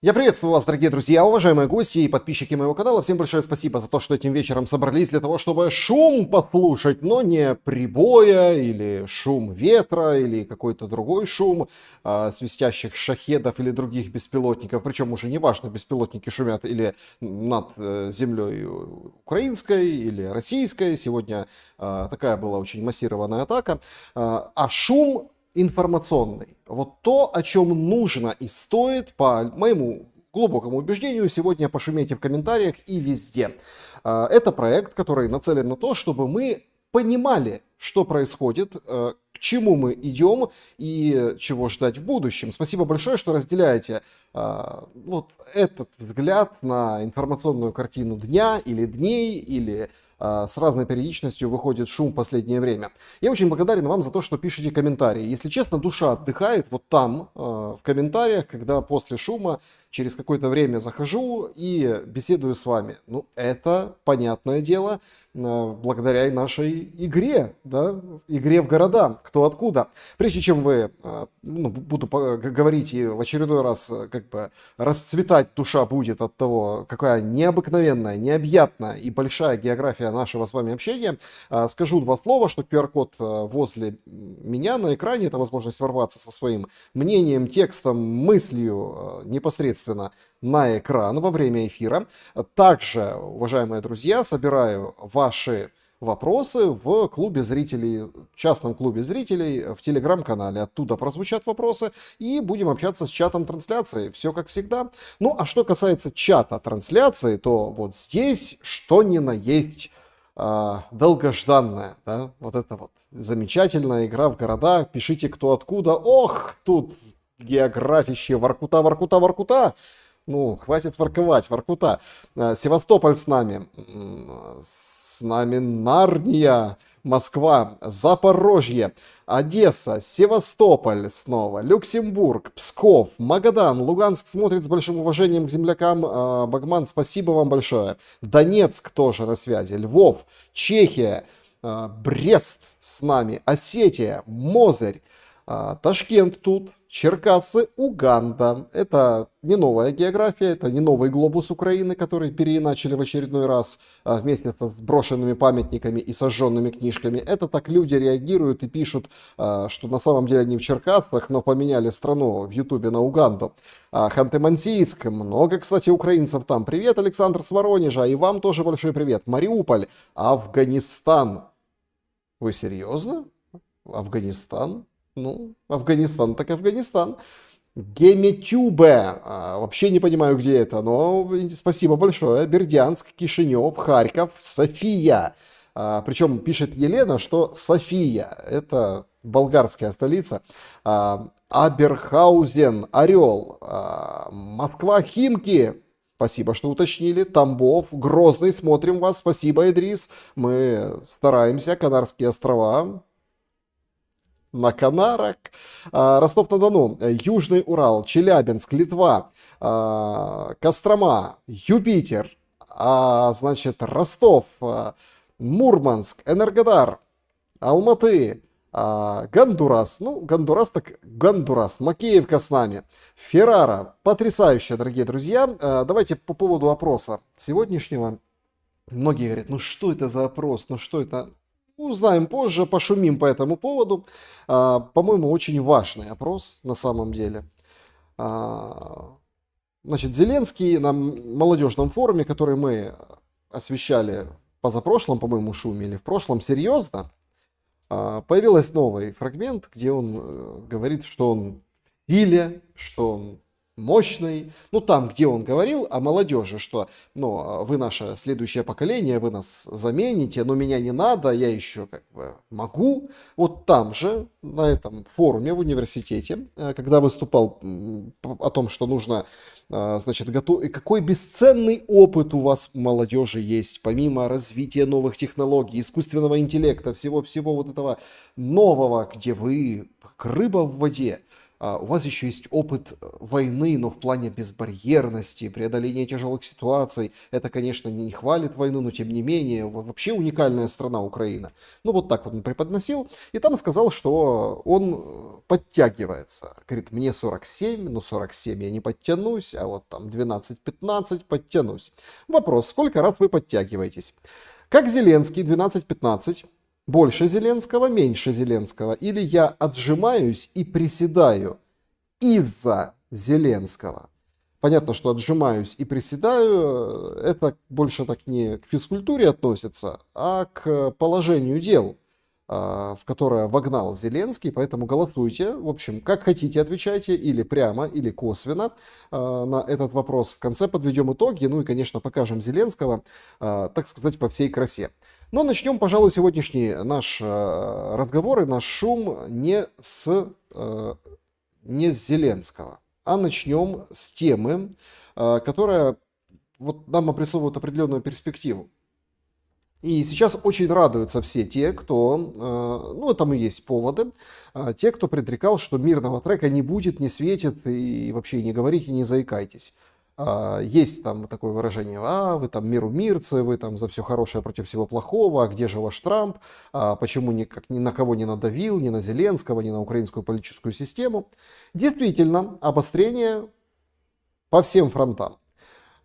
Я приветствую вас, дорогие друзья, уважаемые гости и подписчики моего канала. Всем большое спасибо за то, что этим вечером собрались для того, чтобы шум послушать, но не прибоя или шум ветра или какой-то другой шум, свистящих шахедов или других беспилотников. Причем уже не важно, беспилотники шумят или над землей украинской или российской. Сегодня такая была очень массированная атака. А шум информационный. Вот то, о чем нужно и стоит, по моему глубокому убеждению, сегодня пошумейте в комментариях и везде. Это проект, который нацелен на то, чтобы мы понимали, что происходит, к чему мы идем и чего ждать в будущем. Спасибо большое, что разделяете вот этот взгляд на информационную картину дня или дней, или с разной периодичностью выходит шум в последнее время. Я очень благодарен вам за то, что пишете комментарии. Если честно, душа отдыхает вот там, в комментариях, когда после шума через какое-то время захожу и беседую с вами. Ну, это, понятное дело, благодаря и нашей игре, да, игре в города, кто откуда. Прежде чем буду говорить и в очередной раз как бы расцветать душа будет от того, какая необыкновенная, необъятная и большая география нашего с вами общения, скажу два слова, что QR-код возле меня на экране, это возможность ворваться со своим мнением, текстом, мыслью непосредственно на экран во время эфира. Также, уважаемые друзья, собираю ваши вопросы в клубе зрителей, частном клубе зрителей в телеграм-канале. Оттуда прозвучат вопросы и будем общаться с чатом трансляции. Все как всегда. Ну, а что касается чата трансляции, то вот здесь что ни на есть долгожданная, да, вот это вот замечательная игра в города. Пишите кто откуда. Ох, тут географище, Воркута, Воркута, Воркута. Ну, хватит ворковать, Воркута. Севастополь с нами. С нами Нарния, Москва, Запорожье, Одесса, Севастополь снова, Люксембург, Псков, Магадан, Луганск смотрит с большим уважением к землякам. Багман, спасибо вам большое. Донецк тоже на связи, Львов, Чехия, Брест с нами, Осетия, Мозырь, Ташкент тут, Черкассы, Уганда. Это не новая география, это не новый глобус Украины, который переиначили в очередной раз вместе с брошенными памятниками и сожженными книжками. Это так люди реагируют и пишут, что на самом деле они в Черкассах, но поменяли страну в Ютубе на Уганду. Ханты-Мансийск, много, кстати, украинцев там. Привет, Александр с Воронежа, и вам тоже большой привет. Мариуполь, Афганистан. Вы серьезно? Афганистан? Ну, Афганистан так Афганистан. Геметюбе. Вообще не понимаю, где это, но спасибо большое. Бердянск, Кишинев, Харьков, София. Причем пишет Елена, что София. Это болгарская столица. Аберхаузен, Орел. Москва, Химки. Спасибо, что уточнили. Тамбов, Грозный, смотрим вас. Спасибо, Идрис. Мы стараемся. Канарские острова. На Канарах, Ростов-на-Дону, Южный Урал, Челябинск, Литва, Кострома, Юпитер, значит, Ростов, Мурманск, Энергодар, Алматы, Гондурас, ну, Гондурас так Гондурас, Макеевка с нами, Феррара, потрясающе, дорогие друзья. Давайте по поводу опроса сегодняшнего. Многие говорят, ну что это за опрос, ну что это... Узнаем позже, пошумим по этому поводу. По-моему, очень важный опрос на самом деле. Значит, Зеленский на молодежном форуме, который мы освещали в позапрошлом, по-моему, шуме или в прошлом, серьезно, появился новый фрагмент, где он говорит, что он в силе, что он мощный. Ну, там, где он говорил о молодежи, что, ну, вы наше следующее поколение, вы нас замените, но меня не надо, я еще как бы могу. Вот там же, на этом форуме в университете, когда выступал о том, что нужно, значит, и какой бесценный опыт у вас, молодежи, есть, помимо развития новых технологий, искусственного интеллекта, всего-всего вот этого нового, где вы как рыба в воде. у вас еще есть опыт войны, но в плане безбарьерности, преодоления тяжелых ситуаций. Это, конечно, не хвалит войну, но тем не менее, вообще уникальная страна Украина. Ну, вот так вот он преподносил. И там сказал, что он подтягивается. Говорит, мне 47, ну 47 я не подтянусь, а вот там 12-15 подтянусь. Вопрос, сколько раз вы подтягиваетесь? Как Зеленский, 12-15. Больше Зеленского, меньше Зеленского. Или я отжимаюсь и приседаю из-за Зеленского. Понятно, что отжимаюсь и приседаю, это больше так не к физкультуре относится, а к положению дел, в которое вогнал Зеленский. Поэтому голосуйте. В общем, как хотите отвечайте, или прямо, или косвенно на этот вопрос. В конце подведем итоги, ну и, конечно, покажем Зеленского, так сказать, по всей красе. Но начнем, пожалуй, сегодняшний наш разговор и наш шум не с Зеленского, а начнем с темы, которая вот нам обрисовывает определенную перспективу. И сейчас очень радуются все те, кто, ну, там и есть поводы, те, кто предрекал, что мирного трека не будет, не светит, и вообще не говорите, не заикайтесь. Есть там такое выражение, вы там миру-мирцы, вы там за все хорошее против всего плохого, а где же ваш Трамп, почему никак ни на кого не надавил, ни на Зеленского, ни на украинскую политическую систему. Действительно, обострение по всем фронтам.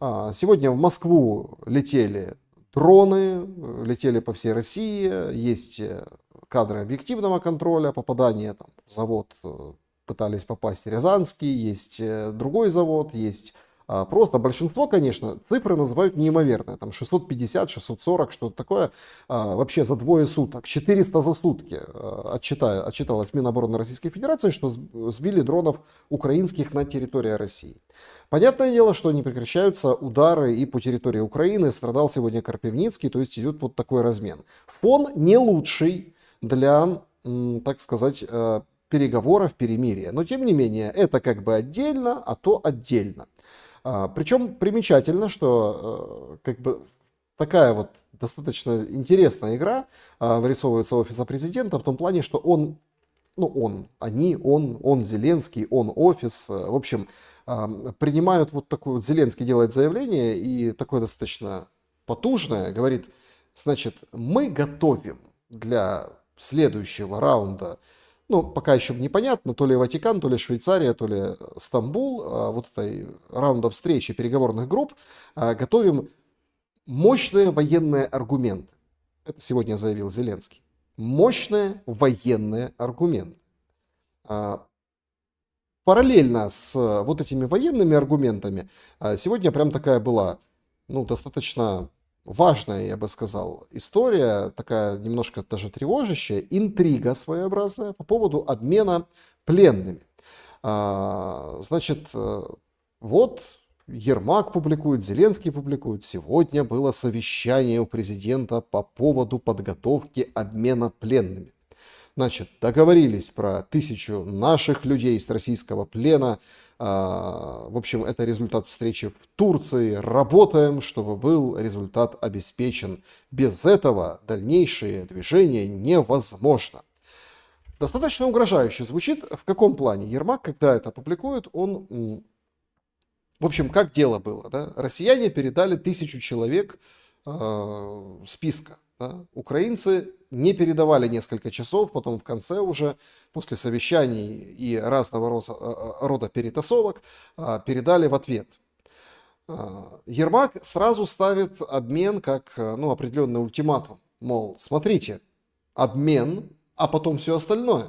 Сегодня в Москву летели дроны, летели по всей России, есть кадры объективного контроля, попадание там, в завод пытались попасть Рязанский, есть другой завод, есть... Просто большинство, конечно, цифры называют неимоверные. Там 650, 640, что-то такое. Вообще за двое суток. 400 за сутки отчиталась Минобороны Российской Федерации, что сбили дронов украинских на территории России. Понятное дело, что не прекращаются удары и по территории Украины. Страдал сегодня Карпивницкий, то есть идет вот такой размен. Фон не лучший для, так сказать, переговоров, перемирия. Но тем не менее, это как бы отдельно, а то отдельно. Причем примечательно, что как бы такая вот достаточно интересная игра вырисовывается офиса президента в том плане, что он Зеленский, он офис, в общем, принимают вот такую, вот Зеленский делает заявление и такое достаточно потужное, говорит, значит, мы готовим для следующего раунда. Ну, пока еще непонятно, то ли Ватикан, то ли Швейцария, то ли Стамбул, вот этой раунда встречи переговорных групп, готовим мощные военные аргументы. Это сегодня заявил Зеленский. Мощные военные аргументы. Параллельно с вот этими военными аргументами сегодня прям такая была, ну, достаточно... важная, я бы сказал, история, такая немножко даже тревожащая, интрига своеобразная по поводу обмена пленными. Значит, вот Ермак публикует, Зеленский публикует. Сегодня было совещание у президента по поводу подготовки обмена пленными. Значит, договорились про 1000 наших людей с российского плена. В общем, это результат встречи в Турции. Работаем, чтобы был результат обеспечен. Без этого дальнейшее движение невозможно. Достаточно угрожающе звучит. В каком плане? Ермак, когда это публикует, он... В общем, как дело было? Да? Россияне передали 1000 человек списка. Да? Украинцы не передавали несколько часов, потом в конце уже, после совещаний и разного рода перетасовок, передали в ответ. Ермак сразу ставит обмен как определенный ультиматум. Мол, смотрите, обмен, а потом все остальное.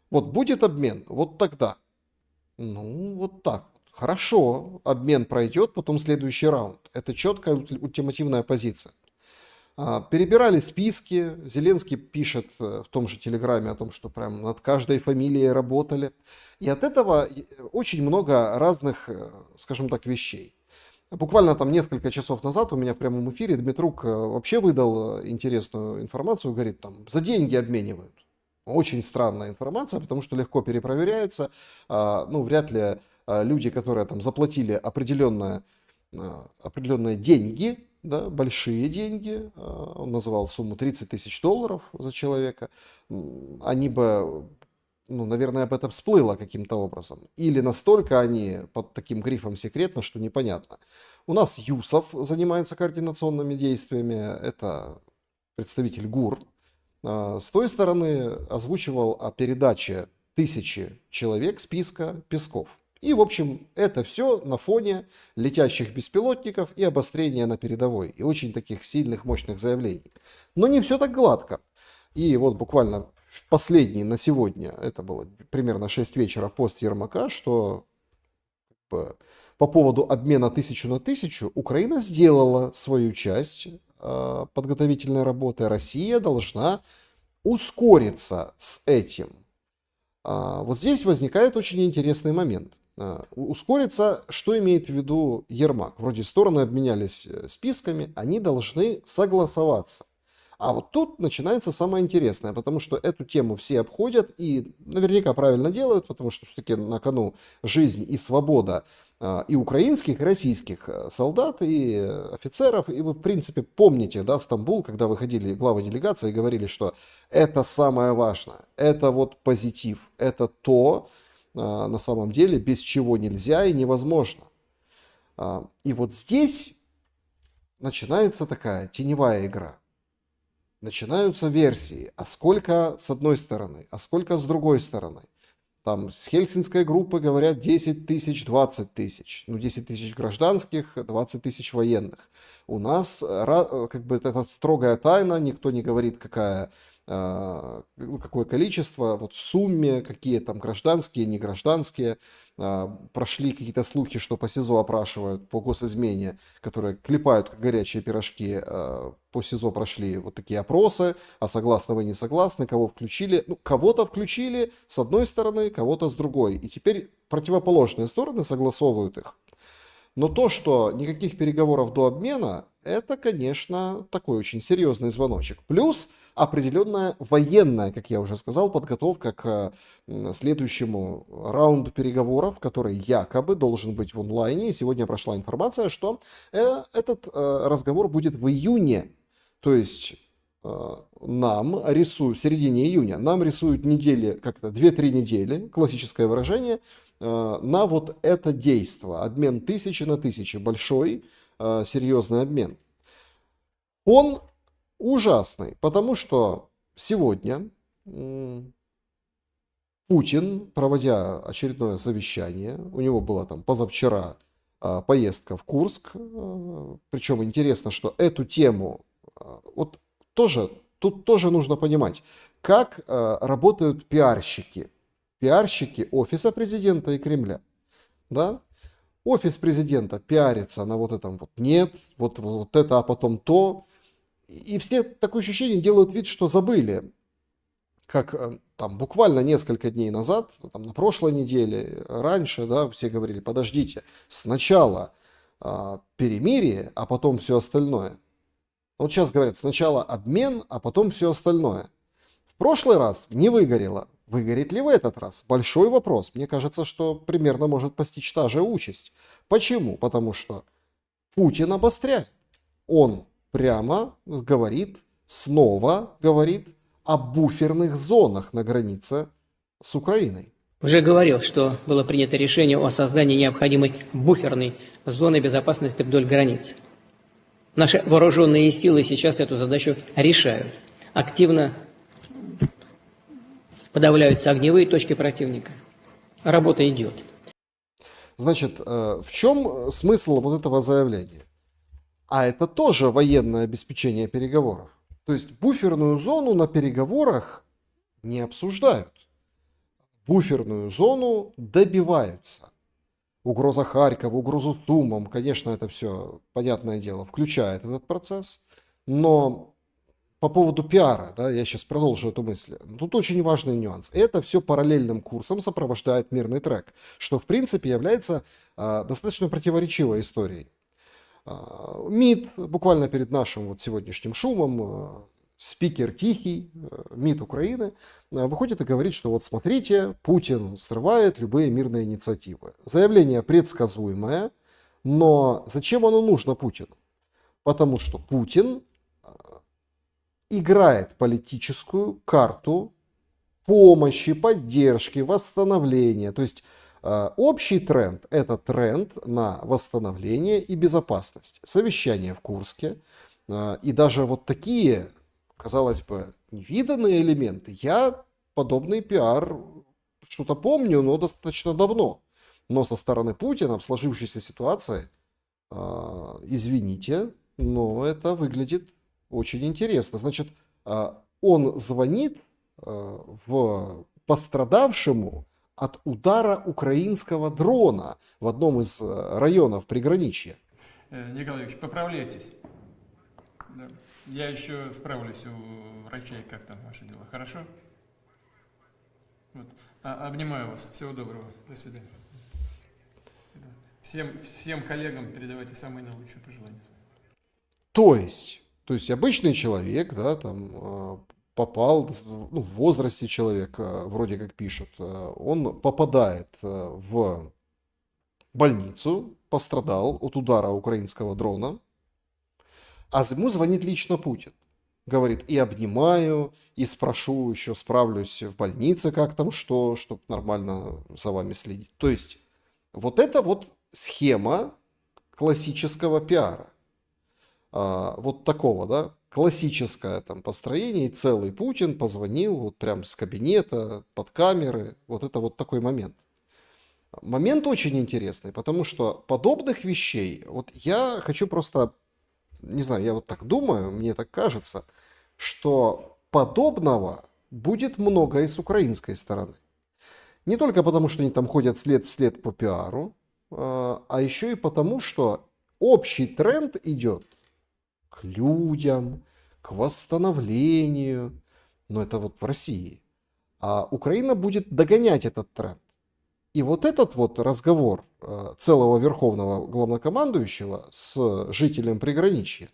Вот будет обмен, вот тогда. Ну, вот так. Хорошо, обмен пройдет, потом следующий раунд. Это четкая ультимативная позиция. Перебирали списки, Зеленский пишет в том же Телеграме о том, что прям над каждой фамилией работали. И от этого очень много разных, скажем так, вещей. Буквально там несколько часов назад у меня в прямом эфире Дмитрук вообще выдал интересную информацию, говорит, там за деньги обменивают. Очень странная информация, потому что легко перепроверяется. Вряд ли люди, которые там заплатили определенные деньги, да, большие деньги, он называл сумму $30 000 за человека, они бы ну, наверное, об этом всплыло каким-то образом. Или настолько они под таким грифом секретно, что непонятно. У нас Юсов занимается координационными действиями, это представитель ГУР. С той стороны озвучивал о передаче 1000 человек списка Песков. И, в общем, это все на фоне летящих беспилотников и обострения на передовой. И очень таких сильных, мощных заявлений. Но не все так гладко. И вот буквально последний на сегодня, это было примерно 6 вечера, пост Ермака, что по поводу обмена 1000 на 1000 Украина сделала свою часть подготовительной работы. Россия должна ускориться с этим. Вот здесь возникает очень интересный момент. Ускориться, что имеет в виду Ермак? Вроде стороны обменялись списками, они должны согласоваться. А вот тут начинается самое интересное, потому что эту тему все обходят и наверняка правильно делают, потому что все-таки на кону жизнь и свобода и украинских, и российских солдат, и офицеров. И вы, в принципе, помните, да, Стамбул, когда выходили главы делегации и говорили, что это самое важное, это вот позитив, это то, на самом деле, без чего нельзя и невозможно. И вот здесь начинается такая теневая игра. Начинаются версии, а сколько с одной стороны, а сколько с другой стороны. Там с Хельсинской группы говорят 10 тысяч, 20 тысяч. Ну, 10 тысяч гражданских, 20 тысяч военных. У нас как бы это строгая тайна, никто не говорит, какое количество, вот в сумме, какие там гражданские, не гражданские. Прошли какие-то слухи, что по СИЗО опрашивают по госизмене, которые клепают как горячие пирожки. По СИЗО прошли вот такие опросы, а согласны вы, не согласны, кого включили. Ну, кого-то включили с одной стороны, кого-то с другой. И теперь противоположные стороны согласовывают их. Но то, что никаких переговоров до обмена, это, конечно, такой очень серьезный звоночек. Плюс определенная военная, как я уже сказал, подготовка к следующему раунду переговоров, который якобы должен быть в онлайне. И сегодня прошла информация, что этот разговор будет в июне. То есть нам рисуют, в середине июня, нам рисуют недели, как-то 2-3 недели, классическое выражение, на вот это действо. Обмен 1000 на 1000. Большой, серьезный обмен. Он ужасный, потому что сегодня Путин, проводя очередное совещание, у него была там позавчера поездка в Курск, причем интересно, что эту тему, вот тоже, тут тоже нужно понимать, как работают пиарщики офиса президента и Кремля, да? Офис президента пиарится на вот этом вот нет, вот это, а потом то. И все такое ощущение делают вид, что забыли. Как там буквально несколько дней назад, там, на прошлой неделе, раньше, да, все говорили, подождите, сначала перемирие, а потом все остальное. Вот сейчас говорят, сначала обмен, а потом все остальное. В прошлый раз не выгорело. Выгорит ли в этот раз? Большой вопрос. Мне кажется, что примерно может постичь та же участь. Почему? Потому что Путин обостряет. Он прямо говорит, снова говорит о буферных зонах на границе с Украиной. Уже говорил, что было принято решение о создании необходимой буферной зоны безопасности вдоль границ. Наши вооруженные силы сейчас эту задачу решают. Активно подавляются огневые точки противника. Работа идет. Значит, в чем смысл вот этого заявления? А это тоже военное обеспечение переговоров. То есть буферную зону на переговорах не обсуждают. Буферную зону добиваются. Угроза Харькова, угрозу Сумам, конечно, это все, понятное дело, включает этот процесс. Но по поводу пиара, да, я сейчас продолжу эту мысль. Тут очень важный нюанс. Это все параллельным курсом сопровождает мирный трек, что в принципе является достаточно противоречивой историей. МИД, буквально перед нашим вот сегодняшним шумом, спикер Тихий, МИД Украины, выходит и говорит, что вот смотрите, Путин срывает любые мирные инициативы. Заявление предсказуемое, но зачем оно нужно Путину? Потому что Путин играет политическую карту помощи, поддержки, восстановления. То есть общий тренд – это тренд на восстановление и безопасность. Совещание в Курске. И даже вот такие, казалось бы, невиданные элементы. Я подобный пиар что-то помню, но достаточно давно. Но со стороны Путина в сложившейся ситуации, извините, но это выглядит очень интересно. Значит, он звонит в пострадавшему от удара украинского дрона в одном из районов приграничья. Николай Ильич, поправляйтесь. Да. Я еще справлюсь у врачей, как там ваши дела. Хорошо? Вот. Обнимаю вас. Всего доброго. До свидания. Всем коллегам передавайте самые наилучшие пожелания. То есть обычный человек, да, там попал, ну, в возрасте человек, вроде как пишут, он попадает в больницу, пострадал от удара украинского дрона, а ему звонит лично Путин. Говорит, и обнимаю, и спрошу, еще справлюсь в больнице, как там что, чтобы нормально за вами следить. То есть вот это вот схема классического пиара. Вот такого, да, классическое там построение, и целый Путин позвонил вот прям с кабинета, под камеры, вот это вот такой момент. Момент очень интересный, потому что подобных вещей, вот я хочу просто, не знаю, я вот так думаю, мне так кажется, что подобного будет много и с украинской стороны. Не только потому, что они там ходят след вслед по пиару, а еще и потому, что общий тренд идет к людям, к восстановлению, но это вот в России. А Украина будет догонять этот тренд. И вот этот вот разговор целого верховного главнокомандующего с жителем приграничья,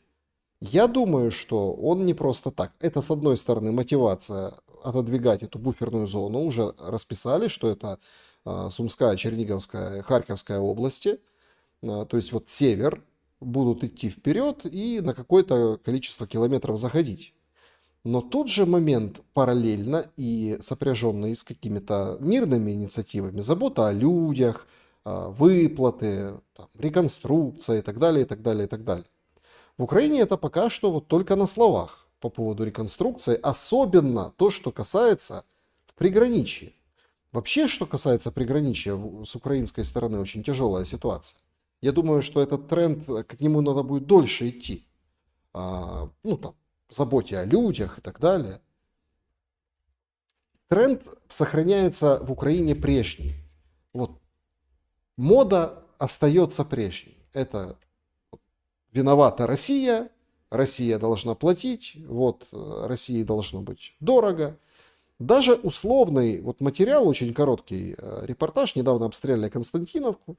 я думаю, что он не просто так. Это, с одной стороны, мотивация отодвигать эту буферную зону. Уже расписали, что это Сумская, Черниговская, Харьковская области. То есть вот север будут идти вперед и на какое-то количество километров заходить. Но тут же момент параллельно и сопряженный с какими-то мирными инициативами. Забота о людях, выплаты, там, реконструкция и так далее, и так далее, и так далее. В Украине это пока что вот только на словах по поводу реконструкции, особенно то, что касается в приграничье. Вообще, что касается приграничья, с украинской стороны очень тяжелая ситуация. Я думаю, что этот тренд, к нему надо будет дольше идти. Ну, там, заботе о людях и так далее. Тренд сохраняется в Украине прежний. Вот. Мода остается прежней. Это виновата Россия, Россия должна платить, вот, России должно быть дорого. Даже условный вот материал, очень короткий репортаж, недавно обстреляли Константиновку.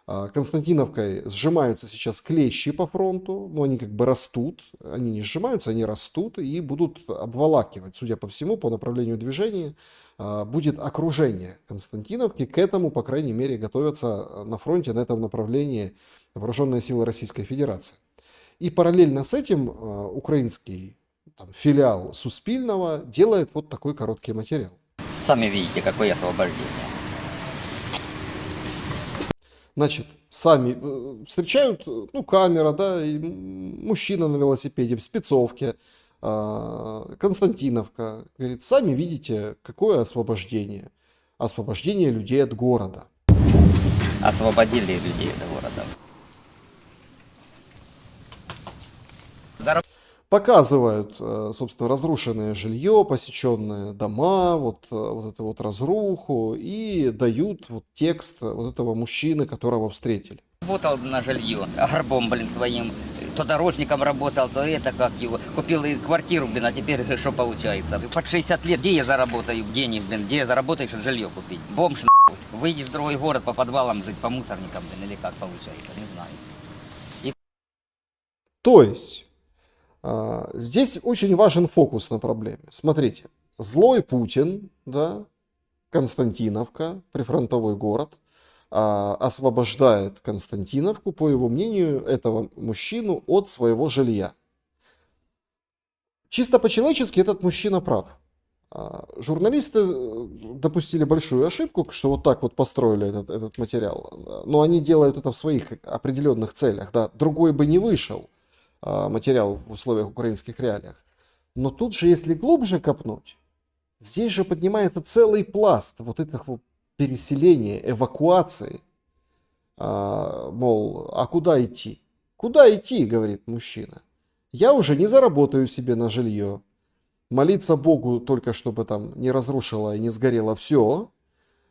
Константиновкой сжимаются сейчас клещи по фронту, но они как бы растут, они не сжимаются, они растут и будут обволакивать, судя по всему, по направлению движения, будет окружение Константиновки, к этому, по крайней мере, готовятся на фронте, на этом направлении вооруженные силы Российской Федерации. И параллельно с этим украинский там, филиал Суспильного делает вот такой короткий материал. Сами видите, какое освобождение. Значит, сами встречают, ну, камера, да, и мужчина на велосипеде в спецовке, Константиновка, говорит, сами видите, какое освобождение. Освобождение людей от города. Освободили людей от города. Показывают, собственно, разрушенное жилье, посеченные дома, вот эту вот разруху, и дают вот текст вот этого мужчины, которого встретили. Работал на жилье, горбом, блин, своим, то дорожником работал, то это как его. Купил и квартиру, блин, а теперь что получается? Под 60 лет, где я заработаю денег, блин, где я заработаю, чтобы жилье купить? Бомж, нахуй. Выйдешь в другой город по подвалам жить, по мусорникам, блин, или как получается, не знаю. То есть... Здесь очень важен фокус на проблеме. Смотрите, злой Путин, да, Константиновка, прифронтовой город, освобождает Константиновку, по его мнению, этого мужчину от своего жилья. Чисто по-человечески этот мужчина прав. Журналисты допустили большую ошибку, что вот так вот построили этот материал. Но они делают это в своих определенных целях. Да. Другой бы не вышел материал в условиях украинских реалиях. Но тут же, если глубже копнуть, здесь же поднимается целый пласт вот этих вот переселения, эвакуации. Мол, а куда идти? Куда идти, говорит мужчина. Я уже не заработаю себе на жилье. Молиться Богу только, чтобы там не разрушило и не сгорело все.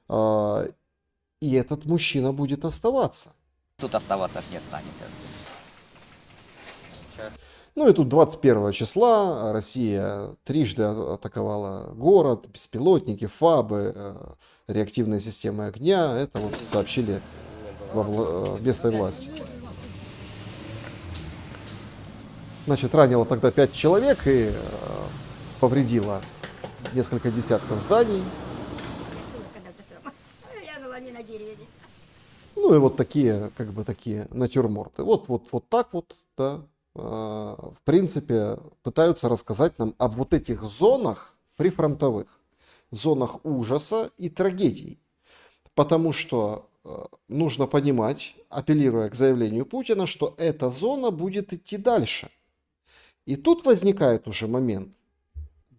И этот мужчина будет оставаться. Тут оставаться не останется. Ну и тут 21 числа Россия трижды атаковала город, беспилотники, ФАБы, реактивные системы огня. Это вот сообщили в местной власти. Значит, ранило тогда 5 человек и повредило несколько десятков зданий. Ну и вот такие, как бы такие натюрморты. Вот так вот, да. В принципе, пытаются рассказать нам об вот этих зонах прифронтовых, зонах ужаса и трагедий. Потому что нужно понимать, апеллируя к заявлению Путина, что эта зона будет идти дальше. И тут возникает уже момент.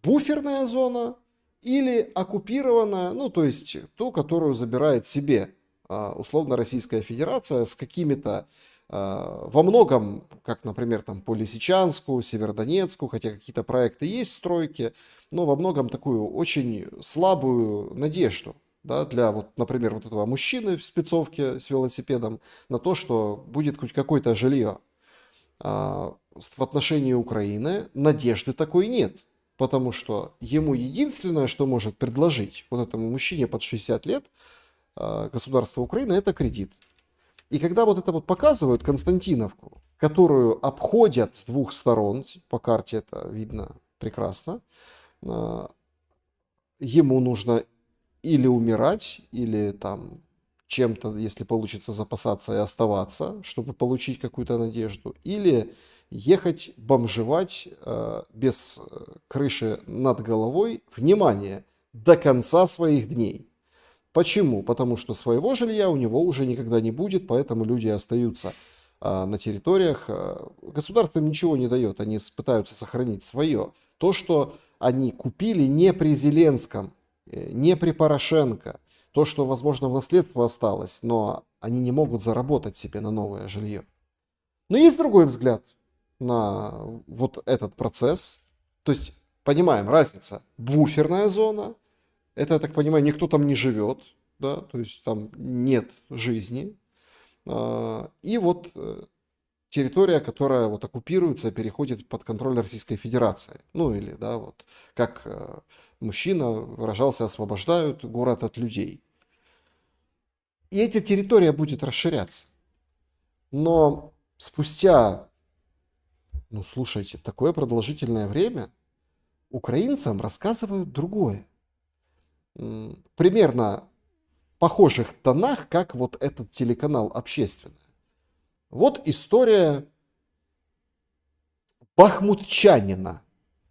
Буферная зона или оккупированная, ну то есть ту, которую забирает себе условно Российская Федерация с какими-то во многом, как, например, там по Лисичанску, Северодонецку, хотя какие-то проекты есть, стройки, но во многом такую очень слабую надежду, да, для, вот, например, вот этого мужчины в спецовке с велосипедом на то, что будет хоть какое-то жилье. В отношении Украины надежды такой нет, потому что ему единственное, что может предложить вот этому мужчине под 60 лет государство Украины, это кредит. И когда вот это вот показывают Константиновку, которую обходят с двух сторон, по карте это видно прекрасно, ему нужно или умирать, или там чем-то, если получится, запасаться и оставаться, чтобы получить какую-то надежду, или ехать бомжевать без крыши над головой, внимание, до конца своих дней. Почему? Потому что своего жилья у него уже никогда не будет, поэтому люди остаются на территориях. Государство им ничего не дает, они пытаются сохранить свое. То, что они купили не при Зеленском, не при Порошенко, то, что, возможно, в наследство осталось, но они не могут заработать себе на новое жилье. Но есть другой взгляд на вот этот процесс. То есть, понимаем, разница. Буферная зона. Это, я так понимаю, никто там не живет, да, то есть там нет жизни. И вот территория, которая вот оккупируется, переходит под контроль Российской Федерации. Ну или, да, вот как мужчина выражался, освобождают город от людей. И эта территория будет расширяться. Но спустя, ну слушайте, такое продолжительное время украинцам рассказывают другое. Примерно в похожих тонах, как вот этот телеканал «Общественный». Вот история бахмутчанина.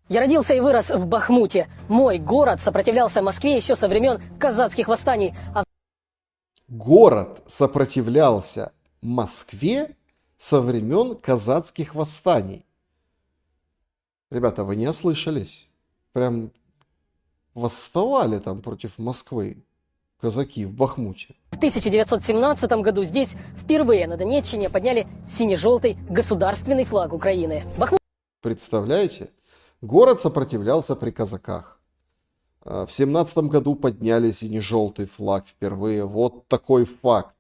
Я родился и вырос в Бахмуте. Мой город сопротивлялся Москве еще со времен казацких восстаний. Город сопротивлялся Москве со времен казацких восстаний. Ребята, вы не ослышались. Прям восставали там против Москвы казаки в Бахмуте. В 1917 году здесь впервые на Донеччине подняли сине-желтый государственный флаг Украины. Представляете? Город сопротивлялся при казаках. В 17 году подняли сине-желтый флаг впервые. Вот такой факт.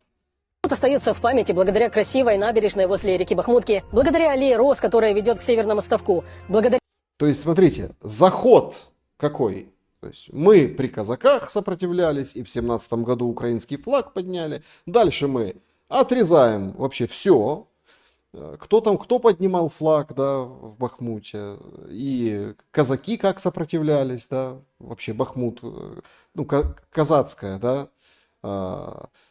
Бахмут остается в памяти благодаря красивой набережной возле реки Бахмутки, благодаря аллее роз, которая ведет к Северному ставку, благодаря... То есть, смотрите, заход какой? То есть мы при казаках сопротивлялись и в 17 году украинский флаг подняли. Дальше мы отрезаем вообще все. Кто поднимал флаг, да, в Бахмуте. И казаки как сопротивлялись, да. Вообще Бахмут, ну, казацкая, да.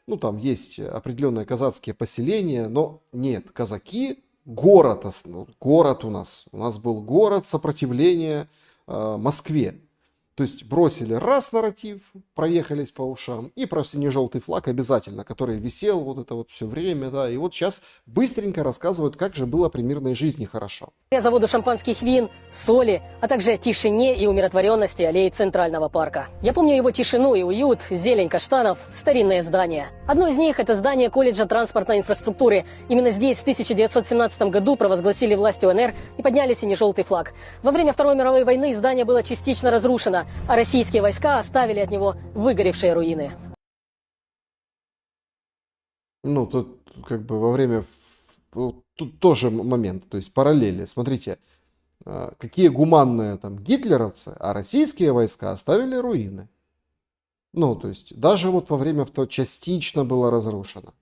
Ну, там есть определенные казацкие поселения, но нет, казаки, город у нас был город сопротивления Москве. То есть бросили раз нарратив, проехались по ушам, и про сине-желтый флаг обязательно, который висел вот это вот все время, да, и вот сейчас быстренько рассказывают, как же было при мирной жизни хорошо. Заводу шампанских вин, соли, а также тишине и умиротворенности аллей Центрального парка. Я помню его тишину и уют, зелень каштанов, старинные здания. Одно из них – это здание колледжа транспортной инфраструктуры. Именно здесь в 1917 году провозгласили власть УНР и подняли сине-желтый флаг. Во время Второй мировой войны здание было частично разрушено, а российские войска оставили от него выгоревшие руины. Ну, тут как бы во время... Тут тоже момент, то есть параллели. Смотрите, какие гуманные там гитлеровцы, а российские войска оставили руины. Ну, то есть даже вот во время частично было разрушено.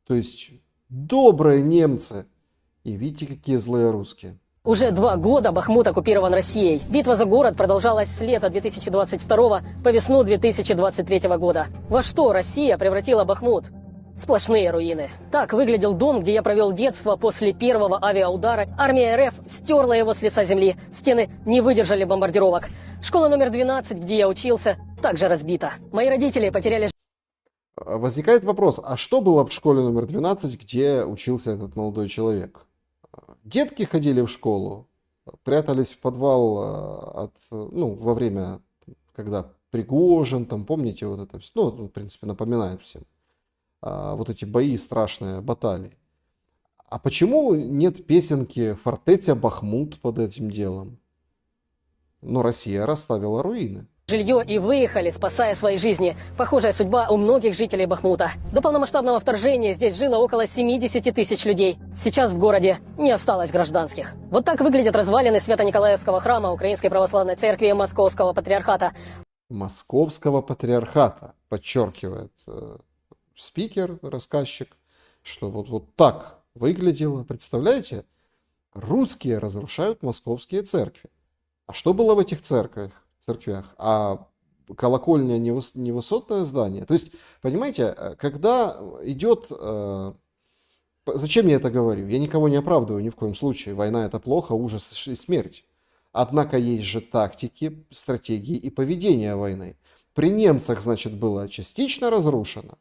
То есть добрые немцы. И видите, какие злые русские. Уже 2 года Бахмут оккупирован Россией. Битва за город продолжалась с лета 2022 по весну 2023 года. Во что Россия превратила Бахмут? Сплошные руины. Так выглядел дом, где я провел детство после первого авиаудара. Армия РФ стерла его с лица земли. Стены не выдержали бомбардировок. Школа номер 12, где я учился, также разбита. Мои родители потеряли... Возникает вопрос, а что было в школе номер 12, где учился этот молодой человек? Детки ходили в школу, прятались в подвал во время, когда Пригожин, там, помните, вот это все, ну, в принципе, напоминает всем. Вот эти бои страшные, баталии. А почему нет песенки «Фортеця Бахмут» под этим делом? Но Россия расставила руины. Жилье и выехали, спасая свои жизни. Похожая судьба у многих жителей Бахмута. До полномасштабного вторжения здесь жило около 70 тысяч людей. Сейчас в городе не осталось гражданских. Вот так выглядят развалины Свято-Николаевского храма Украинской Православной Церкви Московского Патриархата. Московского Патриархата, подчеркивает спикер, рассказчик, что вот так выглядело. Представляете? Русские разрушают московские церкви. А что было в этих церквях? А колокольня не высотное здание. То есть, понимаете, когда идет... Зачем я это говорю? Я никого не оправдываю ни в коем случае. Война — это плохо, ужас и смерть. Однако есть же тактики, стратегии и поведение войны. При немцах, значит, было частично разрушено,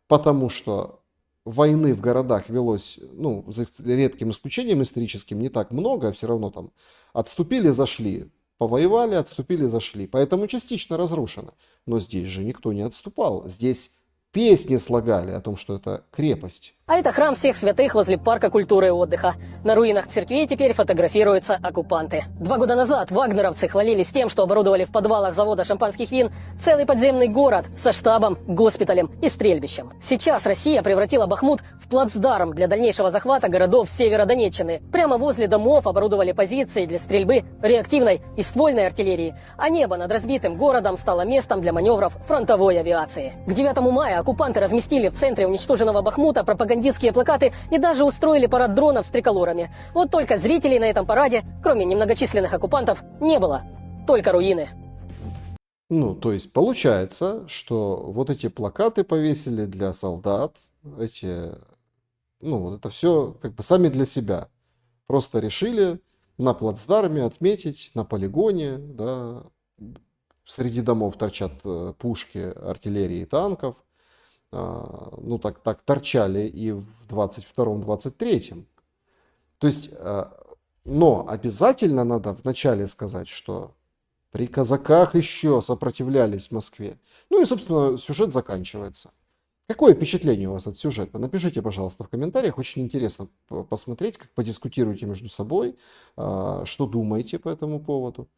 потому что войны в городах велось, ну, за редким исключением историческим, не так много, а все равно там отступили, зашли. Повоевали, отступили, зашли. Поэтому частично разрушено. Но здесь же никто не отступал. Здесь песни слагали о том, что это крепость. А это храм всех святых возле парка культуры и отдыха. На руинах церквей теперь фотографируются оккупанты. 2 года назад вагнеровцы хвалились тем, что оборудовали в подвалах завода шампанских вин целый подземный город со штабом, госпиталем и стрельбищем. Сейчас Россия превратила Бахмут в плацдарм для дальнейшего захвата городов севера Донеччины. Прямо возле домов оборудовали позиции для стрельбы реактивной и ствольной артиллерии. А небо над разбитым городом стало местом для маневров фронтовой авиации. К 9 мая оккупанты разместили в центре уничтоженного Бахмута пропагандистские плакаты и даже устроили парад дронов с триколорами. Вот только зрителей на этом параде, кроме немногочисленных оккупантов, не было. Только руины. Ну, то есть получается, что вот эти плакаты повесили для солдат, это все как бы сами для себя. Просто решили на плацдарме отметить, на полигоне, да, среди домов торчат пушки, артиллерии и танков. Ну, так торчали и в 22-м, 23-м. То есть, но обязательно надо вначале сказать, что при казаках еще сопротивлялись Москве. Ну и, собственно, сюжет заканчивается. Какое впечатление у вас от сюжета? Напишите, пожалуйста, в комментариях. Очень интересно посмотреть, как подискутируете между собой, что думаете по этому поводу.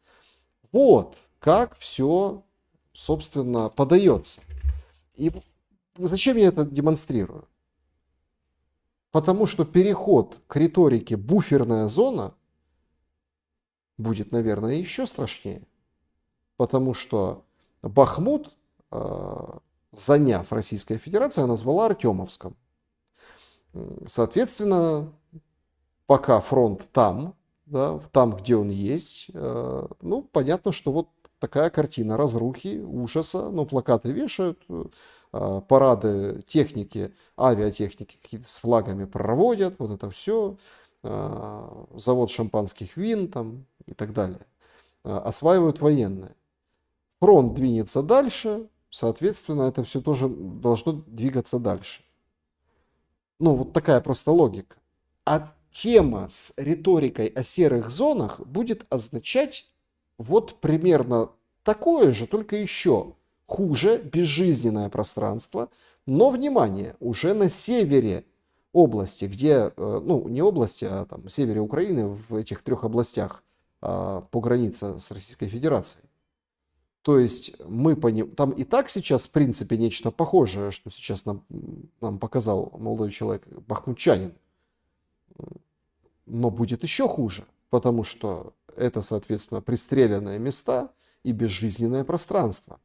Вот как все, собственно, подается. И зачем я это демонстрирую? Потому что переход к риторике «буферная зона» будет, наверное, еще страшнее. Потому что Бахмут, заняв Российская Федерация, назвала Артемовском. Соответственно, пока фронт там, да, там, где он есть, ну, понятно, что вот такая картина разрухи, ужаса, но плакаты вешают, парады техники, авиатехники какие-то с флагами проводят, вот это все, завод шампанских вин там и так далее, осваивают военные. фронт двинется дальше, соответственно, это все тоже должно двигаться дальше. Ну, вот такая просто логика. А тема с риторикой о серых зонах будет означать вот примерно такое же, только еще хуже, безжизненное пространство. Но, внимание, уже на севере области, где, ну, не области, а там севере Украины, в этих 3 областях по границе с Российской Федерацией. То есть мы там и так сейчас, в принципе, нечто похожее, что сейчас нам показал молодой человек, бахмутчанин. Но будет еще хуже, потому что это, соответственно, пристреленные места и безжизненное пространство.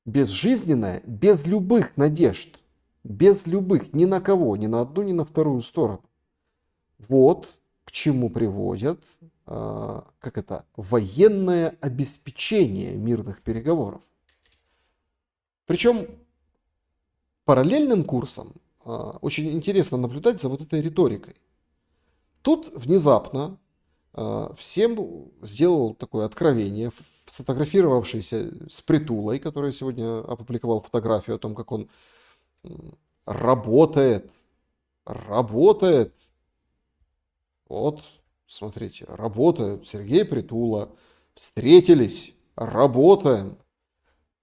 Безжизненное, без любых надежд, без любых, ни на кого, ни на одну, ни на вторую сторону. Вот к чему приводят, военное обеспечение мирных переговоров. Причем параллельным курсом очень интересно наблюдать за вот этой риторикой. Тут внезапно всем сделал такое откровение, сфотографировавшийся с Притулой, который сегодня опубликовал фотографию о том, как он работает. Вот, смотрите, работает. Сергей Притула. Встретились, работаем.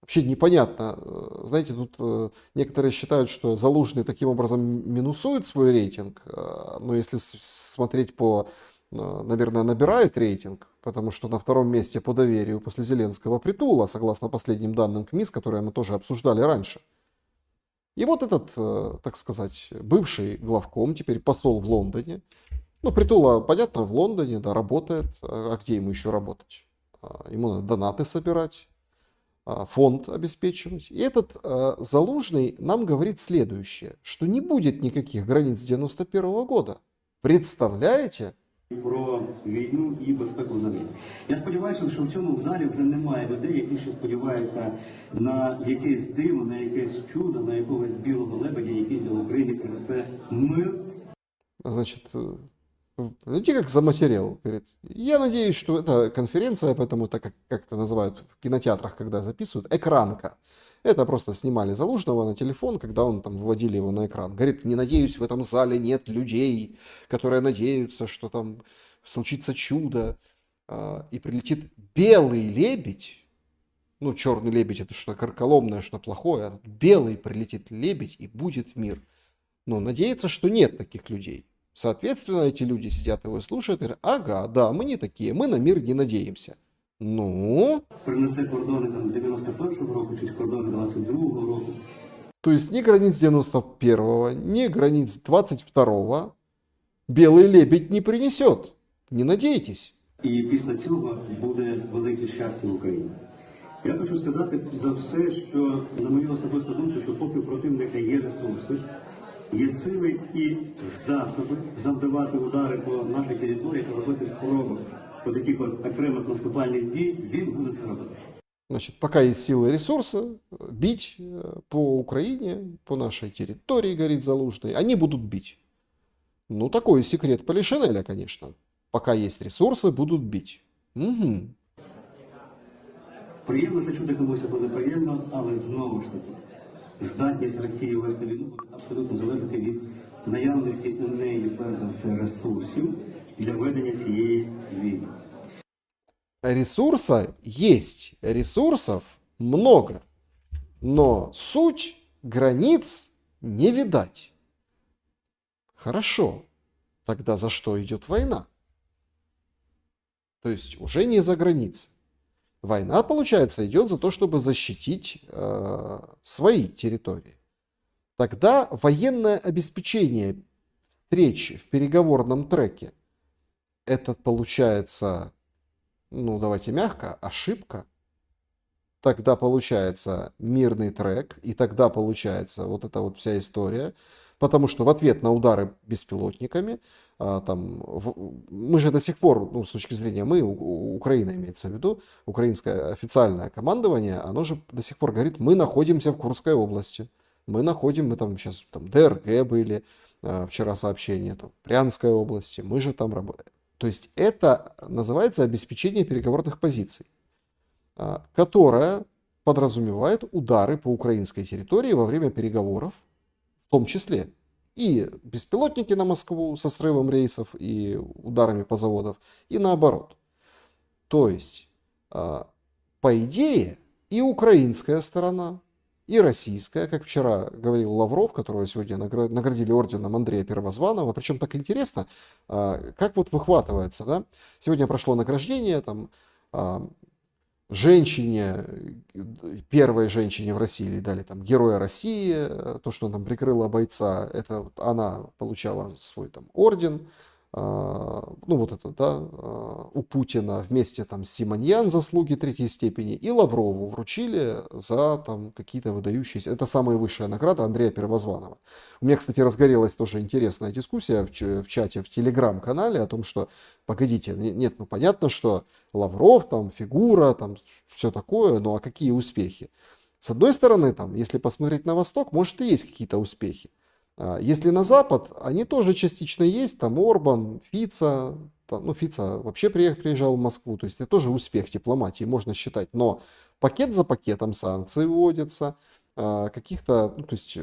Вообще непонятно. Знаете, тут некоторые считают, что Залужный таким образом минусует свой рейтинг. Но если смотреть наверное, набирает рейтинг, потому что на 2-м месте по доверию после Зеленского Притула, согласно последним данным КМИС, которые мы тоже обсуждали раньше. И вот этот, так сказать, бывший главком, теперь посол в Лондоне. Ну, Притула, понятно, в Лондоне, да, работает. А где ему еще работать? Ему надо донаты собирать, фонд обеспечивать. И этот Залужный нам говорит следующее, что не будет никаких границ 91 года. Представляете? Про війну і безпеку взагалі. Я сподіваюся, що в цьому залі вже немає людей, які ще сподіваються на якесь диво, на якесь чудо, на якогось білого лебедя, який для України принесе мир. Значит, видите, как заматерел. Говорит, я надеюсь, что это конференция, поэтому это как это называют в кинотеатрах, когда записывают, экранка. Это просто снимали Залужного на телефон, когда он там выводили его на экран. Говорит, не надеюсь, в этом зале нет людей, которые надеются, что там случится чудо. И прилетит белый лебедь. Ну, черный лебедь это что карколомное, что плохое. А тут белый прилетит лебедь и будет мир. Но надеется, что нет таких людей. Соответственно, эти люди сидят его и слушают и говорят, ага, да, мы не такие, мы на мир не надеемся. Ну? Принесе кордони там 91-го року, чуть кордони 22-го року. То есть ни границ 91-го, ни границ 22-го белый лебедь не принесет. Не надейтесь. І після цього буде велике щастя в Україні. Я хочу сказати за все, що, на мою особисту думку, що поки у противника є ресурси, є сили і засоби завдавати удари по нашій території та робити спроби по таких окремих наступальних дій, він буде це робити. Значит, пока есть силы и ресурсы, бить по Украине, по нашей территории, говорит Залужный, они будут бить. Ну, такой секрет Полишинеля, конечно. Пока есть ресурсы, будут бить. Угу. Приємно це чути комусь або неприємно, але знову ж таки, здатність Росії вести війну буде абсолютно залежати від наявності у неї, перш за все, ресурсів для ведення цієї війни. Ресурса есть, ресурсов много, но суть границ не видать. Хорошо, тогда за что идет война? То есть уже не за границы. Война, получается, идет за то, чтобы защитить свои территории. Тогда военное обеспечение встреч в переговорном треке, это получается, ну давайте мягко, ошибка. Тогда получается мирный трек, и тогда получается вот эта вот вся история. Потому что в ответ на удары беспилотниками, мы же до сих пор, ну, с точки зрения Украина имеется в виду, украинское официальное командование, оно же до сих пор говорит, мы находимся в Курской области, мы там сейчас ДРГ были, вчера сообщение, в Брянской области, мы же там работаем. То есть это называется обеспечение переговорных позиций, которое подразумевает удары по украинской территории во время переговоров, в том числе и беспилотники на Москву со срывом рейсов и ударами по заводам, и наоборот. То есть, по идее, и украинская сторона, и российская, как вчера говорил Лавров, которого сегодня наградили орденом Андрея Первозванного. Причем так интересно, как вот выхватывается, да? Сегодня прошло награждение, там, женщине, первой женщине в России дали там Героя России, то, что она там прикрыла бойца, это вот она получала свой там орден, ну вот это, да, у Путина вместе там с Симоньян заслуги третьей степени, и Лаврову вручили за там какие-то выдающиеся, это самая высшая награда Андрея Первозванного. У меня, кстати, разгорелась тоже интересная дискуссия в чате, в телеграм-канале о том, что, погодите, нет, ну понятно, что Лавров там фигура, там все такое, ну а какие успехи? С одной стороны, там, если посмотреть на Восток, может и есть какие-то успехи. Если на Запад, они тоже частично есть, там Орбан, Фица, там, ну Фица вообще приезжал в Москву, то есть это тоже успех дипломатии, можно считать, но пакет за пакетом санкции вводятся, каких-то, ну, то есть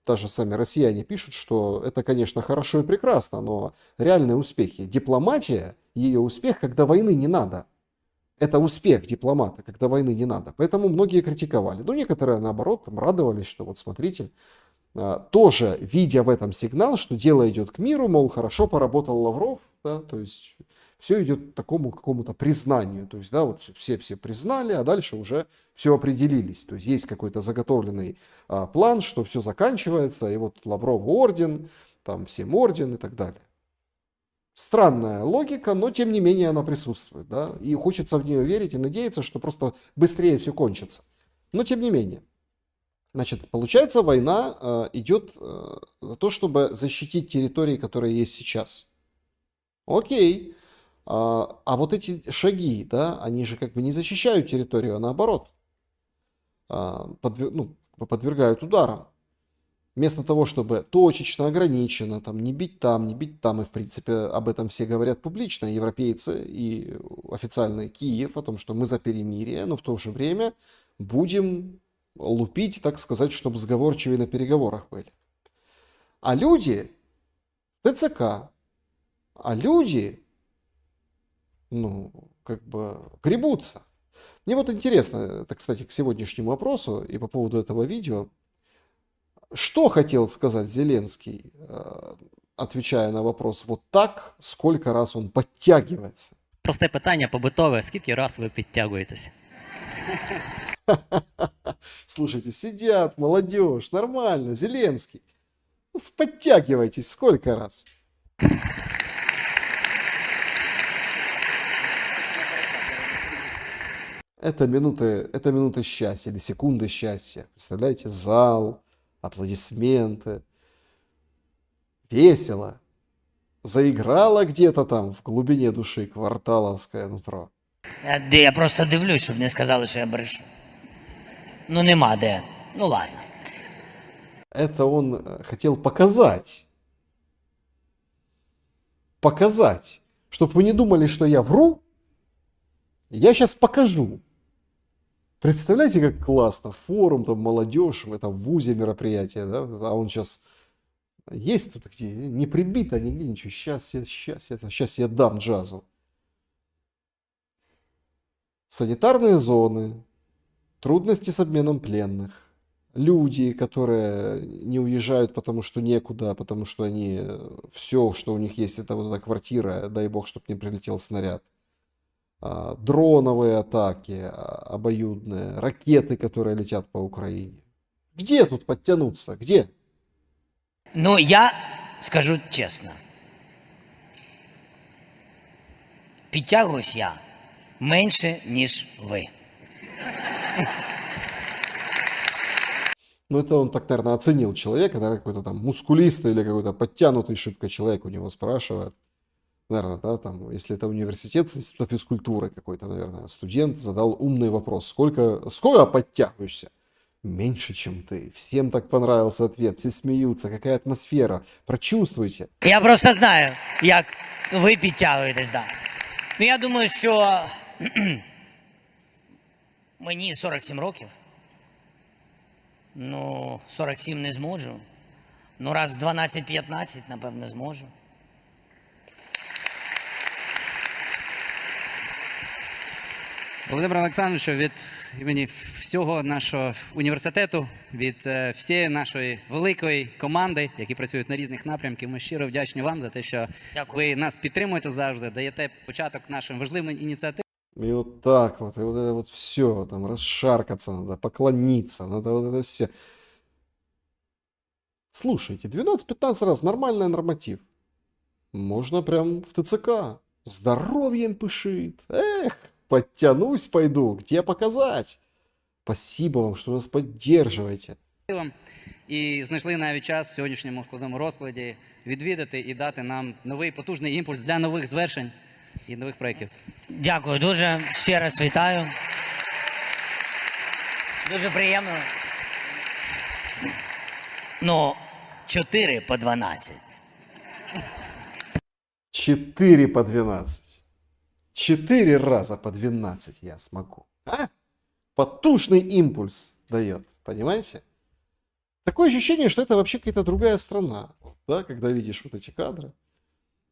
даже сами россияне пишут, что это, конечно, хорошо и прекрасно, но реальные успехи, дипломатия, ее успех, когда войны не надо. Это успех дипломата, когда войны не надо. Поэтому многие критиковали. Ну, некоторые, наоборот, там радовались, что вот смотрите, тоже видя в этом сигнал, что дело идет к миру, мол, хорошо поработал Лавров, да, то есть все идет к такому какому-то признанию, то есть, да, вот все признали, а дальше уже все определились, то есть есть какой-то заготовленный план, что все заканчивается, и вот Лаврову орден, там всем орден и так далее. Странная логика, но тем не менее она присутствует, да, и хочется в нее верить и надеяться, что просто быстрее все кончится, но тем не менее. Значит, получается, война идет за то, чтобы защитить территории, которые есть сейчас. Окей. А вот эти шаги, да, они же как бы не защищают территорию, а наоборот, подвергают ударам. Вместо того, чтобы точечно, ограниченно, там, не бить там, и в принципе об этом все говорят публично, европейцы и официальный Киев, о том, что мы за перемирие, но в то же время будем лупить, так сказать, чтобы сговорчивее на переговорах были. А люди, ТЦК, ну, как бы гребутся. Мне вот интересно, это, кстати, к сегодняшнему вопросу и по поводу этого видео, что хотел сказать Зеленский, отвечая на вопрос вот так, сколько раз он подтягивается? Просте питання побутове. Скільки раз ви підтягуєтесь? Слушайте, сидят, молодежь, нормально, Зеленский. Подтягивайтесь сколько раз? Это минуты счастья или секунды счастья. Представляете, зал, аплодисменты. Весело. Заиграла где-то там в глубине души кварталовское нутро. Де я просто дивлюсь, щоб не сказали, що я брешу. Ну нема де. Ну ладно. Это он хотел показать. Показать. Чтобы вы не думали, что я вру. Я сейчас покажу. Представляете, как классно. Форум, там молодежь, в этом вузе мероприятие, да? А он сейчас есть тут где, не прибито нигде ничего. Сейчас я дам джазу. Санитарные зоны, трудности с обменом пленных, люди, которые не уезжают, потому что некуда, потому что они все, что у них есть, это вот эта квартира, дай бог, чтобы не прилетел снаряд. Дроновые атаки обоюдные, ракеты, которые летят по Украине. Где тут подтянуться? Где? Ну, я скажу чесно. Підтягуюсь я менше, ніж ви. Ну, это он так, наверное, оценил человека, наверное, какой-то там мускулистый или какой-то подтянутый шибко человек у него спрашивает. Наверное, да, там, если это университет с института физкультуры какой-то, наверное, студент задал умный вопрос. Сколько подтягиваешься? Меньше, чем ты. Всем так понравился ответ, все смеются, какая атмосфера. Прочувствуйте. Я просто знаю, як ви підтягуєтесь, да. Ну, я думаю, що Мені 47 років. Ну, 47 не зможу. Ну, раз 12-15, напевно, зможу. Володимир Олександровичу, від імені всього нашого університету, від всієї нашої великої команди, які працюють на різних напрямках, ми щиро вдячні вам за те, що ви нас підтримуєте завжди, даєте початок нашим важливим ініціативам. И вот так вот, и вот это вот все, там расшаркаться надо, поклониться, надо вот это все. Слушайте, 12-15 раз нормальный норматив. Можно прям в ТЦК. Здоровьем пышит. Эх, подтянусь пойду, где показать. Спасибо вам, что нас поддерживаете. І знайшли навіть час в сьогоднішньому складному розкладі відвідати і дати нам новий потужний імпульс для нових звершень і нових проєктів. Дякую дуже. Ще раз вітаю. Дуже приємно. Ну, 4 по 12. 4 по 12. 4 раза по 12 я смогу. А? Потужный импульс дает, понимаете? Такое ощущение, что это вообще какая-то другая страна. Да, когда видишь вот эти кадры.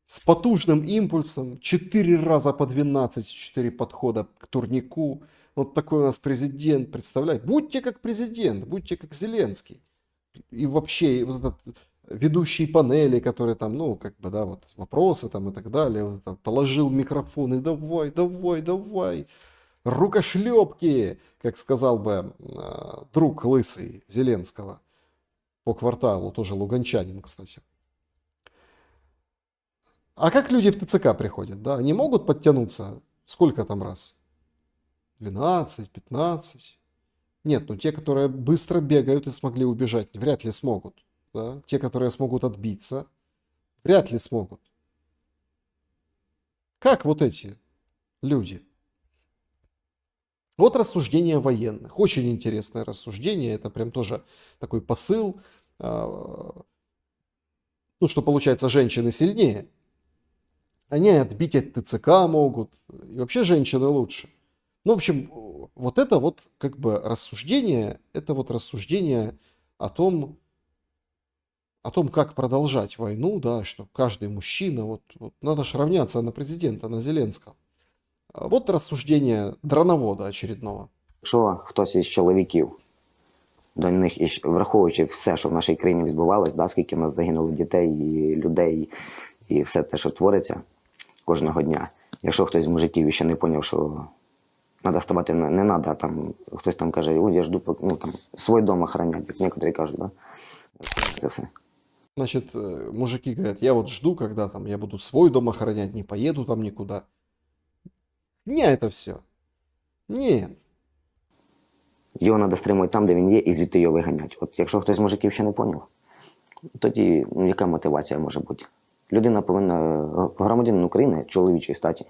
С потужным импульсом, 4 раза по 12, 4 подхода к турнику. Вот такой у нас президент, представляете? Будьте как президент, будьте как Зеленский. И вообще, вот этот ведущий панели, который там, ну, как бы, да, вот вопросы там и так далее, вот там, положил микрофон и давай, давай, давай. Рукошлепки, как сказал бы друг лысый Зеленского по кварталу, тоже луганчанин, кстати. А как люди в ТЦК приходят, да? Они могут подтянуться сколько там раз? 12, 15? Нет, ну те, которые быстро бегают и смогли убежать, вряд ли смогут. Да? Те, которые смогут отбиться, вряд ли смогут. Как вот эти люди? Вот рассуждение военных. Очень интересное рассуждение. Это прям тоже такой посыл. Ну, что получается, женщины сильнее. Они отбить от ТЦК могут. И вообще женщины лучше. Ну, в общем, вот это вот как бы рассуждение, это вот рассуждение о том, как продолжать войну, да, что каждый мужчина, вот надо ж равняться на президента, на Зеленского. Вот рассуждение дроновода очередного. Якщо хтось із чоловіків до них, враховуючи все, що в нашій країні відбувалось, да, скільки в нас загинуло дітей і людей, і все те, що твориться кожного дня. Якщо хтось з мужиків ще не зрозумів, що треба вставати не треба, а там хтось там каже, ой, я жду, ну там, свій дом охранять, як некоторі кажуть, да? Це все. Значит, мужики говорят, я вот жду, когда там я буду свой дом охранять, не поеду там никуда. Не, это все. Нет. Його треба стримувати там, де він є, і звідти його виганять. От якщо хтось з мужиків ще не зрозумів, тоді ну, яка мотивація може бути? Людина повинна, громадянин України, чоловічої статі,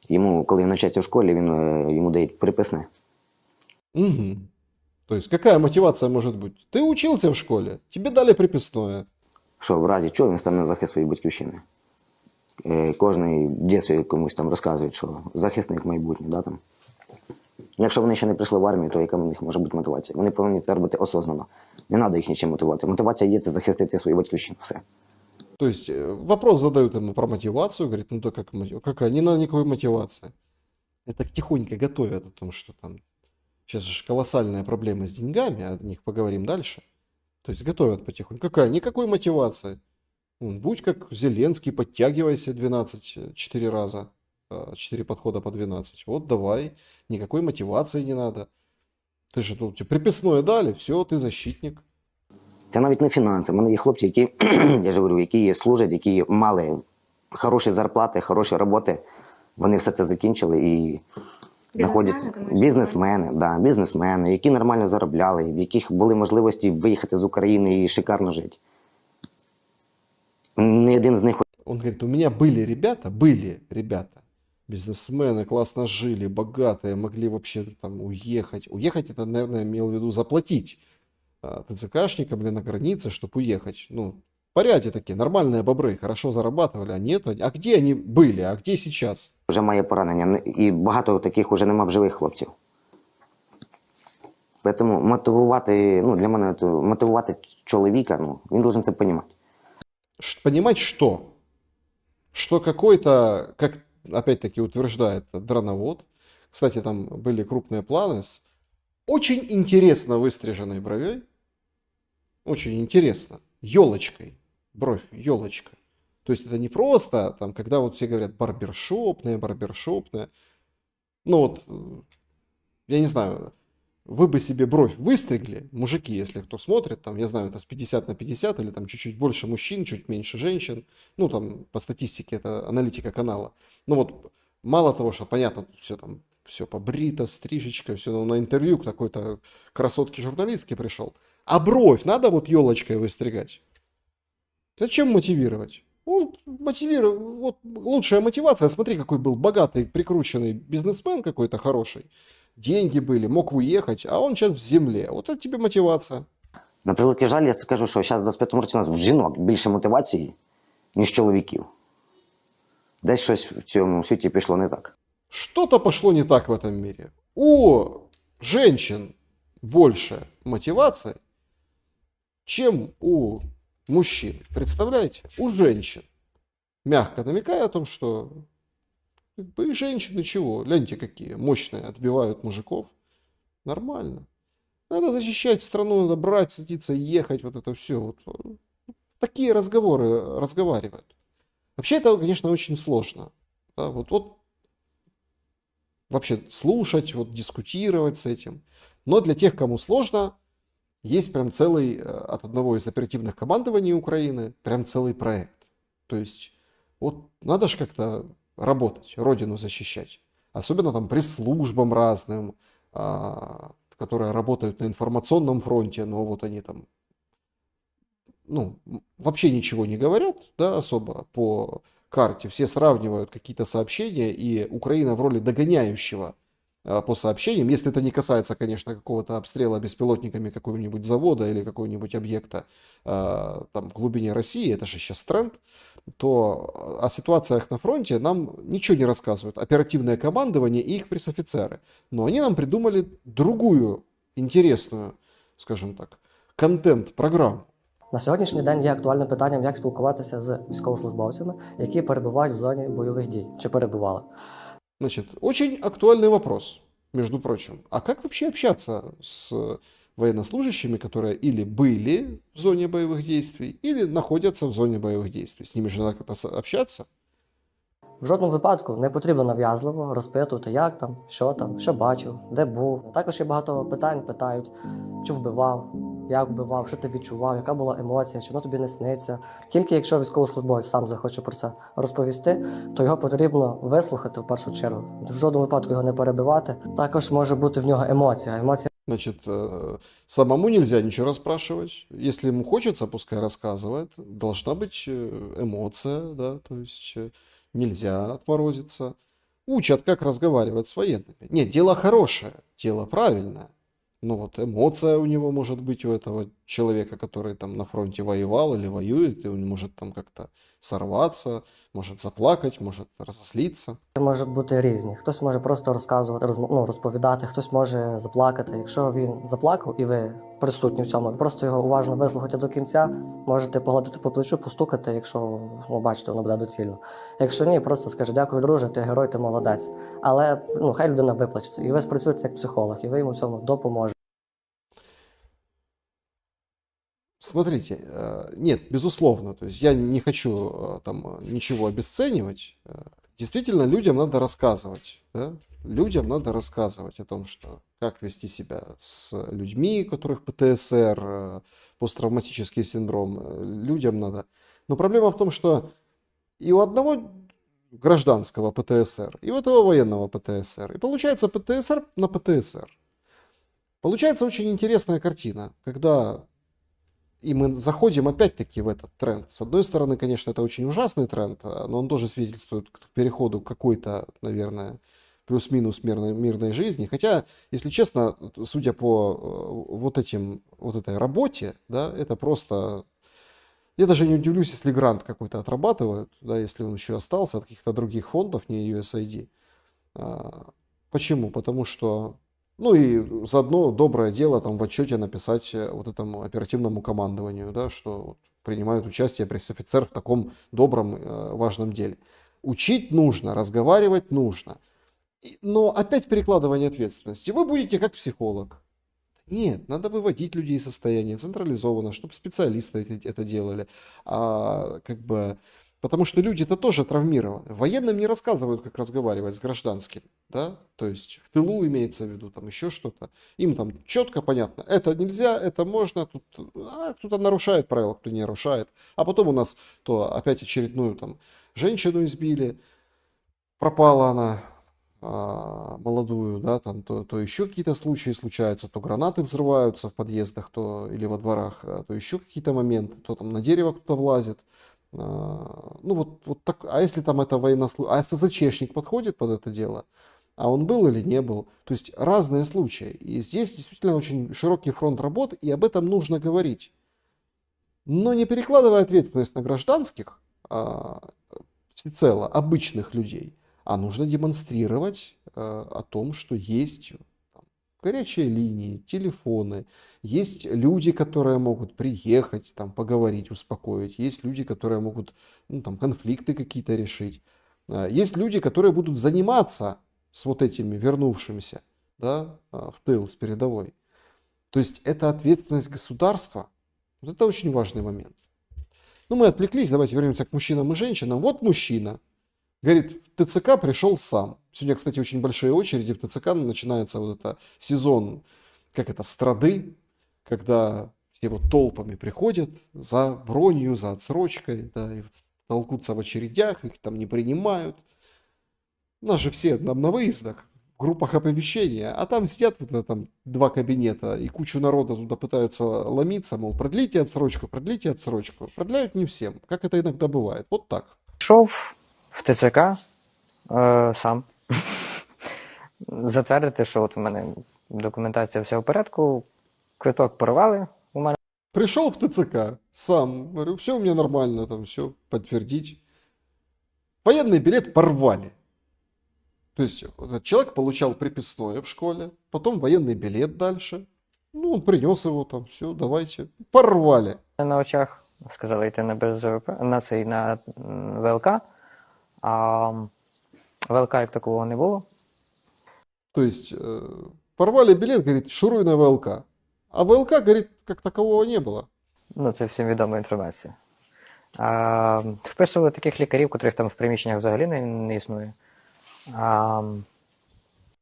йому, коли він навчається в школі, йому дають приписне. Угу. То есть, какая мотивация может быть? Ты учился в школе, тебе дали приписное. Що в разі чого він стане на захист своєї батьківщини. Кожний в дитинстві комусь там розказує, що захисник майбутнє, да, там. Якщо вони ще не прийшли в армію, то яка в них може бути мотивація? Вони повинні це робити осознанно. Не треба їх нічим мотивувати. Мотивація є це захистити свою батьківщину. Все. То есть, вопрос задают ему про мотивацию, говорит, ну да какая, не надо никакой мотивации. Это тихонько готовят о том, что там сейчас же колоссальная проблема с деньгами, о них поговорим дальше. То есть готовят потихоньку. Какая? Никакой мотивации. Будь как Зеленский, подтягивайся 4 раза, 4 подхода по 12. Вот давай, никакой мотивации не надо. Ты же тут тебе приписное дали, все, ты защитник. Це навіть не фінанси. У мене є хлопці, які, я ж говорю, які служать, які мали хороші зарплати, хороші роботи. Вони все це закінчили і знаходять бізнесмени, які нормально заробляли, в яких були можливості виїхати з України і шикарно жити. Ні один з них... Он говорит, у меня были ребята, бизнесмены, классно жили, богатые, могли вообще там уехать. Уехать это, наверное, имел в виду заплатить ТЦКшникам или на границе, чтобы уехать. Ну, порядки такие, нормальные бобры, хорошо зарабатывали, а нет. А где они были, а где сейчас? Вже має поранення, і багато таких вже нема в живих хлопців. Тому мотивувати, ну, для мене мотивувати чоловіка, ну, він должен це розуміти. Понимать что? Что какой-то, как опять-таки утверждает Драновод, кстати, там были крупные планы с очень интересно выстриженной бровей, очень интересно, елочкой, бровь, елочка. То есть это не просто, там, когда вот все говорят барбершопная. Ну вот, я не знаю, вы бы себе бровь выстригли, мужики, если кто смотрит, там, я знаю, это с 50 на 50, или там чуть-чуть больше мужчин, чуть меньше женщин, ну, там, по статистике, это аналитика канала. Ну, вот, мало того, что, понятно, тут все там, все побрито, стрижечка, все, ну, на интервью к такой-то красотке-журналистке пришел. А бровь надо вот елочкой выстригать? Зачем мотивировать? Ну, вот лучшая мотивация, смотри, какой был богатый, прикрученный бизнесмен какой-то хороший. Деньги были, мог уехать, а он сейчас в земле. Вот это тебе мотивация. На превеликий жаль, я скажу, що зараз в 25-му році у нас в жінок більше мотивації, ніж чоловіків. Десь щось в цьому світі пішло не так. Что-то пошло не так в этом мире. У женщин больше мотивации, чем у мужчин. Представляете? У женщин. Мягко намекая о том, что как бы и женщины чего? Гляньте, какие мощные, отбивают мужиков. Нормально. Надо защищать страну, надо брать, садиться, ехать, вот это все. Вот. Такие разговоры разговаривают. Вообще это, конечно, очень сложно. Да, вот вообще слушать, вот дискутировать с этим. Но для тех, кому сложно, есть прям целый, от одного из оперативных командований Украины, прям целый проект. То есть вот надо же как-то работать, родину защищать. Особенно там пресс-службам разным, которые работают на информационном фронте, но вот они там, ну, вообще ничего не говорят, да, особо по карте. Все сравнивают какие-то сообщения, и Украина в роли догоняющего по сообщениям, если это не касается, конечно, какого-то обстрела беспилотниками какого-нибудь завода или какого-нибудь объекта там в глубине России, это же сейчас тренд, то о ситуациях на фронте нам ничего не рассказывают. Оперативное командование и их пресс-офицеры. Но они нам придумали другую интересную, скажем так, контент-программу. На сьогоднішній день є актуальним питанням, як спілкуватися з військовослужбовцями, які перебувають в зоні бойових дій, чи перебували. Значит, очень актуальный вопрос, между прочим. А как вообще общаться с военнослужащими, которые или были в зоне боевых действий, или находятся в зоне боевых действий? С ними же надо как-то общаться. В жодному випадку не потрібно нав'язливо розпитувати, як там, що бачив, де був. Також є багато питань, питають, чи вбивав, як вбивав, що ти відчував, яка була емоція, чи воно тобі не сниться. Тільки якщо військовослужбовець сам захоче про це розповісти, то його потрібно вислухати в першу чергу. В жодному випадку його не перебивати. Також може бути в нього емоція. Значит, самому нельзя ничего расспрашивать. Если ему хочется, пускай рассказывает. Должна быть эмоция, да, то есть нельзя отморозиться. Учат, как разговаривать с военными. Нет, дело хорошее, дело правильное. Но вот эмоция у него может быть, у этого человека, который там на фронте воевал или воюет, и он может там как-то сорваться, может заплакать, может разозлиться. Можуть бути різні. Хтось може просто розказувати, розповідати, хтось може заплакати. Якщо він заплакав і ви присутні в цьому, просто його уважно вислухайте до кінця, можете погладити по плечу, постукати, якщо бачите, воно буде доцільно. Якщо ні, просто скаже: дякую, друже, ти герой, ти молодець. Але хай людина виплачеться. І ви спрацюєте як психолог, і ви йому в цьому допоможете. Смотрите, нет, безусловно, то есть я не хочу там ничего обесценивать. Действительно, людям надо рассказывать, да? Людям надо рассказывать о том, что как вести себя с людьми, у которых ПТСР, посттравматический синдром, людям надо. Но проблема в том, что и у одного гражданского ПТСР, и у этого военного ПТСР, и получается ПТСР на ПТСР. Получается очень интересная картина, когда... И мы заходим опять-таки в этот тренд. С одной стороны, конечно, это очень ужасный тренд, но он тоже свидетельствует к переходу к какой-то, наверное, плюс-минус мирной жизни. Хотя, если честно, судя по вот этой работе, да, это просто... Я даже не удивлюсь, если грант какой-то отрабатывают, да, если он еще остался от каких-то других фондов, не USAID. Почему? Потому что Ну и заодно доброе дело там в отчете написать вот этому оперативному командованию, да, что вот принимают участие пресс-офицер в таком добром, важном деле. Учить нужно, разговаривать нужно. Но опять перекладывание ответственности. Вы будете как психолог. Нет, надо выводить людей из состояния централизованно, чтобы специалисты это делали. Как бы, потому что люди-то тоже травмированы. Военным не рассказывают, как разговаривать с гражданским. Да? То есть в тылу имеется в виду, там еще что-то. Им там четко понятно, это нельзя, это можно. Тут, кто-то нарушает правила, кто не нарушает. А потом у нас то опять очередную там женщину избили, пропала она. Молодую, да, там то еще какие-то случаи случаются, то гранаты взрываются в подъездах, то или во дворах, то еще какие-то моменты, то там на дерево кто-то влазит. Ну вот так, а если там это военнослужащий, а СЗЧшник подходит под это дело, а он был или не был, то есть разные случаи. И здесь действительно очень широкий фронт работ, и об этом нужно говорить. Но не перекладывая ответственность на гражданских, всецело обычных людей, а нужно демонстрировать о том, что есть там горячие линии, телефоны, есть люди, которые могут приехать, там, поговорить, успокоить, есть люди, которые могут там, конфликты какие-то решить, есть люди, которые будут заниматься с вот этими вернувшимися, да, в тыл, с передовой. То есть это ответственность государства. Вот это очень важный момент. Ну, мы отвлеклись, давайте вернемся к мужчинам и женщинам. Вот мужчина. Говорит, в ТЦК пришел сам. Сегодня, кстати, очень большие очереди в ТЦК. Начинается вот это сезон, как это, страды, когда все вот толпами приходят за бронью, за отсрочкой, да, и толкутся в очередях, их там не принимают. У нас же все на выездах, в группах оповещения, а там сидят вот там 2 кабинета, и кучу народа туда пытаются ломиться, мол, продлите отсрочку, продлите отсрочку. Продляют не всем, как это иногда бывает. Вот так. Пішов в ТЦК сам. Затвердити, що от у мене документація вся в порядку, квиток порвали у мене. Пришел в ТЦК сам, говорю, все у меня нормально, там все, подтвердить. Военный билет порвали. То есть этот человек получал приписное в школе, потом военный билет дальше. Ну, он принес его там, все, давайте. Порвали. На очах сказали йти на БЗВП, на ВЛК, а ВЛК як такого не було. То есть порвали билет, говорит, шуруй на ВЛК. А ВЛК, говорит, как такового не было. Ну, це всім відома інформація. Вписували таких лікарів, котрих там в приміщеннях взагалі не існує.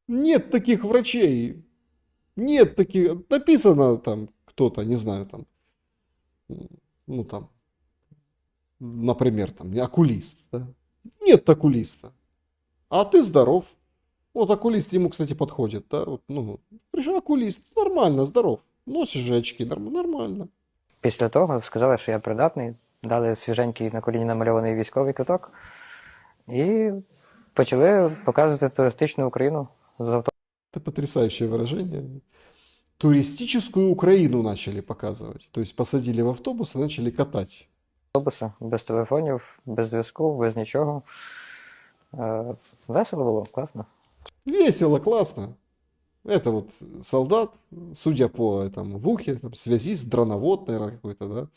Нет таких врачей. Нет таких. Написано там кто-то, не знаю, там, ну там, например, там, окулист. Да? Нет окулиста. А ты здоров. Вот окулист ему, кстати, подходит. Да? Вот, ну, пришел окулист, нормально, здоров. Носишь же очки, нормально. Після того сказали, що я придатний, дали свіженький на коліні намальований військовий квиток і почали показувати туристичну Україну з авто. Это потрясающее выражение. Туристическую Украину начали показывать. То есть посадили в автобус и начали катать. Автобуси, без телефонів, без зв'язку, без нічого. Весело було, класно. Весело, классно. Это вот солдат, судя по этому, в ухе, там, связист, дроновод, наверное, какой-то, да.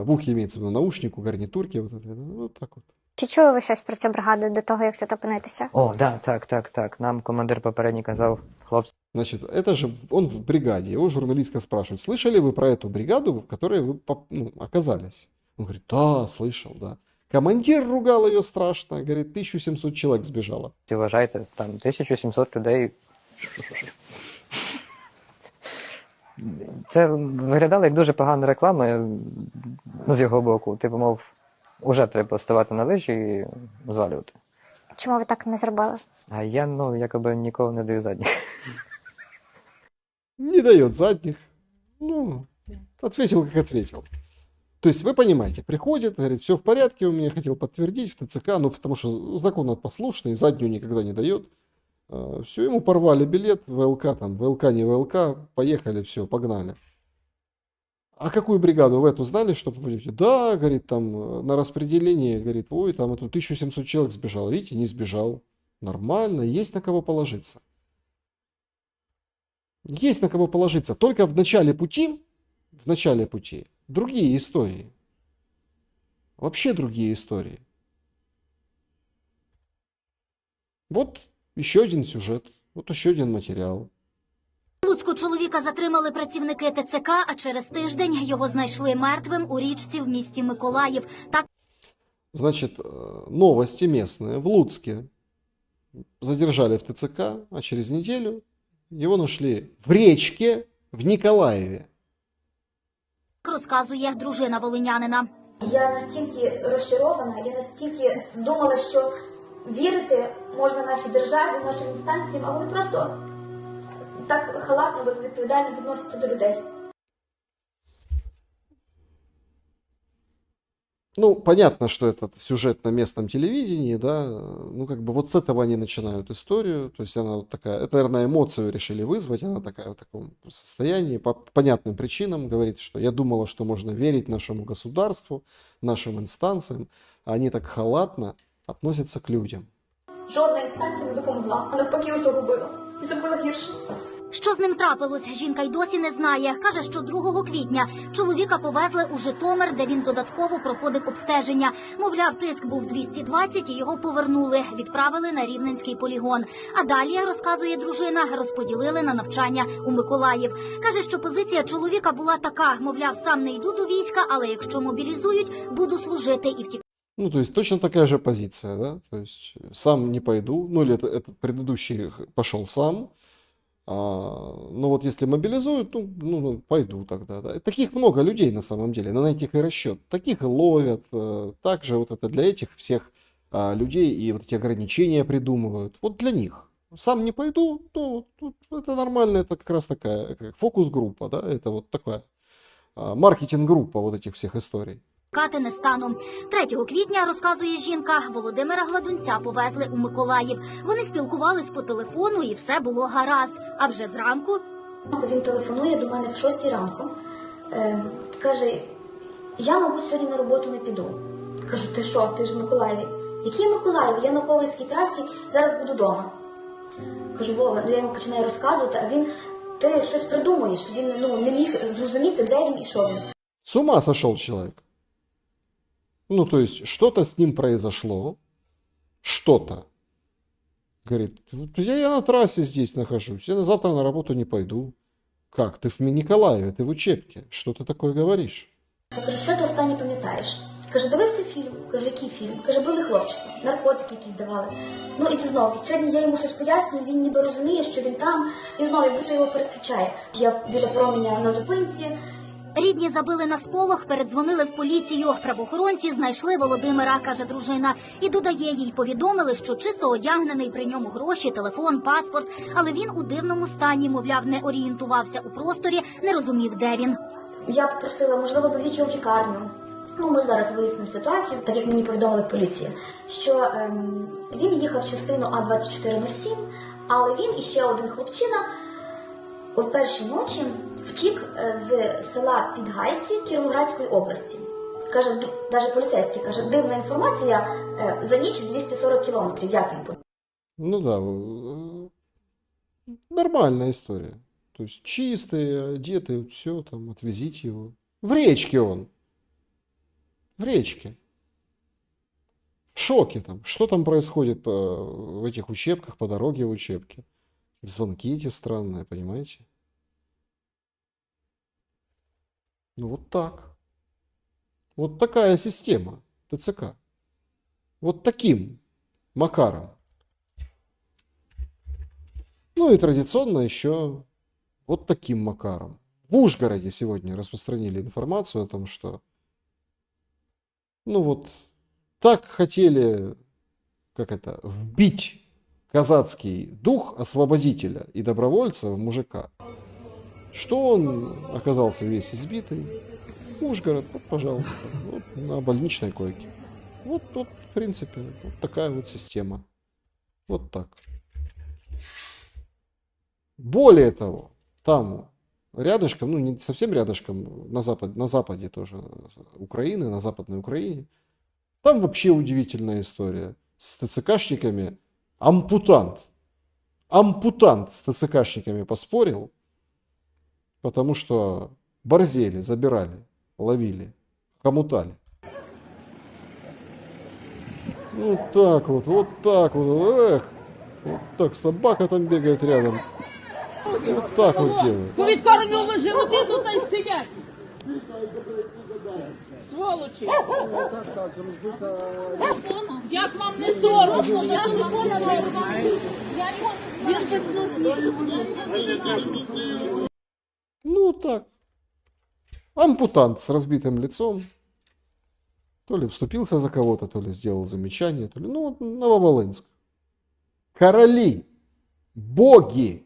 В ухе имеется в виду наушник, у гарнитурки, вот это, вот так вот. Чи чули ви щось про цю бригаду до того, як тут опинитися? О, да, так. Нам командир попередній казав, хлопці. Значит, это же он в бригаде. Его журналистка спрашивает, слышали вы про эту бригаду, в которой вы оказались? Он говорит, да, слышал, да. Командир ругал ее страшно, говорит, 1700 человек сбежало. Вважайте, там 1700 людей. Це виглядало як дуже погана реклама з його боку. Типу, мов, уже треба ставати на лижі і звалювати. Чому ви так не зробили? А я, якоби ніколи не даю задніх. Не дает задних. Ну, ответил, как ответил. То есть, вы понимаете, приходит, говорит, все в порядке, у меня хотел подтвердить в ТЦК, ну, потому что законопослушный, заднюю никогда не дает. Все, ему порвали билет, ВЛК, там, ВЛК, не ВЛК, поехали, все, погнали. А какую бригаду? Вы эту знали, что попадете? Да, говорит, там, на распределении, говорит, ой, там, 1700 человек сбежало. Видите, не сбежал. Нормально, есть на кого положиться. Есть на кого положиться. Только в начале пути другие истории. Вообще другие истории. Вот еще один сюжет, вот еще один матеріал. У Луцьку чоловіка затримали працівники ТЦК, а через тиждень його знайшли мертвим у річці в місті Миколаїв. Так Значит, новости местные. В Луцке задержали в ТЦК, а через неделю его нашли в речке в Николаеве. розказує дружина волинянина. Я настільки розчарована, я настільки думала, що вірити можна нашій державі, нашим інстанціям, а вони просто так халатно, безвідповідально відносяться до людей. Ну, понятно, что это сюжет на местном телевидении, да, ну, как бы вот с этого они начинают историю, то есть она вот такая, это, наверное, эмоцию решили вызвать, она такая в таком состоянии, по понятным причинам говорит, что я думала, что можно верить нашему государству, нашим инстанциям, а они так халатно относятся к людям. Жодна інстанція не допомогла, а навпаки усугубила і зробила гірше. Що з ним трапилось, жінка й досі не знає. Каже, що 2 квітня чоловіка повезли у Житомир, де він додатково проходив обстеження. Мовляв, тиск був 220 і його повернули. Відправили на Рівненський полігон. А далі, розказує дружина, розподілили на навчання у Миколаїв. Каже, що позиція чоловіка була така. Мовляв, сам не йду до війська, але якщо мобілізують, буду служити і втікати. Ну, то есть точно такая же позиция, да, то есть сам не пойду, ну, или этот предыдущий пошел сам, но вот если мобилизуют, ну, пойду тогда. Да. Таких много людей на самом деле, на этих и расчет. Таких и ловят. Также вот это для этих всех людей и вот эти ограничения придумывают. Вот для них. Сам не пойду, ну, это нормально, это как раз такая фокус-группа, да, это вот такая маркетинг-группа вот этих всех историй. Кати не стану. 3 квітня, розказує жінка, Володимира Гладунця повезли у Миколаїв. Вони спілкувались по телефону і все було гаразд. А вже зранку... Він телефонує до мене в 6 ранку. Каже, я, мабуть, сьогодні на роботу не піду. Кажу, ти що, ти ж в Миколаєві? Який Миколаїв? Я на Ковальській трасі, зараз буду вдома. Кажу, Вова, ну я йому починаю розказувати, а він, ти щось придумуєш. Він не міг зрозуміти, де він і що він. С ума сошел человек. Ну, то есть, что-то с ним произошло, что-то. Говорит, я на трассе здесь нахожусь, я завтра на работу не пойду. Как? Ты в Николаеве, ты в учебке. Что ты такое говоришь? Я кажу, що ти останнє пам'ятаєш? Каже, дивився фільм. Кажу, який фільм? Каже, били хлопчика, наркотики якісь давали. Ну і знову, сьогодні я йому щось пояснюю, він ніби розуміє, що він там, і знову, як будто його переключає. Я біля променя на зупинці. Рідні забили на сполох, передзвонили в поліцію. Правоохоронці знайшли Володимира, каже дружина. І додає, їй повідомили, що чисто одягнений, при ньому гроші, телефон, паспорт. Але він у дивному стані, мовляв, не орієнтувався у просторі, не розумів, де він. Я попросила, можливо, заведіть його в лікарню. Ну, ми зараз вияснимо ситуацію, так як мені повідомили поліція, що він їхав частину А2407, але він і ще один хлопчина о першій ночі втік з села Підгайці Кіровоградської області. Каже, навіть поліцейський каже, дивна інформація, за ніч 240 кілометрів, як він? Ну да, нормальная история. То есть чистый, одетый, все, там, отвезите его. В речке он. В речке. В шоке там. Что там происходит в этих учебках, по дороге в учебке? Звонки эти странные, понимаете? Ну вот так. Вот такая система ТЦК. Вот таким макаром. Ну и традиционно еще вот таким макаром. В Ужгороде сегодня распространили информацию о том, что ну вот так хотели, как это, вбить казацкий дух освободителя и добровольца в мужика, что он оказался весь избитый. Ужгород, вот, пожалуйста, вот, на больничной койке. Вот, в принципе, вот такая вот система. Вот так. Более того, там рядышком, ну не совсем рядышком, на западе тоже Украины, на Западной Украине, там вообще удивительная история. С ТЦКшниками ампутант с ТЦКшниками поспорил, Потому что борзели, забирали, ловили, хомутали. Вот так вот, эх. Вот так собака там бегает рядом. Вот так вот делает. Повідкормлювали животи тут і сидять. Сволочі. Як вам не соромно? Я телефона Ну так. Ампутант с разбитым лицом. То ли вступился за кого-то, то ли сделал замечание, то ли... Ну, вот Нововолынск. Короли, боги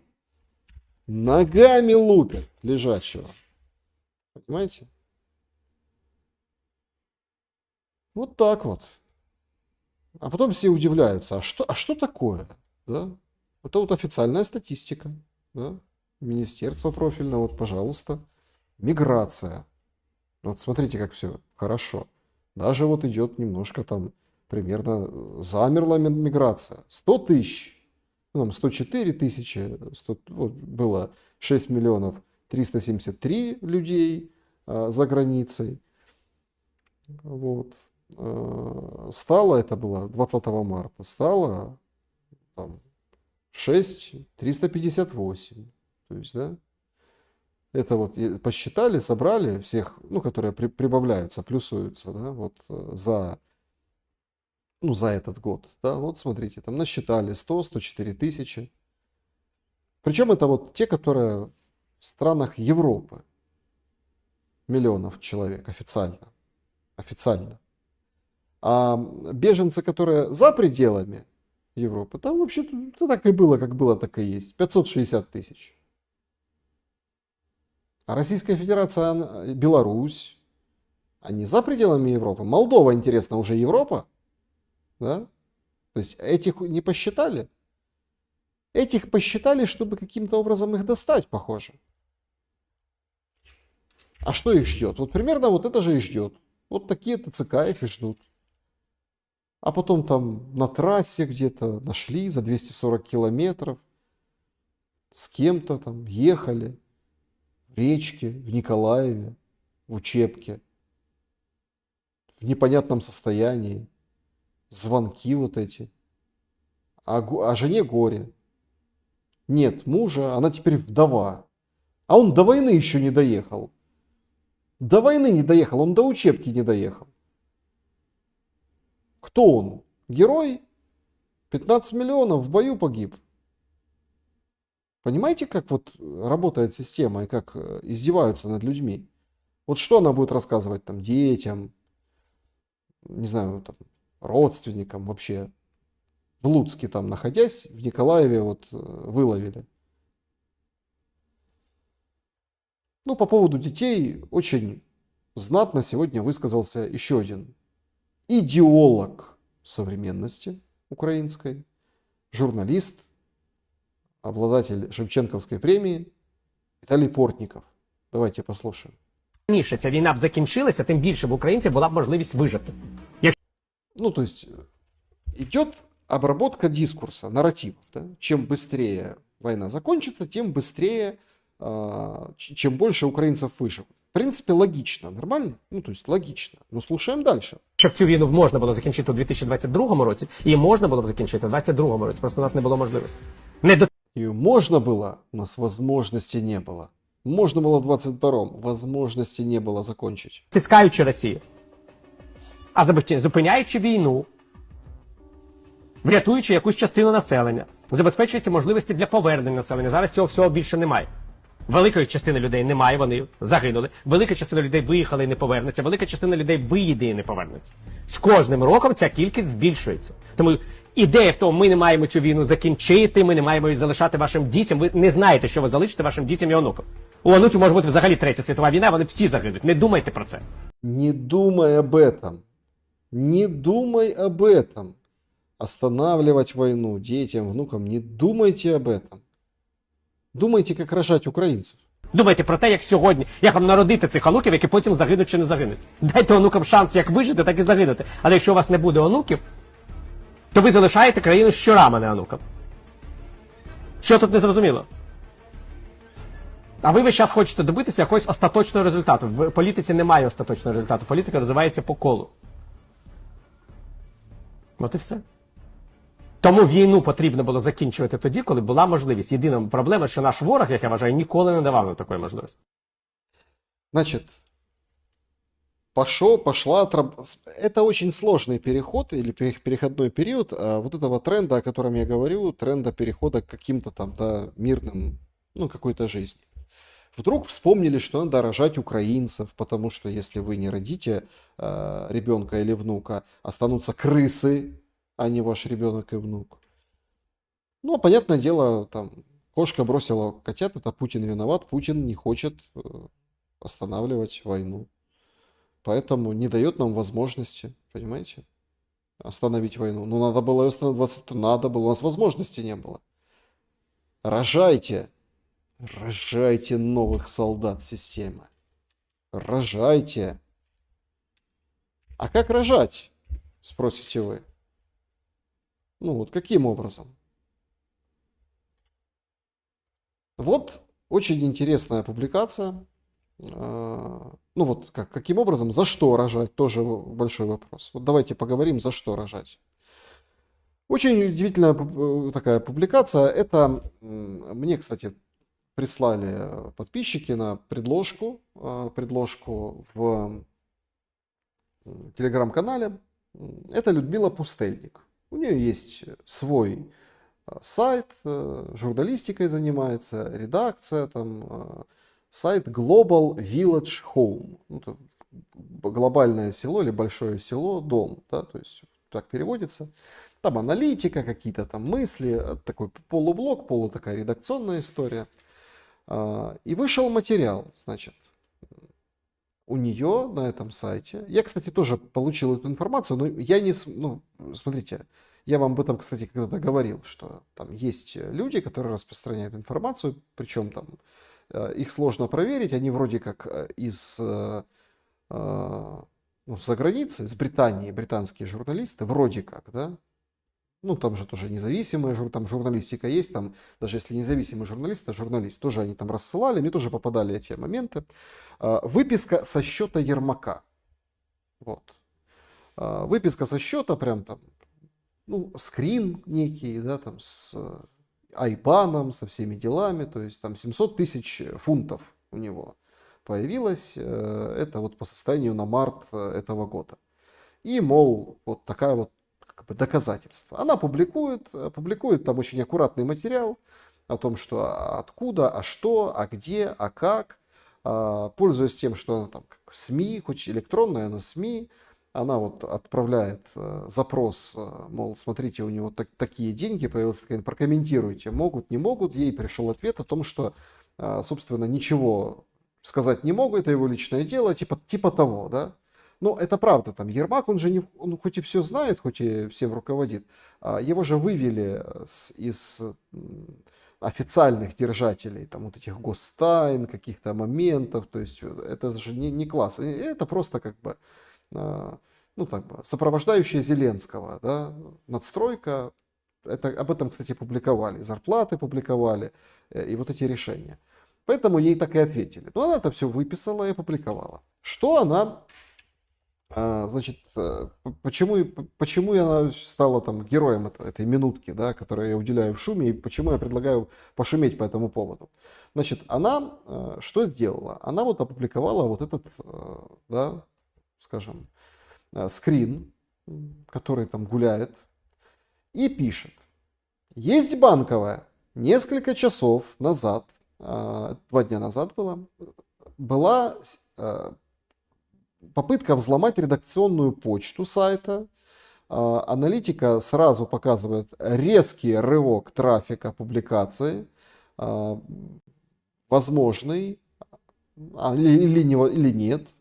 ногами лупят лежачего. Понимаете? Вот так вот. А потом все удивляются, а что такое? Да? Это вот официальная статистика. Да? Министерство профильное, вот, пожалуйста. Миграция. Вот смотрите, как все хорошо. Даже вот идет немножко там, примерно замерла миграция. 100 тысяч. Ну, там 104 тысячи. 100, вот, было 6 миллионов 373 людей за границей. Вот. Стало, это было 20 марта, стало там, 6 358. То есть, да, это вот посчитали, собрали всех, ну, которые прибавляются, плюсуются, да, вот за, ну, за этот год, да, вот смотрите, там насчитали 100-104 тысячи. Причем это вот те, которые в странах Европы, миллионов человек официально. А беженцы, которые за пределами Европы, там вообще так и было, как было, так и есть. 560 тысяч. А Российская Федерация, Беларусь, они за пределами Европы. Молдова, интересно, уже Европа? Да? То есть этих не посчитали? Этих посчитали, чтобы каким-то образом их достать, похоже. А что их ждет? Вот примерно вот это же и ждет. Вот такие ТЦК их и ждут. А потом там на трассе где-то нашли за 240 километров. С кем-то там ехали. В речке, в Николаеве, в учебке. В непонятном состоянии. Звонки вот эти. А жене горе. Нет мужа, она теперь вдова. А он до войны еще не доехал. До войны не доехал, он до учебки не доехал. Кто он? Герой? 15 миллионов в бою погиб. Понимаете, как вот работает система и как издеваются над людьми? Вот что она будет рассказывать там детям, не знаю, там, родственникам вообще? В Луцке там находясь, в Николаеве вот выловили. Ну, по поводу детей очень знатно сегодня высказался еще один идеолог современности украинской, журналист, обладатель Шевченковской премии Віталій Портніков. Давайте послушаем. Раніше ця війна б закінчилася, тим більше в українців була б можливість вижити. Ну, то есть идет обработка дискурса, нарративов. Да? Чем быстрее война закончится, тем быстрее, чем больше украинцев выживут. В принципе, логично, нормально? Ну, то есть логично. Но слушаем дальше. Щоб цю війну можна було закінчити у 2022 році, і можна було б закінчити у 2022 році, просто у нас не було можливості. Ее можно было, у нас возможности не было. Можно было в 22-м, возможности не было закончить. Тискаючи Росію, а зупиняючи війну, врятуючи якусь частину населення, забезпечуючи можливості для повернення населення. Зараз цього всього більше немає. Великої частини людей немає, вони загинули. Велика частина людей виїхали і не повернуться. Велика частина людей виїде і не повернеться. З кожним роком ця кількість збільшується. Тому ідея в тому, ми не маємо цю війну закінчити, ми не маємо її залишати вашим дітям. Ви не знаєте, що ви залишите вашим дітям і онукам. У онуків може бути взагалі Третя світова війна, вони всі загинуть. Не думайте про це. Не думай об этом. Не думай об этом. Останавливать войну детям, внукам, не думайте об этом. Думайте, як рожати українців. Думайте про те, як сьогодні, як вам народити цих онуків, які потім загинуть чи не загинуть. Дайте онукам шанс як вижити, так і загинути. Але якщо у вас не буде онуків, то ви залишаєте країну з щурами, а не онукам. Що тут не зрозуміло? А ви весь час хочете добитися якогось остаточного результату. В політиці немає остаточного результату. Політика розвивається по колу. От і все. Тому війну потрібно було закінчувати тоді, коли була можливість. Єдина проблема, що наш ворог, як я вважаю, ніколи не давав нам такої можливості. Значит, это очень сложный переход или переходной период вот этого тренда, о котором я говорю, тренда перехода к каким-то там, да, мирным, ну, какой-то жизни. Вдруг вспомнили, что надо рожать украинцев, потому что если вы не родите ребенка или внука, останутся крысы, а не ваш ребенок и внук. Ну, понятное дело, там, кошка бросила котят, это Путин виноват, Путин не хочет останавливать войну. Поэтому не дает нам возможности, понимаете, остановить войну. Ну, надо было ее остановить, надо было, у нас возможности не было. Рожайте новых солдат системы. Рожайте. А как рожать, спросите вы? Ну, вот каким образом? Вот очень интересная публикация. Ну вот каким образом, за что рожать, тоже большой вопрос. Вот давайте поговорим, за что рожать. Очень удивительная такая публикация. Это мне, кстати, прислали подписчики на предложку в телеграм-канале. Это Людмила Пустельник. У нее есть свой сайт, журналистикой занимается, редакция, там, сайт Global Village Home. Это глобальное село или большое село, дом, да, то есть так переводится. Там аналитика, какие-то там мысли, такой полублог, такая редакционная история. И вышел материал, значит, у нее на этом сайте. Я, кстати, тоже получил эту информацию, но я не... Ну, смотрите, я вам об этом, кстати, когда-то говорил, что там есть люди, которые распространяют информацию, причем там их сложно проверить, они вроде как из-за границы, из Британии, британские журналисты, вроде как, да, ну там же тоже независимые, там журналистика есть, там даже если независимый журналист, а журналист, тоже они там рассылали, мне тоже попадали эти моменты. Выписка со счета Ермака, вот, выписка со счета, прям там, ну, скрин некий, да, там с айбаном, со всеми делами, то есть там 700 тысяч фунтов у него появилось, это вот по состоянию на март этого года. И, мол, вот такая вот как бы доказательство. Она публикует там очень аккуратный материал о том, что откуда, а что, а где, а как, пользуясь тем, что она там как СМИ, хоть электронная, но СМИ, она вот отправляет запрос, мол, смотрите, у него такие деньги появились, прокомментируйте, могут, не могут. Ей пришел ответ о том, что, собственно, ничего сказать не могут, это его личное дело, типа того, да. Но это правда, там Ермак, он же не, он хоть и все знает, хоть и всем руководит, его же вывели из официальных держателей, там вот этих гостайн, каких-то моментов, то есть это же не класс, это просто как бы... ну, так бы, сопровождающая Зеленского, да, надстройка, об этом, кстати, публиковали, зарплаты публиковали, и вот эти решения. Поэтому ей так и ответили. Но она это все выписала и опубликовала. Что она, значит, почему она стала там героем этой минутки, да, которую я уделяю в шуме, и почему я предлагаю пошуметь по этому поводу. Значит, она что сделала? Она вот опубликовала вот этот, да, скажем, скрин, который там гуляет, и пишет: есть Банковая. Несколько часов назад, 2 дня назад была попытка взломать редакционную почту сайта. Аналитика сразу показывает резкий рывок трафика публикации, возможный, или нет,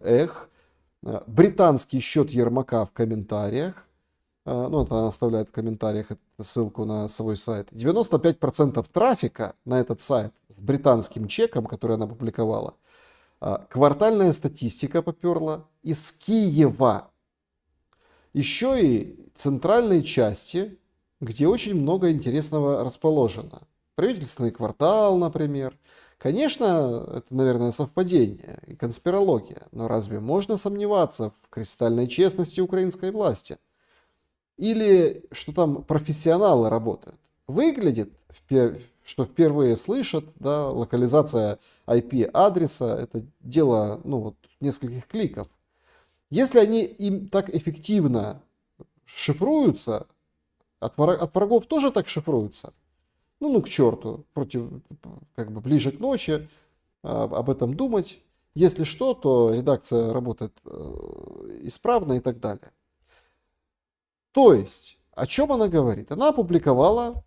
британский счет Ермака в комментариях. Ну, это она оставляет в комментариях ссылку на свой сайт. 95% трафика на этот сайт с британским чеком, который она опубликовала, квартальная статистика поперла из Киева. Еще и центральной части, где очень много интересного расположено. Правительственный квартал, например, Конечно, это, наверное, совпадение и конспирология, но разве можно сомневаться в кристальной честности украинской власти? Или что там профессионалы работают? Выглядит, что впервые слышат, да, локализация IP-адреса, это дело, ну, вот, нескольких кликов. Если они им так эффективно шифруются, от врагов тоже так шифруются, ну к черту, как бы ближе к ночи об этом думать. Если что, то редакция работает исправно и так далее. То есть, о чем она говорит? Она опубликовала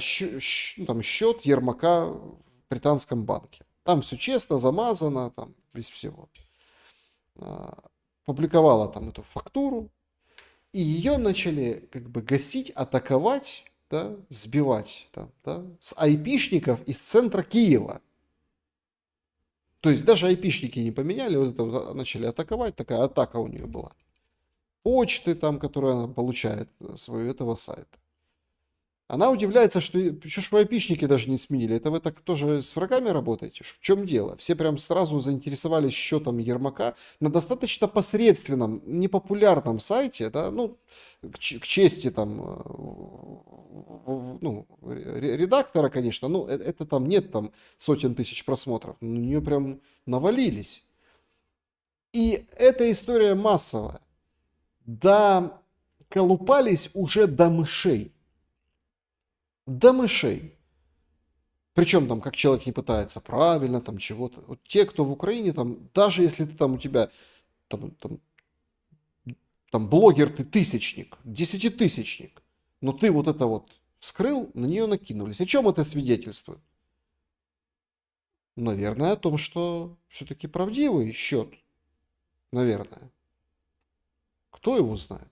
счет Ермака в британском банке. Там все честно, замазано, там без всего. Публиковала там эту фактуру, и ее начали как бы гасить, атаковать, да, сбивать там, да, с айпишников из центра Киева. То есть даже айпишники не поменяли, вот это начали атаковать, такая атака у нее была. Почты там, которые она получает с этого сайта. Она удивляется, что ж вы айпишники даже не сменили. Это вы так тоже с врагами работаете? В чем дело? Все прям сразу заинтересовались счетом Ермака на достаточно посредственном, непопулярном сайте, да, ну, к чести там, ну, редактора, конечно, ну, это там нет там сотен тысяч просмотров, на нее прям навалились. И эта история массовая. Да, колупались уже до мышей. До мышей. Причем там, как человек не пытается правильно, там чего-то. Вот те, кто в Украине, там, даже если ты там у тебя там блогер, ты тысячник, десятитысячник, но ты вот это вот вскрыл, на нее накинулись. О чем это свидетельствует? Наверное, о том, что все-таки правдивый счет. Наверное. Кто его знает?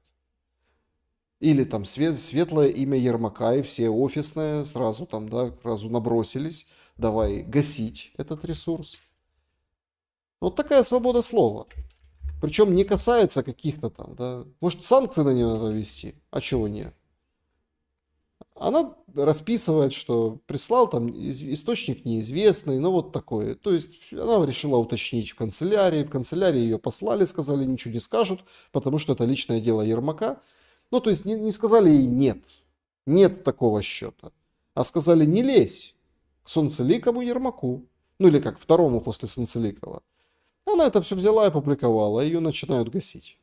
Или там светлое имя Ермака, и все офисные сразу там, да, сразу набросились. Давай гасить этот ресурс. Вот такая свобода слова. Причем не касается каких-то там, да. Может, санкции на нее надо ввести? А чего нет? Она расписывает, что прислал там источник неизвестный, ну вот такое. То есть она решила уточнить в канцелярии. В канцелярии ее послали, сказали, ничего не скажут, потому что это личное дело Ермака. Ну, то есть не сказали ей нет. Нет такого счета. А сказали не лезь к Солнцеликому Ермаку. Ну или как второму после Солнцеликова. Она это все взяла и опубликовала. Ее начинают гасить.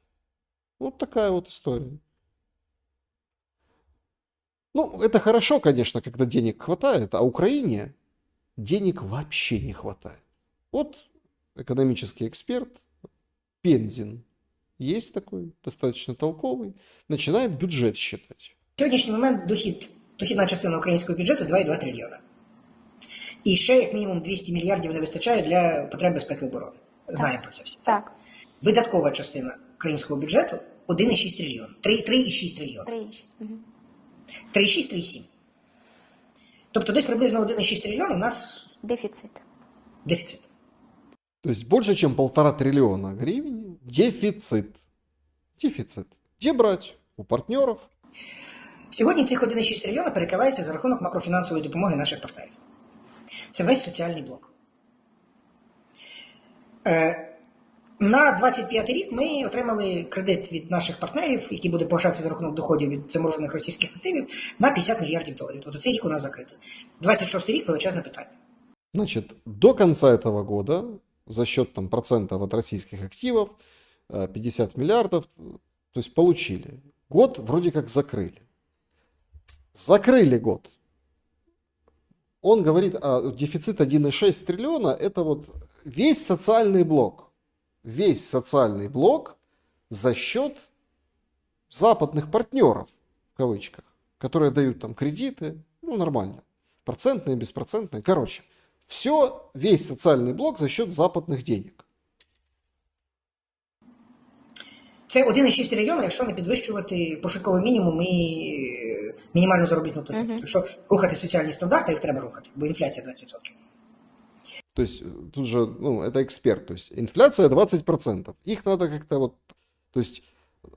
Вот такая вот история. Ну, это хорошо, конечно, когда денег хватает, а Украине денег вообще не хватает. Вот экономический эксперт Пензин, есть такой, достаточно толковий, починає бюджет считать. В сьогоднішній момент дохідна частина українського бюджету 2,2 трильйона. І ще як мінімум 200 мільярдів не вистачає для потреб безпеки і оборони. Знаємо про це всі. Так. Видаткова частина українського бюджету 1,6 трильйона. 3,6 трильйона. 3,6, 3,7. Тобто десь приблизно 1,6 трильйона у нас Дефіцит. дефіцит. То есть больше, чем 1,5 триллиона гривен дефицит. Дефицит. Где брать? У партнеров. Сьогодні цих 1,6 трильйона перекривається за рахунок макрофінансової допомоги наших партнерів. Це весь соціальний блок. На 25 рік ми отримали кредит від наших партнерів, який буде погашатися за рахунок доходів від заморожених російських активів, на 50 мільярдів доларів. Тобто цей рік у нас закритий. 26 рік – величезне питання. Значит, до конца этого года за счет там, процентов от российских активов 50 миллиардов, то есть получили. Год вроде как закрыли. Закрыли год. Он говорит, дефицит 1,6 триллиона, это вот весь социальный блок. Весь социальный блок за счет западных партнеров, в кавычках, которые дают там кредиты, ну нормально, процентные, беспроцентные, короче. Все, весь социальный блок за счет западных денег. Це 1,6 трильйона, якщо не підвищувати прожитковий мінімум і мінімальну заробітну плату. Якщо рухати соціальні стандарти, їх треба рухати, бо інфляція 20%. То есть тут же, ну, это эксперт, то есть инфляция 20%. Их надо как-то вот, то есть,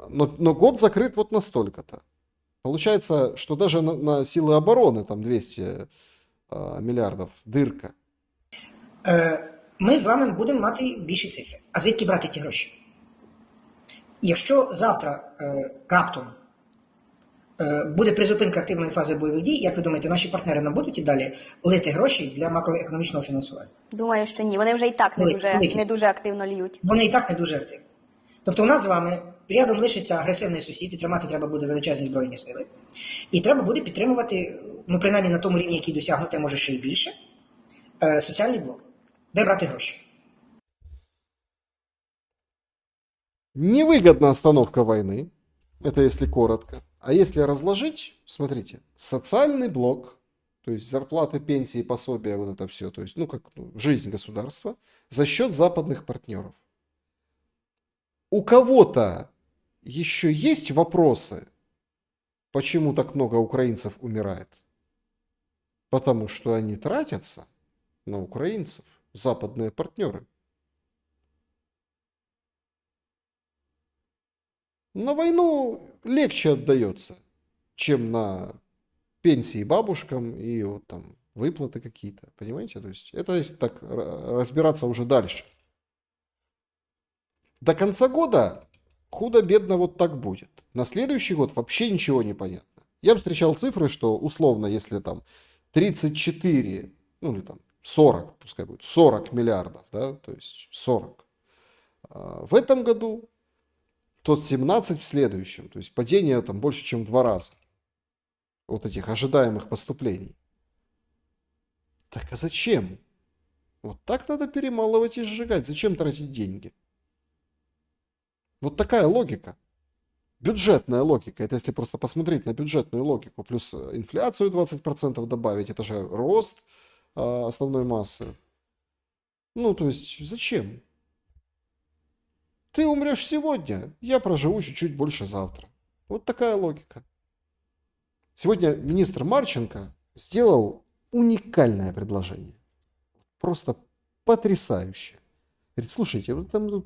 но год закрыт вот настолько-то. Получается, что даже на силы обороны там 200 миллиардов дырка. Ми з вами будемо мати більші цифри. А звідки брати ті гроші? Якщо завтра раптом буде призупинка активної фази бойових дій, як ви думаєте, наші партнери нам будуть і далі лити гроші для макроекономічного фінансування? Думаю, що ні. Вони вже і так не дуже активно льють. Вони і так не дуже активні. Тобто у нас з вами рядом лишиться агресивний сусід, і тримати треба буде величезні збройні сили. І треба буде підтримувати, ну принаймні на тому рівні, який досягнути, може ще й більше, соціальний блок. Де брати гроші? Невыгодна остановка войны, это если коротко. А если разложить, смотрите, социальный блок, то есть зарплаты, пенсии, пособия, вот это все, то есть, ну, как жизнь государства, за счет западных партнеров. У кого-то еще есть вопросы, почему так много украинцев умирает? Потому что они тратятся на украинцев, западные партнеры. На войну легче отдается, чем на пенсии бабушкам и вот там выплаты какие-то, понимаете? То есть это если так разбираться уже дальше. До конца года худо-бедно вот так будет. На следующий год вообще ничего не понятно. Я встречал цифры, что условно, если там 34, ну или там 40, пускай будет 40 миллиардов, да, то есть 40 в этом году, то 17 в следующем. То есть падение там больше, чем в 2 раза. Вот этих ожидаемых поступлений. Так а зачем? Вот так надо перемалывать и сжигать. Зачем тратить деньги? Вот такая логика. Бюджетная логика. Это если просто посмотреть на бюджетную логику. Плюс инфляцию 20% добавить. Это же рост основной массы. Ну, то есть, зачем? Ты умрешь сегодня, я проживу чуть-чуть больше завтра. Вот такая логика. Сегодня министр Марченко сделал уникальное предложение. Просто потрясающее. Говорит, слушайте, мы там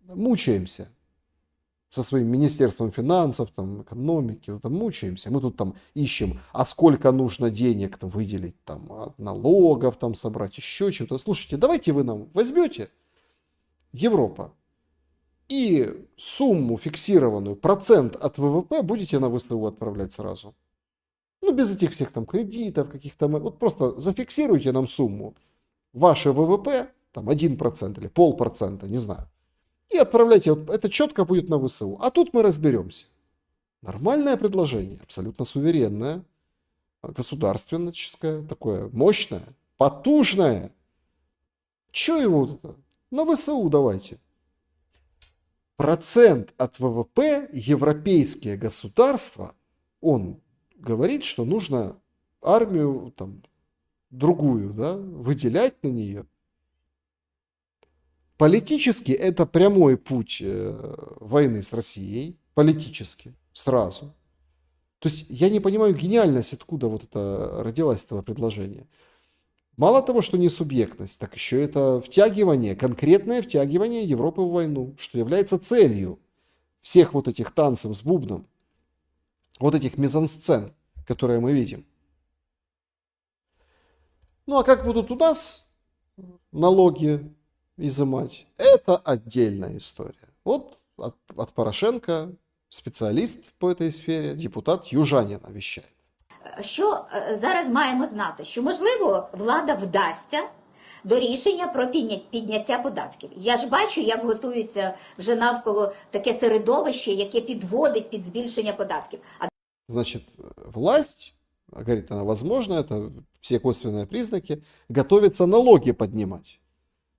мучаемся со своим Министерством финансов, там, экономики, вот там мучаемся. Мы тут там ищем, а сколько нужно денег там, выделить, там, от налогов там, собрать, еще чего-то. Слушайте, давайте вы нам возьмете, Европа, и сумму фиксированную, процент от ВВП будете на ВСУ отправлять сразу. Ну, без этих всех там кредитов, каких-то... Вот просто зафиксируйте нам сумму. Ваше ВВП, там 1% или 0,5%, не знаю. И отправляйте, вот это четко будет на ВСУ. А тут мы разберемся. Нормальное предложение, абсолютно суверенное, государственное, такое мощное, потужное. Че его вот это? На ВСУ давайте. Процент от ВВП европейские государства, он говорит, что нужно армию там, другую, да, выделять на нее. Политически это прямой путь войны с Россией. Политически. Сразу. То есть я не понимаю гениальность, откуда вот это родилось, этого предложения. Мало того, что не субъектность, так еще это втягивание, конкретное втягивание Европы в войну, что является целью всех вот этих танцев с бубном, вот этих мизансцен, которые мы видим. Ну а как будут у нас налоги изымать, это отдельная история. Вот от Порошенко специалист по этой сфере, депутат Южанин вещает. Що зараз маємо знати? Що, можливо, влада вдасться до рішення про підняття податків. Я ж бачу, як готується вже навколо таке середовище, яке підводить під збільшення податків. Значит, власть, говорит она, возможно, это все косвенные признаки, готовится налоги поднимать.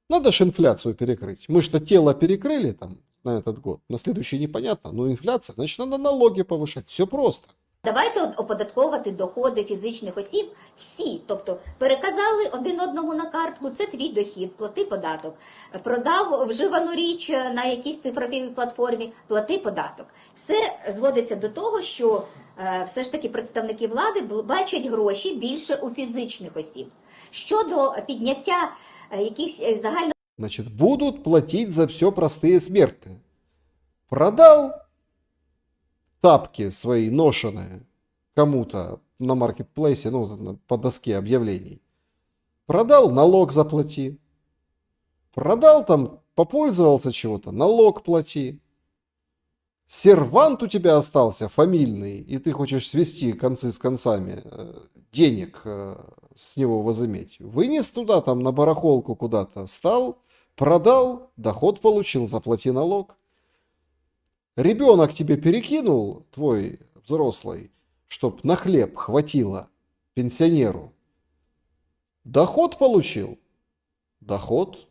Надо же инфляцию перекрыть. Мы что тело перекрыли там на этот год, на следующий непонятно, но инфляция, значит, надо налоги повышать. Все просто. Давайте оподатковувати доходи фізичних осіб всі. Тобто переказали один одному на картку, це твій дохід, плати податок. Продав вживану річ на якійсь цифровій платформі, плати податок. Все зводиться до того, що все ж таки представники влади бачать гроші більше у фізичних осіб. Щодо підняття якихось загально... Значит, будут платить за все простые смертные. Продал тапки свои ношеные кому-то на маркетплейсе, ну, по доске объявлений. Продал, налог заплати. Продал там, попользовался чего-то, налог плати. Сервант у тебя остался фамильный, и ты хочешь свести концы с концами, денег с него возыметь. Вынес туда, там, на барахолку куда-то, встал, продал, доход получил, заплати налог. Ребенок тебе перекинул, твой взрослый, чтоб на хлеб хватило пенсионеру. Доход получил? Доход.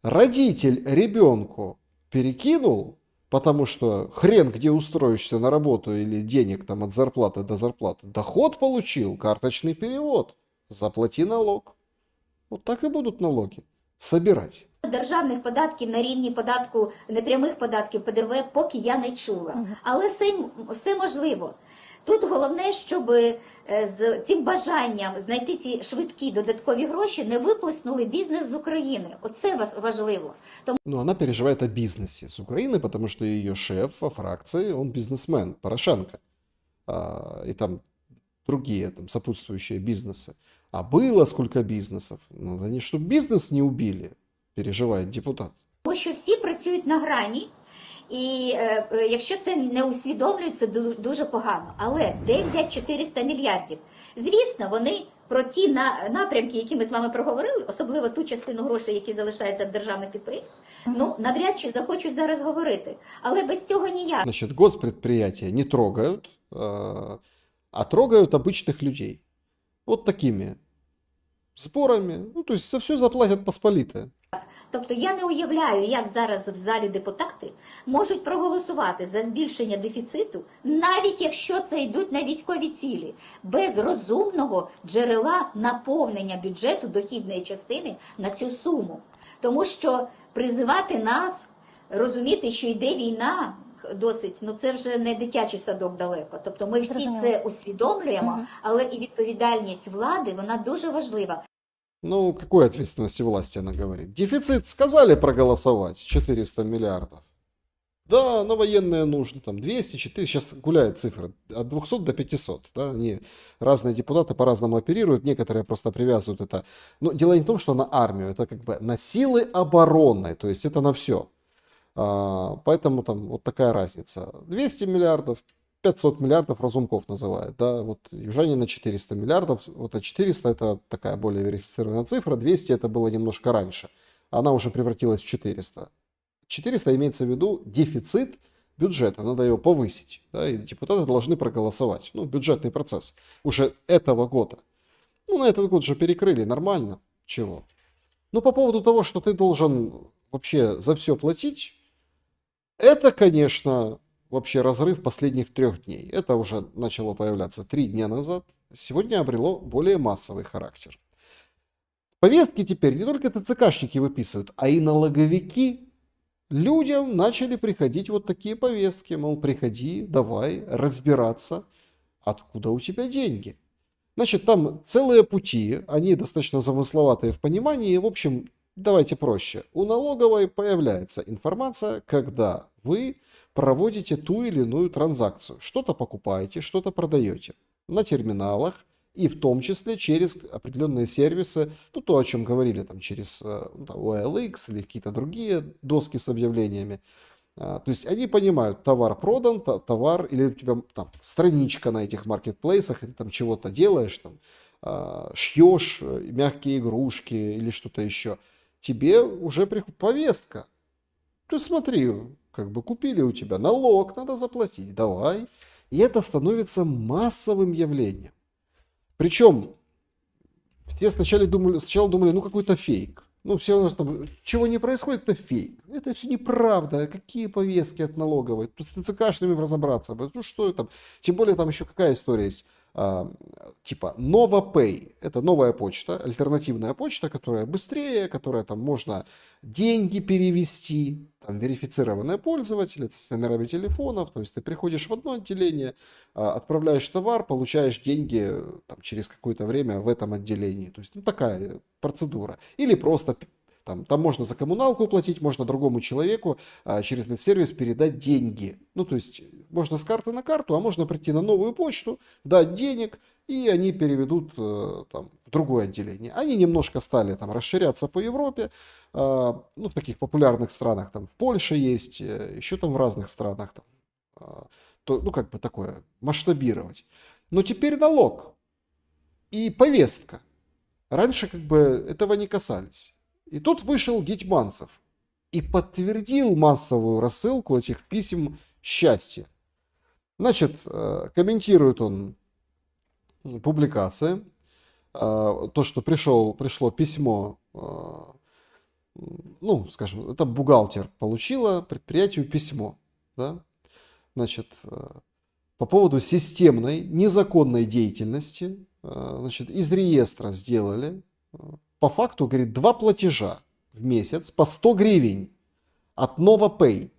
Родитель ребенку перекинул, потому что хрен где устроишься на работу или денег там от зарплаты до зарплаты. Доход получил, карточный перевод. Заплати налог. Вот так и будут налоги собирать. Державних податків на рівні податку, непрямих податків, ПДВ, поки я не чула. Але все можливо. Тут головне, щоб з цим бажанням знайти ці швидкі додаткові гроші не виплеснули бізнес з України. Оце важливо. Но она переживает о бизнесе с Украины, потому что ее шеф во фракции, он бизнесмен, Порошенко. И там другие там, сопутствующие бизнесы. А было сколько бизнесов. Ну, они, чтобы бизнес не убили, переживает депутат. Тому що всі працюють на грані. І якщо це не усвідомлюють, це дуже погано. Але де взяти 400 мільярдів? Звісно, вони про ті напрямки, які ми з вами проговорили, особливо ту частину грошей, які залишаються в державних підприємств, ну, навряд чи захочуть зараз говорити. Але без цього ніяк. Значит, госпредприятия не трогают, а трогают обычных людей. Вот такими сборами. Ну, то есть за все заплатят посполитые. Тобто я не уявляю, як зараз в залі депутати можуть проголосувати за збільшення дефіциту, навіть якщо це йдуть на військові цілі, без розумного джерела наповнення бюджету дохідної частини на цю суму. Тому що призивати нас, розуміти, що йде війна, досить, ну це вже не дитячий садок далеко. Тобто ми всі це усвідомлюємо, але і відповідальність влади, вона дуже важлива. Ну, какой ответственности власти она говорит? Дефицит сказали проголосовать, 400 миллиардов. Да, на военные нужды, там 200, 400, сейчас гуляет цифра, от 200 до 500. Да? Они, разные депутаты по-разному оперируют, некоторые просто привязывают это. Но дело не в том, что на армию, это как бы на силы обороны, то есть это на все. Поэтому там вот такая разница. 200 миллиардов, 500 миллиардов Разумков называет, да, вот южане на 400 миллиардов, вот 400 это такая более верифицированная цифра, 200 это было немножко раньше, она уже превратилась в 400. 400 имеется в виду дефицит бюджета, надо его повысить, да, и депутаты должны проголосовать, ну, бюджетный процесс уже этого года. Ну, на этот год же перекрыли, нормально, чего? Ну, по поводу того, что ты должен вообще за все платить, это, конечно, вообще разрыв последних 3 дней. Это уже начало появляться 3 дня назад. Сегодня обрело более массовый характер. Повестки теперь не только ТЦКшники выписывают, а и налоговики. Людям начали приходить вот такие повестки. Мол, приходи, давай разбираться, откуда у тебя деньги. Значит, там целые пути, они достаточно замысловатые в понимании. В общем, давайте проще. У налоговой появляется информация, когда вы проводите ту или иную транзакцию. Что-то покупаете, что-то продаете на терминалах и в том числе через определенные сервисы, ну то, о чем говорили, там через там, OLX или какие-то другие доски с объявлениями. То есть они понимают, товар продан, товар, или у тебя там страничка на этих маркетплейсах, и ты там чего-то делаешь, там, шьешь мягкие игрушки или что-то еще. Тебе уже приходит повестка. Ты смотри, как бы купили у тебя, налог надо заплатить, давай. И это становится массовым явлением. Причем, все сначала думали, ну какой-то фейк. Ну все у нас там, чего не происходит, это фейк. Это все неправда. Какие повестки от налоговой? Тут с ТЦКшными разобраться. Ну что там? Тем более там еще какая история есть. Типа NovaPay. Это новая почта, альтернативная почта, которая быстрее, которая там можно деньги перевести, там верифицированные пользователи с номерами телефонов. То есть ты приходишь в одно отделение, отправляешь товар, получаешь деньги там, через какое-то время в этом отделении. То есть ну, такая процедура. Или просто там можно за коммуналку платить, можно другому человеку через этот сервис передать деньги. Ну, то есть, можно с карты на карту, а можно прийти на новую почту, дать денег, и они переведут там, в другое отделение. Они немножко стали там расширяться по Европе, ну, в таких популярных странах, там, в Польше есть, еще там в разных странах, там, то, ну, как бы такое, масштабировать. Но теперь налог и повестка. Раньше как бы этого не касались. И тут вышел Гетманцев и подтвердил массовую рассылку этих писем счастья. Значит, комментирует он публикации, то, что пришло письмо, ну, скажем, это бухгалтер получила предприятию письмо, да? Значит, по поводу системной, незаконной деятельности, значит, из реестра сделали, по факту, говорит, 2 платежа в месяц по 100 гривен от NovaPay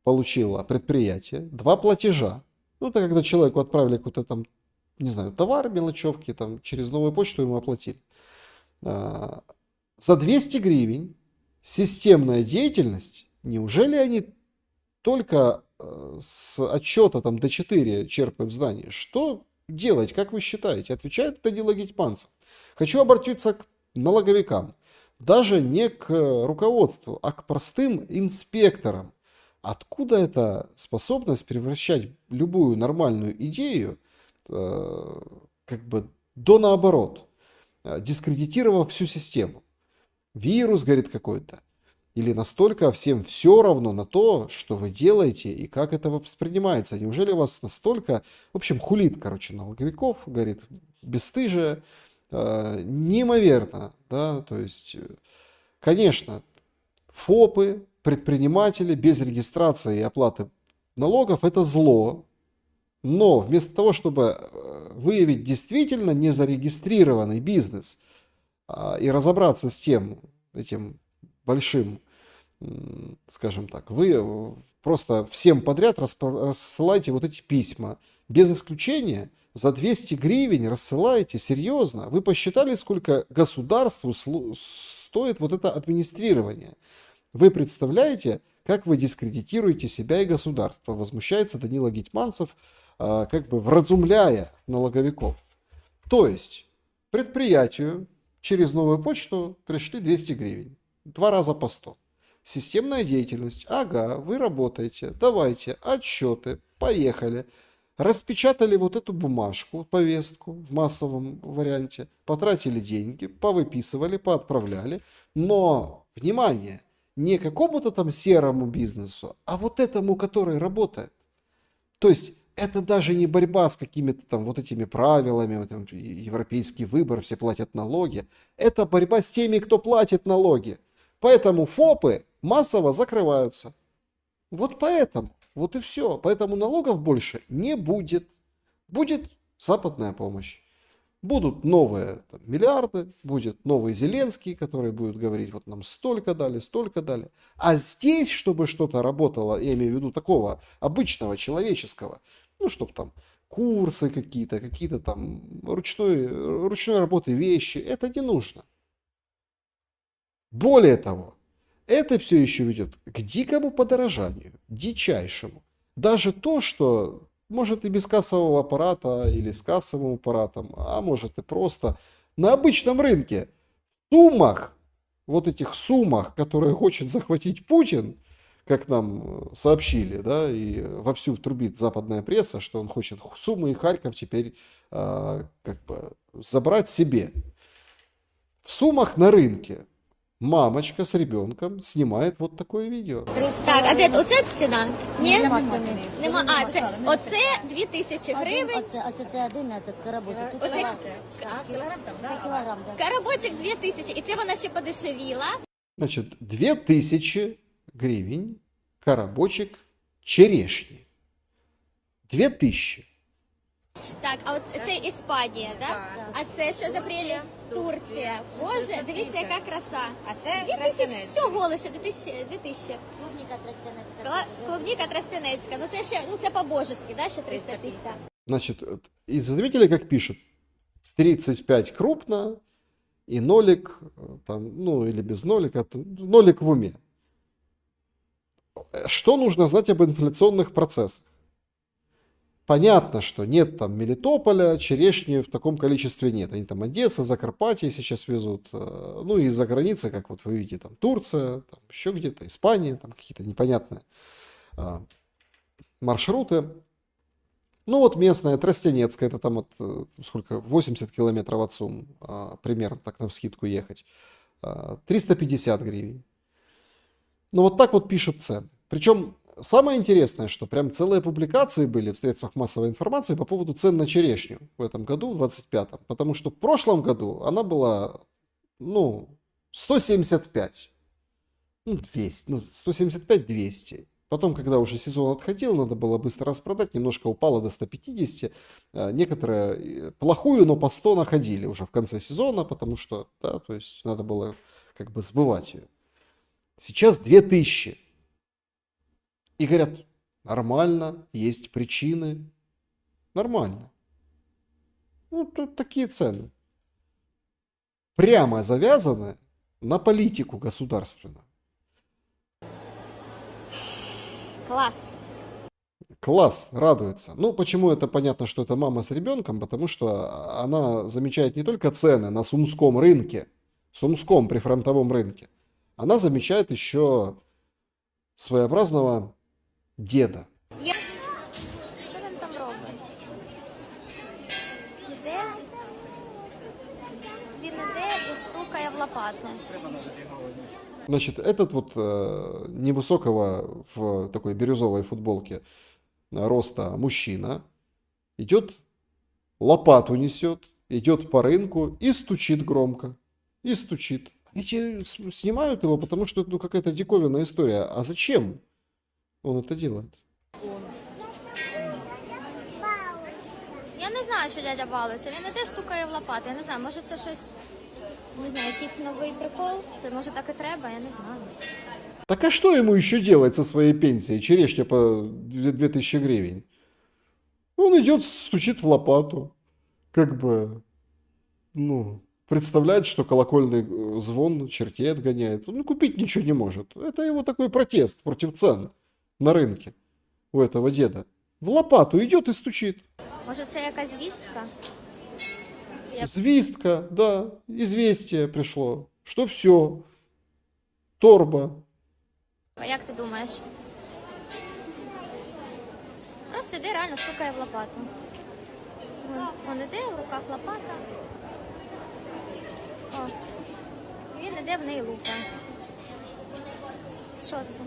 получило предприятие, 2 платежа. Ну, это когда человеку отправили какой-то там, не знаю, товар, мелочевки, там, через новую почту ему оплатили. За 200 гривен системная деятельность, неужели они только с отчета там D4 черпают знания? Что делать, как вы считаете? Отвечает это дело Гетманцев. Хочу обратиться к налоговикам. Даже не к руководству, а к простым инспекторам. Откуда эта способность превращать любую нормальную идею как бы до наоборот, дискредитировав всю систему? Вирус, говорит, какой-то. Или настолько всем все равно на то, что вы делаете и как это воспринимается? Неужели у вас настолько... В общем, хулит, короче, налоговиков, говорит, бесстыжие, неимоверно, да, то есть, конечно, ФОПы, предприниматели без регистрации и оплаты налогов – это зло, но вместо того, чтобы выявить действительно незарегистрированный бизнес и разобраться с этим большим, скажем так, вы просто всем подряд рассылаете вот эти письма, без исключения, за 200 гривен рассылаете, серьезно, вы посчитали, сколько государству стоит вот это администрирование? Вы представляете, как вы дискредитируете себя и государство? Возмущается Данила Гетманцев, как бы вразумляя налоговиков. То есть предприятию через новую почту пришли 200 гривен. 2 раза по 100. Системная деятельность. Ага, вы работаете. Давайте отчеты. Поехали. Распечатали вот эту бумажку, повестку в массовом варианте. Потратили деньги, повыписывали, поотправляли. Но, внимание, не какому-то там серому бизнесу, а вот этому, который работает. То есть это даже не борьба с какими-то там вот этими правилами, вот, там, европейский выбор, все платят налоги. Это борьба с теми, кто платит налоги. Поэтому ФОПы массово закрываются. Вот поэтому. Вот и все. Поэтому налогов больше не будет. Будет западная помощь. Будут новые там, миллиарды, будет новый Зеленский, который будет говорить, вот нам столько дали, столько дали. А здесь, чтобы что-то работало, я имею в виду такого обычного, человеческого, ну, чтобы там курсы какие-то там ручной работы вещи, это не нужно. Более того, это все еще ведет к дикому подорожанию, дичайшему. Даже то, что может и без кассового аппарата или с кассовым аппаратом, а может и просто на обычном рынке, в суммах, вот этих суммах, которые хочет захватить Путин, как нам сообщили, да, и вовсю трубит западная пресса, что он хочет Сумы и Харьков теперь как бы забрать себе. В суммах на рынке мамочка з ребенком знімає вот такое відео. Так, а де оце ціна? Ні? Нема. А, це оце 2000 гривень. Це один коробочок. Оце кілограм, да. Коробочок 2000, і це вона ще подешевіла. Значит, 2000 гривен коробочек черешни. 2000. Так, а от це Іспанія, так? А це що за прелість? Турція. Боже, дивіться, яка краса. А це 2000, всього лише 2000. Клубніка тростянецька. Клубніка тростянецька. Ну це ще, ну це по-божески, да, ще 350. Значит, и заметили, как пишут? 35 крупно и нолик, там, ну или без нолика, нолик в уме. Что нужно знать об инфляционных процессах? Понятно, что нет там Мелитополя, черешни в таком количестве нет. Они там Одесса, Закарпатье сейчас везут. Ну и из-за границы, как вот вы видите, там Турция, там еще где-то Испания, там какие-то непонятные маршруты. Ну вот местная Тростянецкая, это там вот сколько, 80 километров от Сум, примерно так навскидку ехать. 350 гривен. Ну вот так вот пишут цены. Причем самое интересное, что прям целые публикации были в средствах массовой информации по поводу цен на черешню в этом году, в 25-м. Потому что в прошлом году она была, 175. 200, 175-200. Потом, когда уже сезон отходил, надо было быстро распродать, немножко упало до 150. Некоторые плохую, но по 100 находили уже в конце сезона, потому что, да, то есть надо было как бы сбывать ее. Сейчас 2000. И говорят, нормально, есть причины. Нормально. Ну, тут такие цены. Прямо завязаны на политику государственную. Класс. Класс, радуется. Ну, почему это понятно, что это мама с ребенком? Потому что она замечает не только цены на сумском рынке, сумском прифронтовом рынке, она замечает еще своеобразного деда. Що він там робить? Іде? Він іде і стукає в лопату. Значит, этот вот невысокого в такой бирюзовой футболке роста мужчина идет, лопату несет, идет по рынку и стучит громко. И стучит. Эти снимают его, потому что это какая-то диковинная история. А зачем он это делает? Я не знаю, що дядя балується. Він іде, стукає в лопату. Я не знаю, може це щось, не знаю, якийсь новий прикол. Це може так і треба, я не знаю. Так а что ему еще делать со своей пенсией? Черешня по 2000 гривен. Он идет, стучит в лопату. Как бы, представляет, что колокольный звон чертей отгоняет. Он купить ничего не может. Это его такой протест против цен на рынке у этого деда. В лопату идет и стучит. Може це якась звістка? Звістка, да, известие пришло, что все, торба. А як ти думаєш? Просто іде, реально стукає в лопату. Вон іде, в руках лопата. О, він іде в неї лупає. Що це?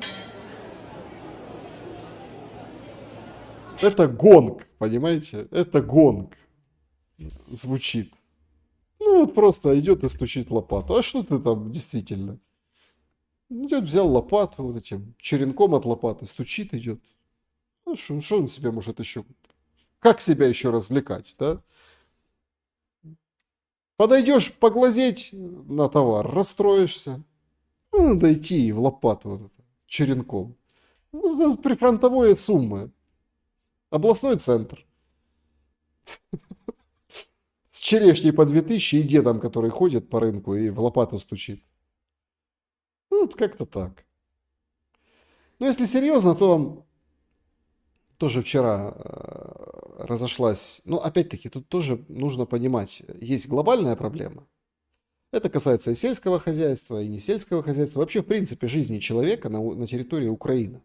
Это гонг, понимаете? Это гонг звучит. Ну вот просто идет и стучит в лопату. А что ты там действительно? Идет, взял лопату, вот этим черенком от лопаты, стучит, идет. Ну что он себе может еще... Как себя еще развлекать, да? Подойдешь поглазеть на товар, расстроишься. Ну, надо идти в лопату вот это, черенком. Ну, это прифронтовые суммы. Областной центр. С черешней по 2000 и дедом, который ходит по рынку и в лопату стучит. Ну, вот как-то так. Но если серьезно, то тоже вчера разошлась... Ну, опять-таки, тут тоже нужно понимать, есть глобальная проблема. Это касается и сельского хозяйства, и не сельского хозяйства. Вообще, в принципе, жизни человека на территории Украины.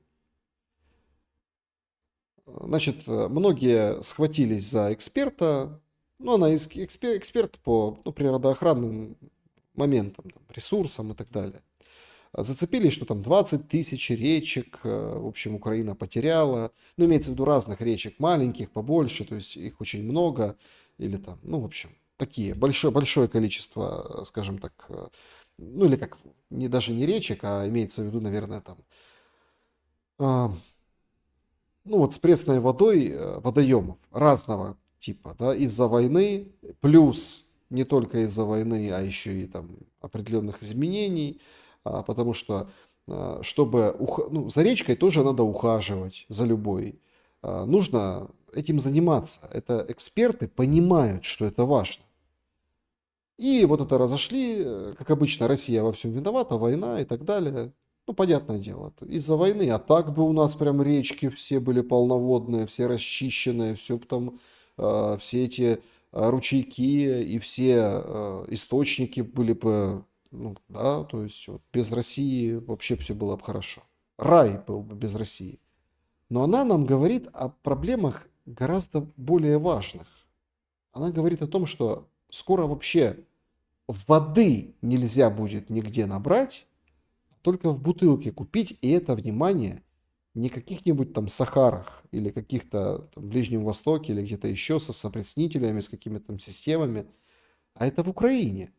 Значит, многие схватились за эксперта. Ну, она эксперт по природоохранным моментам, там, ресурсам и так далее. Зацепились, что там 20 тысяч речек, в общем, Украина потеряла. Ну, имеется в виду разных речек, маленьких, побольше, то есть их очень много. Или там, ну, в общем, такие, большое количество, скажем так, ну, или как, даже не речек, а имеется в виду, наверное, там, ну, вот с пресной водой водоемов разного типа, да, из-за войны, плюс не только из-за войны, а еще и там определенных изменений, потому что, чтобы, за речкой тоже надо ухаживать, за любой, нужно этим заниматься, это эксперты понимают, что это важно. И вот это разошли, как обычно, Россия во всем виновата, война и так далее. Ну, Ну, понятное дело, из-за войны. А так бы у нас прям речки все были полноводные, все расчищенные, все там, все эти ручейки и все источники были бы, ну, да, то есть вот, без России вообще все было бы хорошо. Рай был бы без России. Но она нам говорит о проблемах гораздо более важных. Она говорит о том, что скоро вообще воды нельзя будет нигде набрать, только в бутылке купить, и это, внимание, не каких-нибудь там Сахарах или каких-то там Ближнем Востоке или где-то еще со сопредснителями, с какими-то там системами, а это в Украине.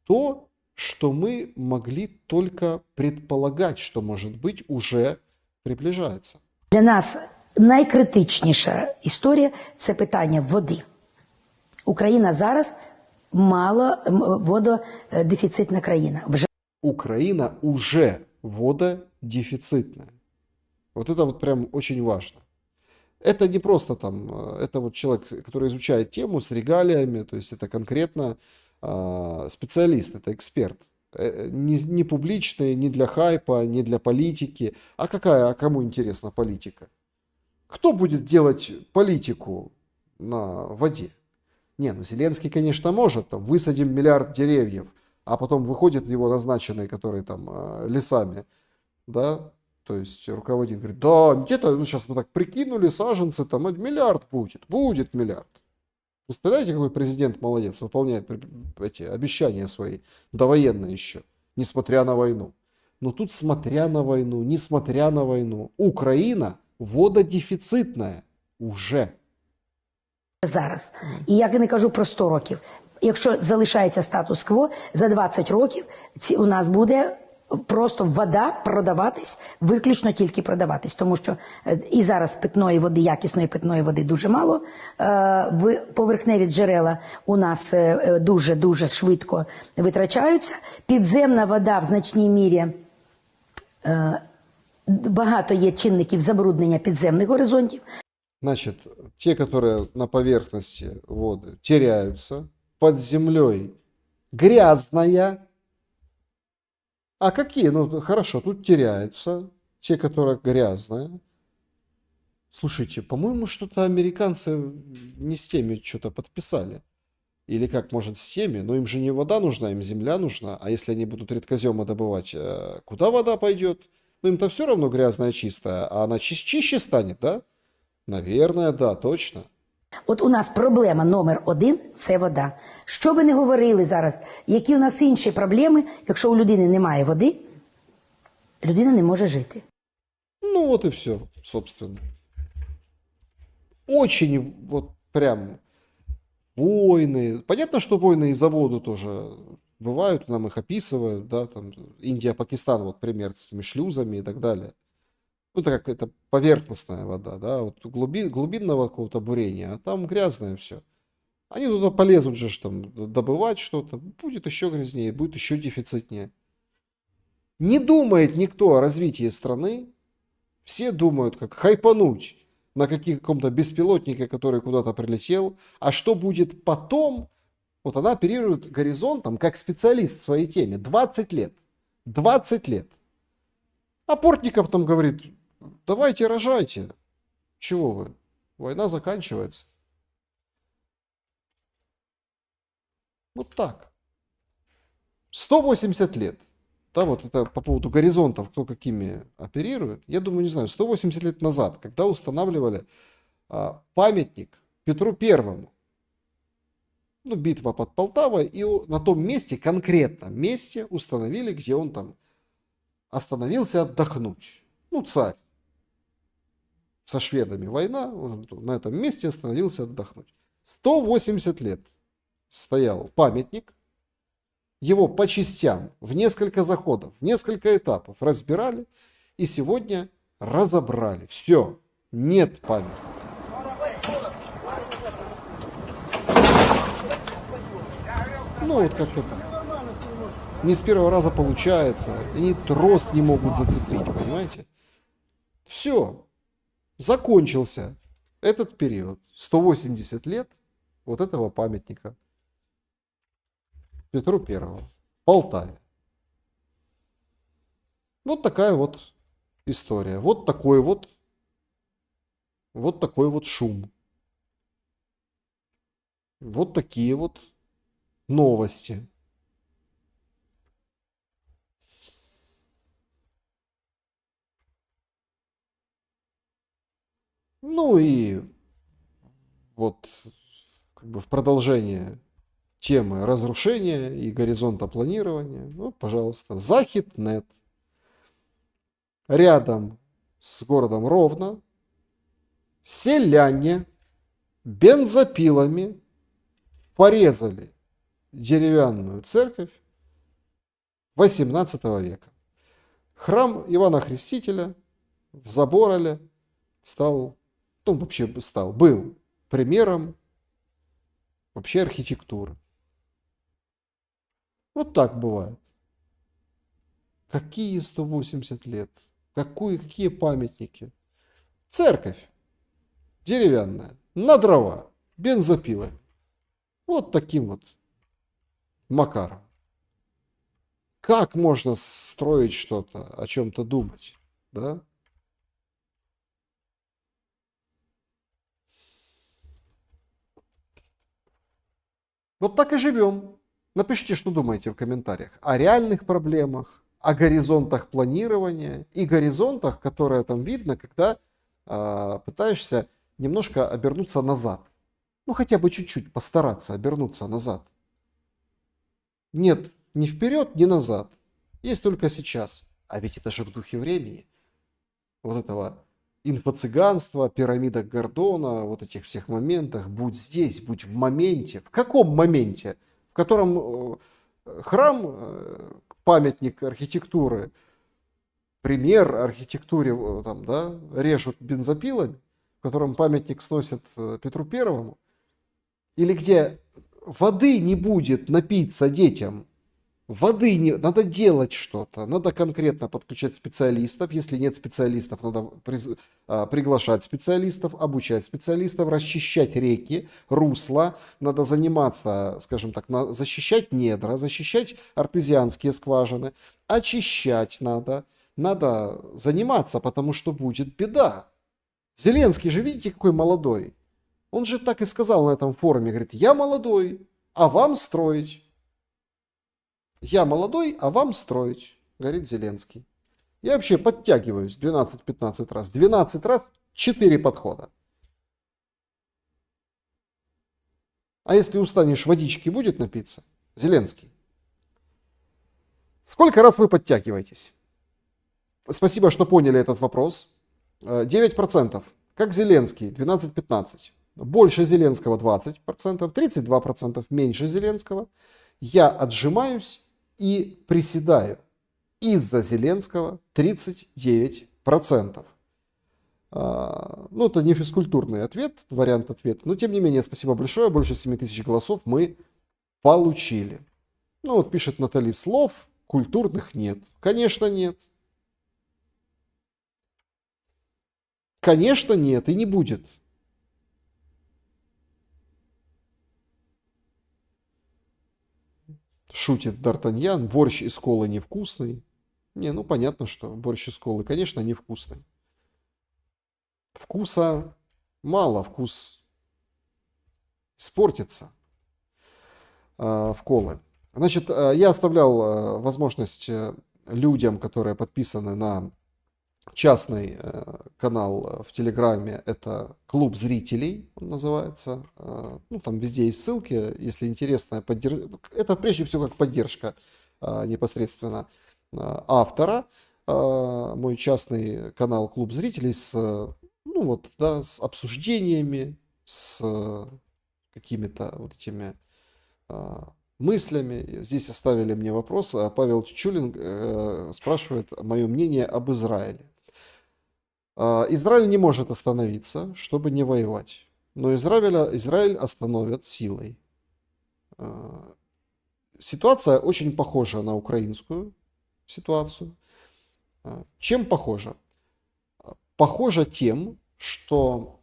То, что мы могли только предполагать, что, может быть, уже приближается. Для нас найкритичніша історія – це питання води. Україна зараз мало вододефіцитна країна. Украина уже вододефицитная. Вот это вот прям очень важно. Это не просто там, это вот человек, который изучает тему с регалиями, то есть это конкретно специалист, это эксперт. Не публичный, не для хайпа, не для политики. А кому интересна политика? Кто будет делать политику на воде? Не, ну Зеленский, конечно, может, там, высадим 1 миллиард деревьев, а потом выходит его назначенный, который там лесами, да, то есть руководит, говорит, да, где-то, ну, сейчас мы так прикинули, саженцы, там 1 миллиард будет 1 миллиард. Представляете, какой президент молодец, выполняет эти обещания свои, довоенные еще, несмотря на войну. Но тут, смотря на войну, несмотря на войну, Украина вододефіцитна уже. Зараз. І я не кажу про 100 років. Якщо залишається статус-кво, за 20 років у нас буде просто вода продаватись, виключно тільки продаватись. Тому що і зараз питної води, якісної питної води дуже мало. Поверхневі джерела у нас дуже-дуже швидко витрачаються. Підземна вода в значній мірі, багато є чинників забруднення підземних горизонтів. Значит, те, которые на поверхности воды теряются, под землей грязная. А какие? Ну, хорошо, тут теряются те, которые грязные. Слушайте, по-моему, что-то американцы не с теми что-то подписали. Или как, может, с теми, но им же не вода нужна, им земля нужна. А если они будут редкозема добывать, куда вода пойдет? Ну, им-то все равно грязная, чистая, а она чище станет, да? Наверное, да, точно. От у нас проблема номер 1 – це вода. Що би не говорили зараз, які у нас інші проблеми, якщо у людини немає води, людина не може жити. Ну вот и все, собственно. Очень вот прям войны. Понятно, что войны из-за воду тоже бывают, нам их описывают, да, там Индия, Пакистан, вот пример с этими шлюзами и так далее. Ну, это как это поверхностная вода, да, вот глубинного какого-то бурения, а там грязное все. Они туда полезут же там добывать что-то, будет еще грязнее, будет еще дефицитнее. Не думает никто о развитии страны, все думают, как хайпануть на каком-то беспилотнике, который куда-то прилетел, а что будет потом, вот она оперирует горизонтом как специалист в своей теме, 20 лет, 20 лет. А Портников там говорит, давайте рожайте. Чего вы? Война заканчивается. Вот так. 180 лет. Да, вот это по поводу горизонтов, кто какими оперирует. Я думаю, не знаю, 180 лет назад, когда устанавливали памятник Петру Первому. Ну, битва под Полтавой. И на том месте, конкретном месте установили, где он там остановился отдохнуть. Ну, царь. Со шведами война, он на этом месте остановился отдохнуть. 180 лет стоял памятник. Его по частям, в несколько заходов, в несколько этапов разбирали. И сегодня разобрали. Все, нет памятника. Ну, вот как-то так. Не с первого раза получается. Они трос не могут зацепить, понимаете? Все. Закончился этот период. 180 лет вот этого памятника Петру Первому. В Полтаве. Вот такая вот история. Вот такой вот шум. Вот такие вот новости. Ну и вот как бы в продолжение темы разрушения и горизонта планирования, ну, пожалуйста, Захиднет. Рядом с городом Ровно селяне бензопилами порезали деревянную церковь XVIII века. Храм Ивана Крестителя в Забороле был примером вообще архитектуры. Вот так бывает. Какие 180 лет? Какие памятники? Церковь деревянная, на дрова, бензопилами. Вот таким вот макаром. Как можно строить что-то, о чем-то думать, да? Вот так и живем. Напишите, что думаете в комментариях о реальных проблемах, о горизонтах планирования и горизонтах, которые там видно, когда пытаешься немножко обернуться назад. Ну, хотя бы чуть-чуть постараться обернуться назад. Нет, ни вперед, ни назад. Есть только сейчас. А ведь это же в духе времени. Вот этого инфо-цыганства, пирамида Гордона, вот этих всех моментах. Будь здесь, будь в моменте. В каком моменте? В котором храм, памятник архитектуры, пример архитектуре там, да, режут бензопилами, в котором памятник сносят Петру Первому, или где воды не будет напиться детям, воды не... Надо делать что-то, надо конкретно подключать специалистов, если нет специалистов, надо приглашать специалистов, обучать специалистов, расчищать реки, русла, надо заниматься, скажем так, защищать недра, защищать артезианские скважины, очищать надо заниматься, потому что будет беда. Зеленский же, видите, какой молодой. Он же так и сказал на этом форуме, говорит, я молодой, а вам строить. Я молодой, а вам строить, говорит Зеленский. Я вообще подтягиваюсь 12-15 раз. 12 раз 4 подхода. А если устанешь, водички будет напиться? Зеленский. Сколько раз вы подтягиваетесь? Спасибо, что поняли этот вопрос. 9%. Как Зеленский, 12-15. Больше Зеленского 20%, 32% меньше Зеленского. Я отжимаюсь и приседаю. Из-за Зеленского 39%. Ну, это не физкультурный ответ, вариант ответа. Но, тем не менее, спасибо большое. Больше 7000 голосов мы получили. Ну, вот пишет Натали, слов культурных нет. Конечно, нет. Конечно, нет и не будет. Шутит Д'Артаньян, борщ из колы невкусный. Не, ну понятно, что борщ из колы, конечно, невкусный. Вкуса мало, вкус испортится в колы. Значит, я оставлял возможность людям, которые подписаны на частный канал в Телеграме, это клуб зрителей, он называется. Ну, там везде есть ссылки, если интересно. Это прежде всего как поддержка непосредственно автора. Мой частный канал клуб зрителей с, ну, вот, да, с обсуждениями, с какими-то вот этими мыслями. Здесь оставили мне вопрос. Павел Чучулин спрашивает мое мнение об Израиле. Израиль не может остановиться, чтобы не воевать. Но Израиль остановят силой. Ситуация очень похожа на украинскую ситуацию. Чем похожа? Похожа тем, что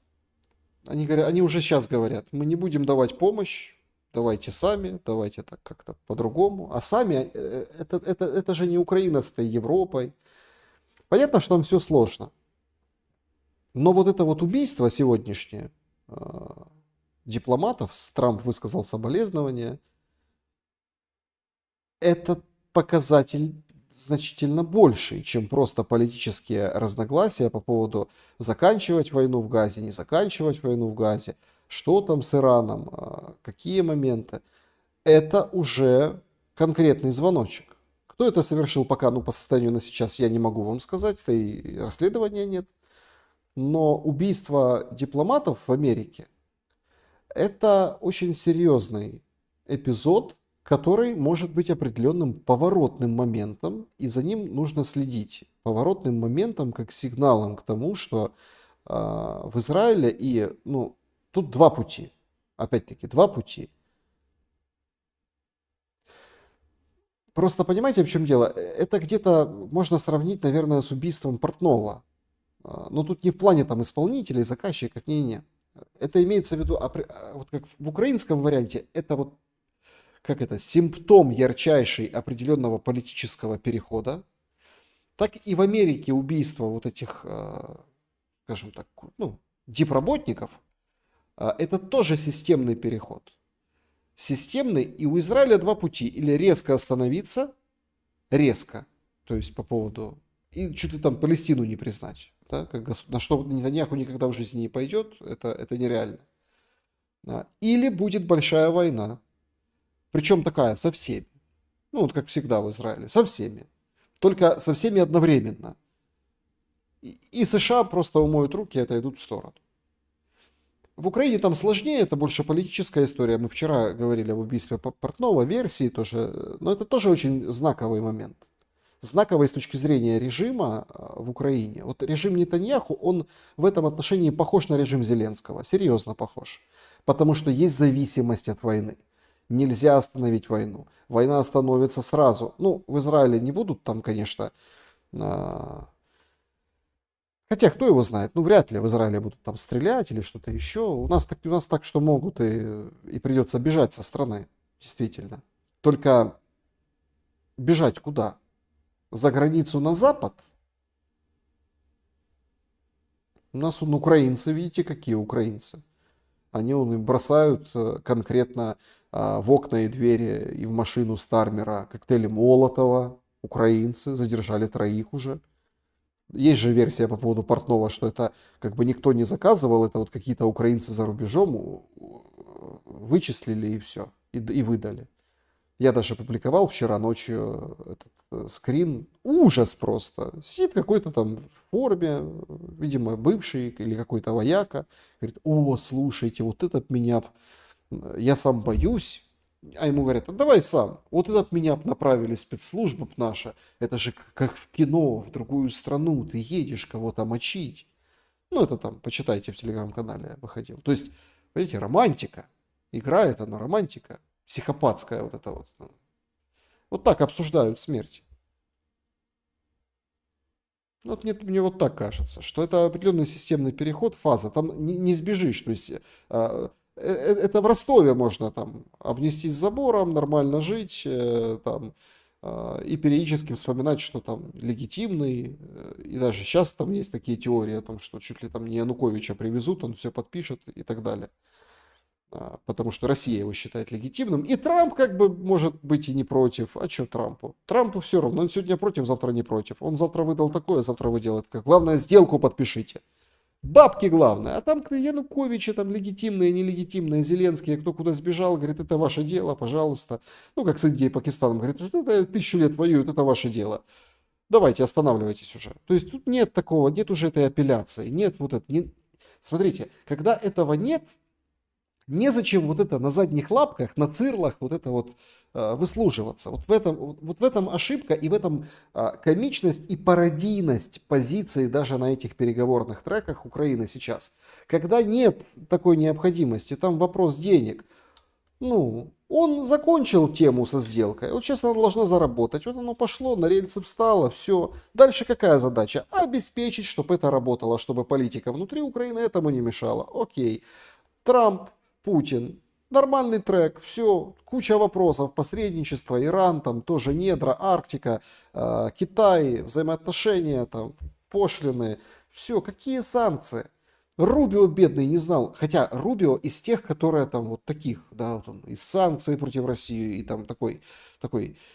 они уже сейчас говорят, мы не будем давать помощь, давайте сами, давайте так как-то по-другому. А сами, это же не Украина с этой Европой. Понятно, что там все сложно. Но вот это вот убийство сегодняшнее дипломатов, Трамп высказал соболезнования, это показатель значительно больший, чем просто политические разногласия по поводу заканчивать войну в Газе, не заканчивать войну в Газе, что там с Ираном, какие моменты. Это уже конкретный звоночек. Кто это совершил пока, по состоянию на сейчас я не могу вам сказать, да и расследования нет. Но убийство дипломатов в Америке – это очень серьезный эпизод, который может быть определенным поворотным моментом, и за ним нужно следить. Поворотным моментом как сигналом к тому, что в Израиле и, тут два пути. Опять-таки, два пути. Просто понимаете, в чем дело? Это где-то можно сравнить, наверное, с убийством Портнова. Но тут не в плане там исполнителей, заказчиков, не-не. Это имеется в виду, вот как в украинском варианте, это вот, как это, симптом ярчайший определенного политического перехода. Так и в Америке убийство вот этих, скажем так, дипработников, это тоже системный переход. Системный, и у Израиля два пути. Или резко остановиться, резко, то есть по поводу, и что-то там Палестину не признать. Да, на что Нетаньяху никогда в жизни не пойдет, это нереально. Или будет большая война. Причем такая со всеми. Вот как всегда в Израиле, со всеми. Только со всеми одновременно. И США просто умоют руки и отойдут в сторону. В Украине там сложнее, это больше политическая история. Мы вчера говорили об убийстве Портнова, версии тоже. Но это тоже очень знаковый момент. Знаковый с точки зрения режима в Украине. Вот режим Нетаньяху, он в этом отношении похож на режим Зеленского. Серьезно похож. Потому что есть зависимость от войны. Нельзя остановить войну. Война остановится сразу. В Израиле не будут там, конечно... Хотя, кто его знает? Вряд ли в Израиле будут там стрелять или что-то еще. У нас так, что могут, и придется бежать со страны. Действительно. Только бежать куда? За границу на запад? У нас украинцы, видите, какие украинцы. Они бросают конкретно в окна и двери и в машину Стармера коктейли Молотова. Украинцы задержали 3 уже. Есть же версия по поводу Портнова, что это как бы никто не заказывал, это вот какие-то украинцы за рубежом вычислили и все, и выдали. Я даже публиковал вчера ночью этот скрин. Ужас просто. Сидит какой-то там в форме, видимо, бывший или какой-то вояка. Говорит, слушайте, вот этот меня, я сам боюсь. А ему говорят, давай сам. Вот этот меня направили спецслужбы наши. Это же как в кино, в другую страну. Ты едешь кого-то мочить. Это там, почитайте в телеграм-канале, выходил. То есть, понимаете, романтика. Играет она, романтика. Психопатская вот это вот. Вот так обсуждают смерть. Мне вот так кажется, что это определенный системный переход, фаза. Там не сбежишь. То есть это в Ростове можно там обнестись забором, нормально жить, там, и периодически вспоминать, что там легитимный. И даже сейчас там есть такие теории о том, что чуть ли там не Януковича привезут, он все подпишет и так далее. Потому что Россия его считает легитимным. И Трамп как бы может быть и не против. А что Трампу? Трампу все равно. Он сегодня против, завтра не против. Он завтра выдал такое, завтра вы делаете. Главное, сделку подпишите. Бабки главное. А там Януковича, там легитимные, нелегитимные, Зеленские, кто куда сбежал, говорит, это ваше дело, пожалуйста. Как с Индией и Пакистаном. Говорит, это 1000 лет воюют, это ваше дело. Давайте, останавливайтесь уже. То есть тут нет такого, нет уже этой апелляции. Нет вот это. Смотрите, когда этого нет, незачем вот это на задних лапках, на цирлах вот это вот выслуживаться. Вот в этом ошибка и в этом комичность и пародийность позиции даже на этих переговорных треках Украины сейчас. Когда нет такой необходимости, там вопрос денег. Он закончил тему со сделкой. Вот сейчас она должна заработать. Вот оно пошло, на рельсы встало, все. Дальше какая задача? Обеспечить, чтобы это работало, чтобы политика внутри Украины этому не мешала. Окей. Трамп, Путин Нормальный трек, все, куча вопросов, посредничество, Иран, там тоже недра, Арктика, Китай, взаимоотношения, там, пошлины, все, какие санкции? Рубио бедный не знал, хотя Рубио из тех, которые там вот таких, да, вот он из санкций против России, и там такой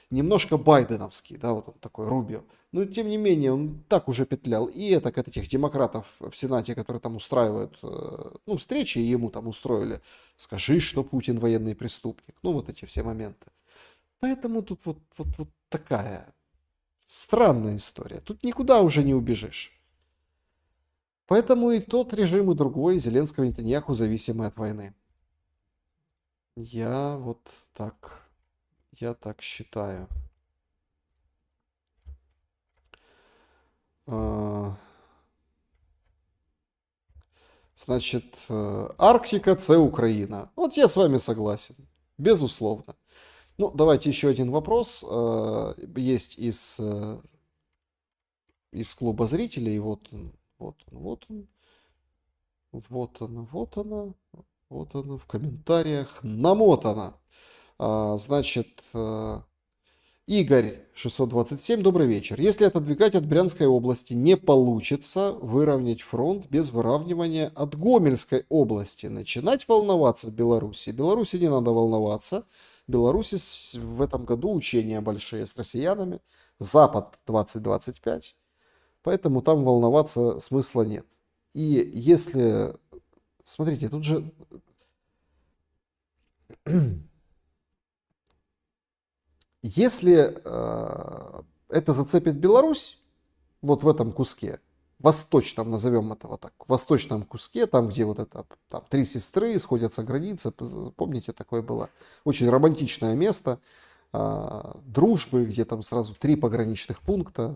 немножко байденовский, да, вот он такой Рубио. Но тем не менее, он так уже петлял. И это от этих демократов в Сенате, которые там устраивают, ну, встречи, и ему там устроили, скажи, что Путин военный преступник. Ну, вот эти все моменты. Поэтому тут вот такая странная история. Тут никуда уже не убежишь. Поэтому и тот режим, и другой, Зеленского и Нетаньяху, зависимы от войны. Я так считаю. Значит, Арктика – це Украина. Вот я с вами согласен, безусловно. Ну, давайте еще один вопрос. Есть из клуба зрителей, вот она в комментариях намотана. Значит, Игорь 627, добрый вечер. Если отодвигать от Брянской области не получится выровнять фронт без выравнивания от Гомельской области, начинать волноваться в Беларуси. Беларуси не надо волноваться. В Беларуси в этом году учения большие с россиянами. Запад 2025. Поэтому там волноваться смысла нет. И если... Смотрите, тут же... Если это зацепит Беларусь, вот в этом куске, восточном, назовем это вот так, в восточном куске, там, где вот это, там, три сестры, сходятся границы, помните, такое было очень романтичное место, дружбы, где там сразу 3 пограничных пункта,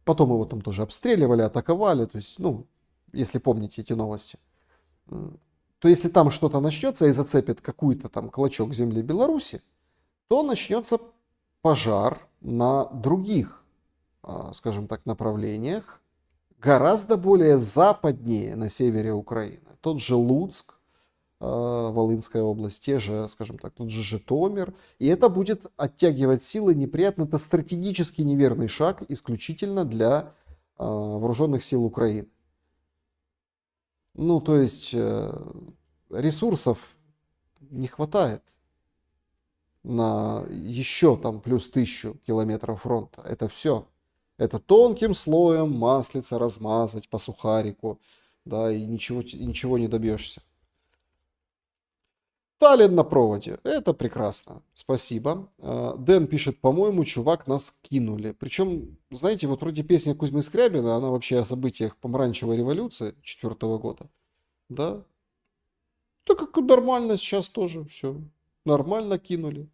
потом его там тоже обстреливали, атаковали, то есть, ну, если помните эти новости, то если там что-то начнется и зацепит какой-то там клочок земли Беларуси, то начнется пожар на других, скажем так, направлениях, гораздо более западнее на севере Украины. Тот же Луцк, Волынская область, те же, скажем так, тот же Житомир. И это будет оттягивать силы неприятно. Это стратегически неверный шаг исключительно для вооруженных сил Украины. Ну, то есть ресурсов не хватает на еще там плюс 1000 километров фронта. Это все. Это тонким слоем маслица размазать по сухарику, да, и ничего не добьешься. Таллин на проводе. Это прекрасно. Спасибо. Дэн пишет, по-моему, чувак, нас кинули. Причем, знаете, вот вроде песня Кузьмы Скрябина, она вообще о событиях помаранчевой революции 4 года. Да? Так как нормально сейчас тоже все. Нормально кинули.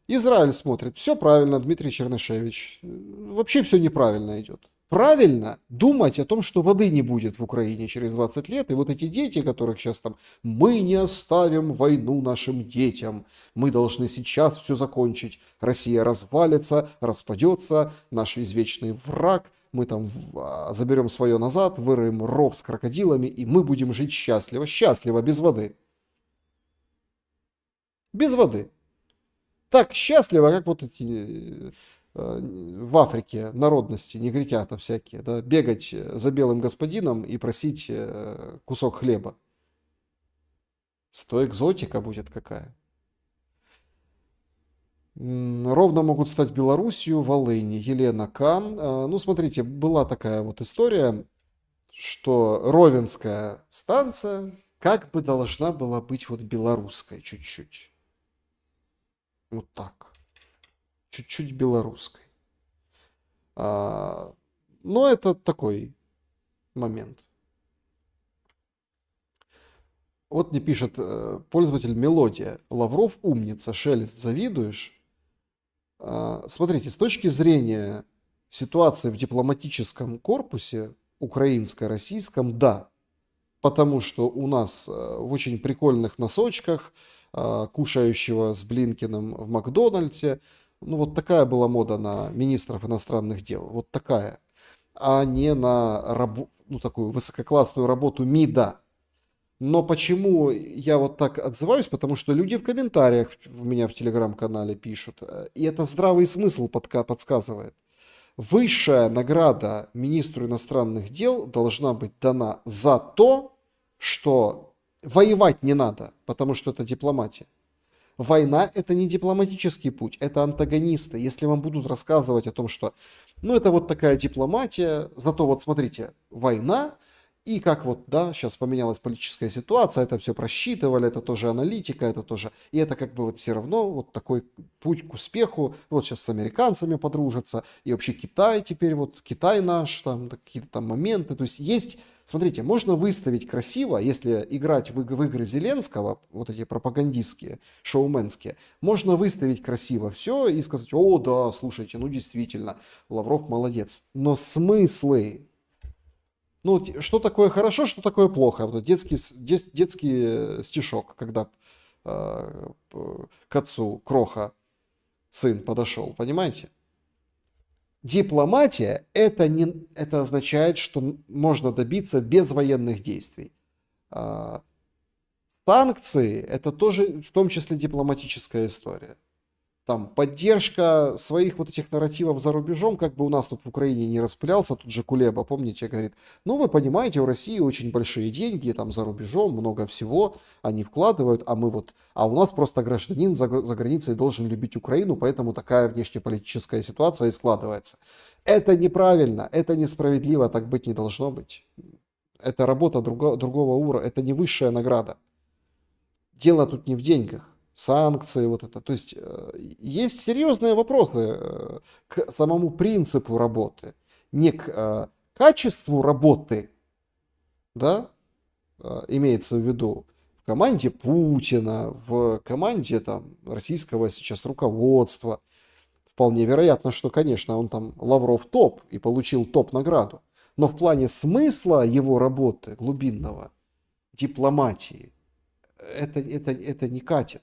Израиль смотрит. Все правильно, Дмитрий Чернышевич. Вообще все неправильно идет. Правильно думать о том, что воды не будет в Украине через 20 лет. И вот эти дети, которых сейчас там, мы не оставим войну нашим детям. Мы должны сейчас все закончить. Россия развалится, распадется. Наш извечный враг. Мы там заберем свое назад, вырыем ров с крокодилами. И мы будем жить счастливо. Счастливо, без воды. Без воды. Так счастливо, как вот эти в Африке народности, негритята всякие, да, бегать за белым господином и просить кусок хлеба. Зато экзотика будет какая. Ровно могут стать Белоруссию, Волынь. Елена К. Ну, смотрите, была такая вот история, что Ровенская станция как бы должна была быть вот белорусской чуть-чуть. Вот так. Чуть-чуть белорусской. Но это такой момент. Вот мне пишет пользователь Мелодия. Лавров умница, Шелест, завидуешь? Смотрите, с точки зрения ситуации в дипломатическом корпусе, украинско-российском, да. Потому что у нас в очень прикольных носочках, кушающего с Блинкиным в Макдональдсе. Ну, вот такая была мода на министров иностранных дел. Вот такая. А не на такую высококлассную работу МИДа. Но почему я вот так отзываюсь? Потому что люди в комментариях у меня в телеграм-канале пишут, и это здравый смысл подсказывает. Высшая награда министру иностранных дел должна быть дана за то, что воевать не надо, потому что это дипломатия. Война — это не дипломатический путь, это антагонисты. Если вам будут рассказывать о том, что, ну, это вот такая дипломатия, зато вот смотрите, война, и как вот, да, сейчас поменялась политическая ситуация, это все просчитывали, это тоже аналитика, это тоже, и это как бы вот все равно вот такой путь к успеху. Вот сейчас с американцами подружатся, и вообще Китай теперь, вот Китай наш, там какие-то там моменты, то есть, смотрите, можно выставить красиво, если играть в игры Зеленского, вот эти пропагандистские, шоуменские, можно выставить красиво все и сказать, о, да, слушайте, ну действительно, Лавров молодец, но смыслы. Ну, что такое хорошо, что такое плохо? Вот детский стишок, когда к отцу Кроха сын подошел, понимаете? Дипломатия это означает, что можно добиться без военных действий. Санкции это тоже в том числе дипломатическая история. Там поддержка своих вот этих нарративов за рубежом, как бы у нас тут в Украине не распылялся, тут же Кулеба, помните, говорит, ну вы понимаете, у России очень большие деньги, там за рубежом много всего они вкладывают, а мы вот, а у нас просто гражданин за границей должен любить Украину, поэтому такая внешнеполитическая ситуация и складывается. Это неправильно, это несправедливо, так быть не должно быть. Это работа другого уровня, это не высшая награда. Дело тут не в деньгах. Санкции, вот это. То есть есть серьезные вопросы к самому принципу работы, не к качеству работы, да, имеется в виду в команде Путина, в команде там российского сейчас руководства. Вполне вероятно, что, конечно, он там Лавров топ и получил топ-награду. Но в плане смысла его работы глубинного, дипломатии, это не катит.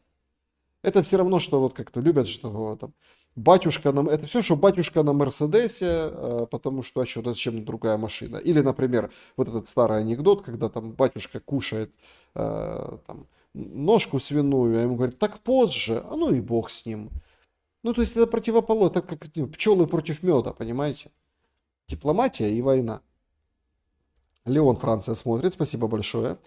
Это все равно, что вот как-то любят, что там батюшка на... Это все, что батюшка на Мерседесе, потому что, а что, зачем другая машина? Или, например, вот этот старый анекдот, когда там батюшка кушает там, ножку свиную, а ему говорят, так позже, а ну и бог с ним. Ну, то есть это противоположно, так как пчелы против меда, понимаете? Дипломатия и война. Леон, Франция смотрит, спасибо большое.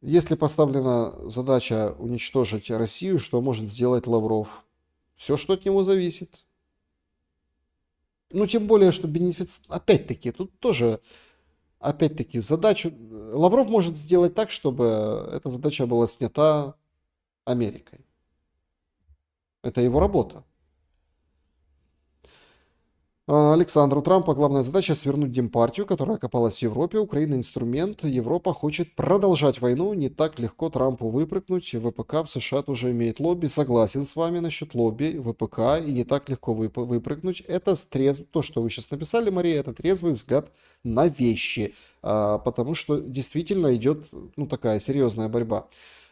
Если поставлена задача уничтожить Россию, что может сделать Лавров? Все, что от него зависит. Ну, тем более, что бенефиц... Опять-таки, тут тоже... Опять-таки, задачу... Лавров может сделать так, чтобы эта задача была снята Америкой. Это его работа. Александр, у Трампа главная задача свернуть демпартию, которая копалась в Европе. Украина инструмент. Европа хочет продолжать войну. Не так легко Трампу выпрыгнуть. ВПК в США тоже имеет лобби. Согласен с вами насчет лобби ВПК. И не так легко выпрыгнуть. Это то, что вы сейчас написали, Мария, это трезвый взгляд на вещи. Потому что действительно идет такая серьезная борьба.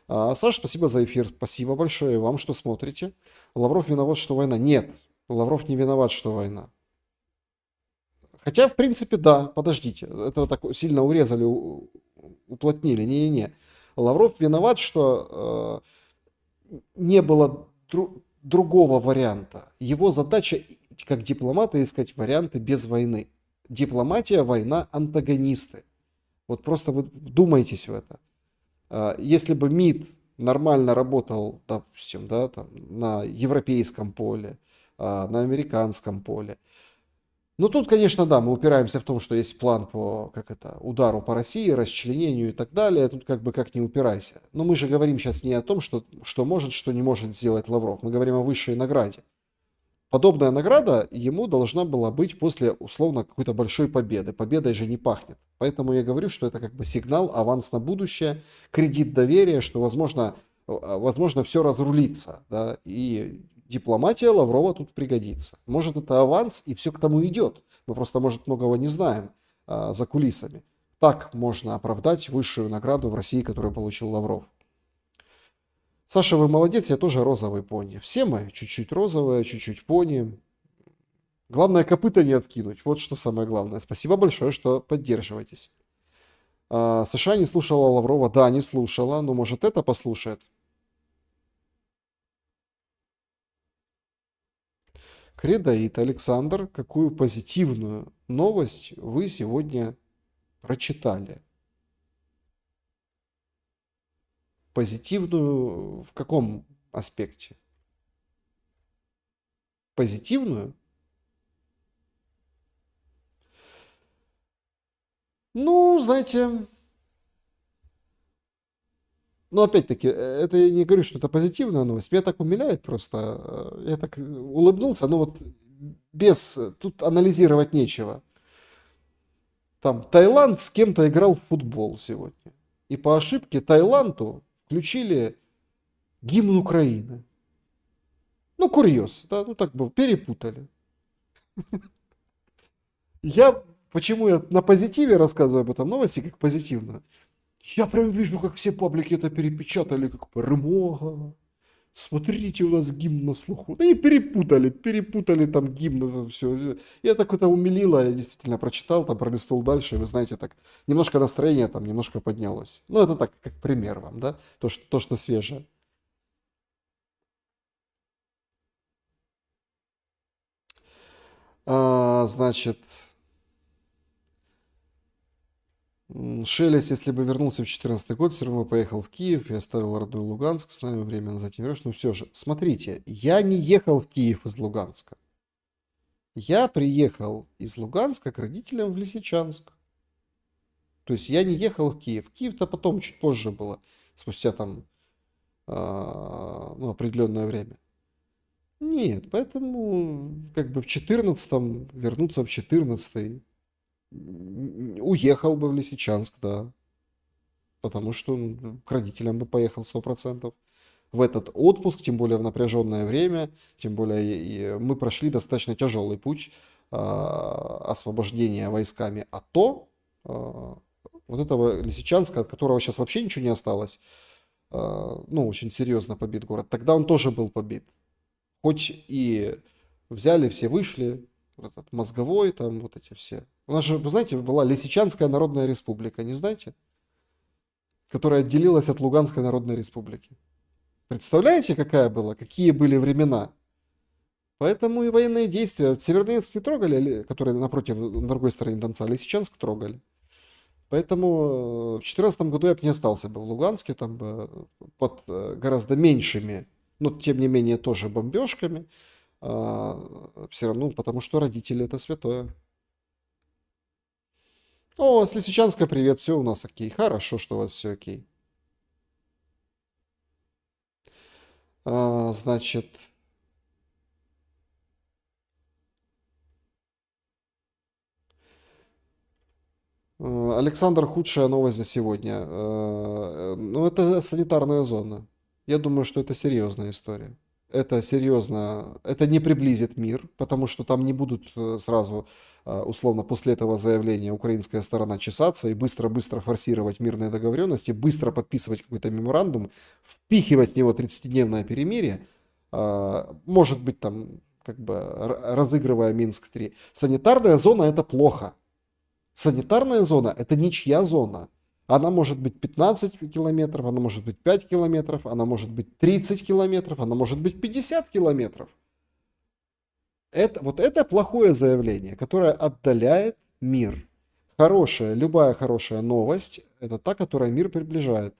Саш, спасибо за эфир. Спасибо большое вам, что смотрите. Лавров виноват, что война. Нет, Лавров не виноват, что война. Хотя, в принципе, да, подождите, это так сильно урезали, уплотнили. Не-не-не. Лавров виноват, что не было другого варианта. Его задача, как дипломата, искать варианты без войны. Дипломатия, война, антагонисты. Вот просто вы вдумайтесь в это. Если бы МИД нормально работал, допустим, да, там, на европейском поле, на американском поле, ну, тут, конечно, да, мы упираемся в том, что есть план по, удару по России, расчленению и так далее. Тут как не упирайся. Но мы же говорим сейчас не о том, что может, что не может сделать Лавров. Мы говорим о высшей награде. Подобная награда ему должна была быть после, условно, какой-то большой победы. Победой же не пахнет. Поэтому я говорю, что это сигнал, аванс на будущее, кредит доверия, что, возможно все разрулится. Да, и дипломатия Лаврова тут пригодится. Может, это аванс, и все к тому идет. Мы просто, может, многого не знаем за кулисами. Так можно оправдать высшую награду в России, которую получил Лавров. Саша, вы молодец, я тоже розовый пони. Все мы чуть-чуть розовые, чуть-чуть пони. Главное, копыта не откинуть. Вот что самое главное. Спасибо большое, что поддерживаетесь. США не слушала Лаврова. Да, не слушала. Но может это послушает? Кредоид Александр, какую позитивную новость вы сегодня прочитали? Позитивную в каком аспекте? Позитивную? Ну, знаете, ну, опять-таки, это я не говорю, что это позитивная новость. Меня так умиляет просто. Я так улыбнулся, но вот тут анализировать нечего. Там Таиланд с кем-то играл в футбол сегодня. И по ошибке Таиланду включили гимн Украины. Ну, курьез, да, ну так было, перепутали. Почему я на позитиве рассказываю об этом новости, как позитивно? Я прям вижу, как все паблики это перепечатали, как перемога. Смотрите, у нас гимн на слуху. Да и перепутали там гимн, это все. Я так это умилило, я действительно прочитал, там пролистнул дальше, и вы знаете, так немножко настроение там немножко поднялось. Ну, это так, как пример вам, да, то, что свежее. Значит... Шелест, если бы вернулся в 2014 год, все равно поехал в Киев и оставил родной Луганск, с нами время назад не вернешь. Но все же, смотрите, я не ехал в Киев из Луганска. Я приехал из Луганска к родителям в Лисичанск. То есть я не ехал в Киев. Киев-то потом, чуть позже было, спустя там определенное время. Нет, поэтому как бы в 14-м, вернуться в 14-й, уехал бы в Лисичанск, да. Потому что к родителям бы поехал 100%. В этот отпуск, тем более в напряженное время, тем более мы прошли достаточно тяжелый путь освобождения войсками АТО. Вот этого Лисичанска, от которого сейчас вообще ничего не осталось, очень серьезно побит город. Тогда он тоже был побит. Хоть и взяли, все вышли, вот этот Мозговой, там вот эти все. У нас же, вы знаете, была Лисичанская Народная Республика, не знаете? Которая отделилась от Луганской Народной Республики. Представляете, какая была? Какие были времена? Поэтому и военные действия. Северодонецк не трогали, которые напротив, на другой стороне Донца, Лисичанск трогали. Поэтому в 2014 году я бы не остался бы в Луганске, там бы под гораздо меньшими, но тем не менее тоже бомбежками. Все равно, потому что родители это святое. О, с Лисичанска привет, все у нас окей. Хорошо, что у вас все окей. Значит, Александр, худшая новость за сегодня. Ну, это санитарная зона. Я думаю, что это серьезная история. Это серьезно, это не приблизит мир, потому что там не будут сразу, условно, после этого заявления украинская сторона чесаться и быстро-быстро форсировать мирные договоренности, быстро подписывать какой-то меморандум, впихивать в него 30-дневное перемирие, может быть, там, как бы, разыгрывая Минск-3. Санитарная зона – это плохо. Санитарная зона – это ничья зона. Она может быть 15 километров, она может быть 5 километров, она может быть 30 километров, она может быть 50 километров. Это плохое заявление, которое отдаляет мир. Любая хорошая новость – это та, которая мир приближает.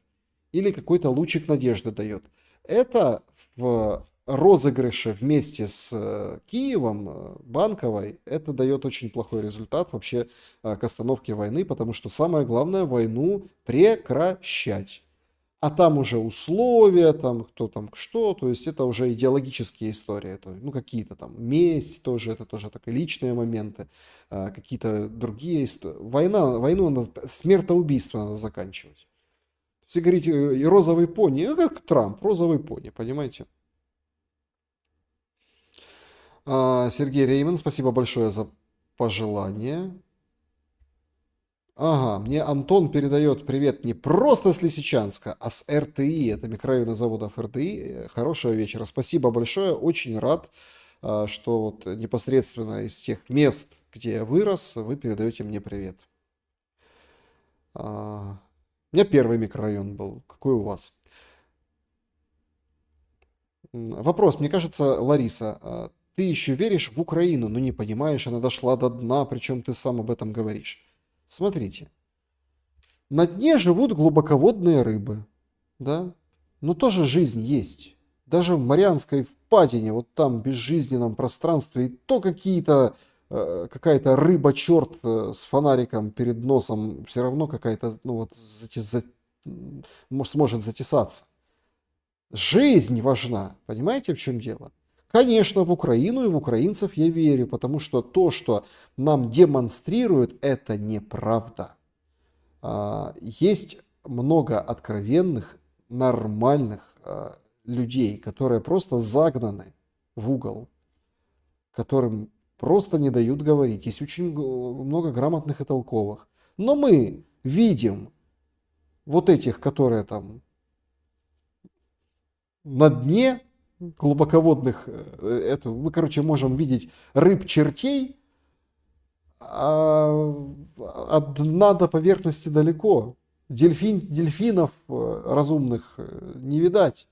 Или какой-то лучик надежды дает. Это в розыгрыше вместе с Киевом, Банковой, это дает очень плохой результат вообще к остановке войны, потому что самое главное – войну прекращать. А там уже условия, там кто там что, то есть это уже идеологические истории, это, какие-то там месть тоже, это тоже такие личные моменты, какие-то другие истории. Войну надо, смертоубийство надо заканчивать. Все говорите, и розовый пони, как Трамп, розовый пони, понимаете? Сергей Рейман, спасибо большое за пожелание. Ага, мне Антон передает привет не просто с Лисичанска, а с РТИ. Это микрорайоны заводов РТИ. Хорошего вечера. Спасибо большое. Очень рад, что вот непосредственно из тех мест, где я вырос, вы передаете мне привет. У меня первый микрорайон был. Какой у вас? Вопрос. Мне кажется, Лариса, ты еще веришь в Украину, но не понимаешь, она дошла до дна, причем ты сам об этом говоришь. Смотрите. На дне живут глубоководные рыбы. Да? Но тоже жизнь есть. Даже в Марианской впадине, вот там в безжизненном пространстве, и то какая-то рыба-черт с фонариком перед носом все равно какая-то, ну вот, сможет затесаться. Жизнь важна. Понимаете, в чем дело? Конечно, в Украину и в украинцев я верю, потому что то, что нам демонстрируют, это неправда. Есть много откровенных, нормальных людей, которые просто загнаны в угол, которым просто не дают говорить. Есть очень много грамотных и толковых. Но мы видим вот этих, которые там на дне глубоководных, мы, короче, можем видеть рыб-чертей, а от дна до поверхности далеко. Дельфинов разумных не видать.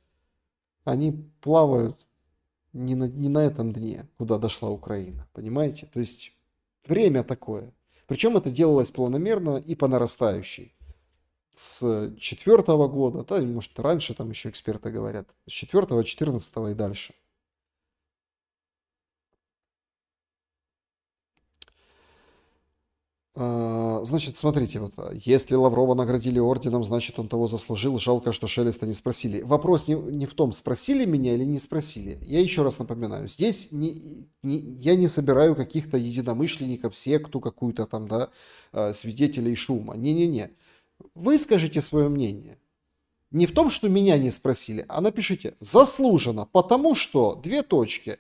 Они плавают не на этом дне, куда дошла Украина. Понимаете? То есть время такое. Причем это делалось планомерно и по нарастающей. С 2004 года, да, может раньше там еще эксперты говорят, с 2004, 2014 и дальше. Значит, смотрите, вот, если Лаврова наградили орденом, значит, он того заслужил. Жалко, что Шелеста не спросили. Вопрос не в том, спросили меня или не спросили. Я еще раз напоминаю, здесь я не собираю каких-то единомышленников, секту какую-то там, да, свидетелей шума. Не-не-не. Вы скажите свое мнение. Не в том, что меня не спросили, а напишите «заслуженно», потому что, две точки,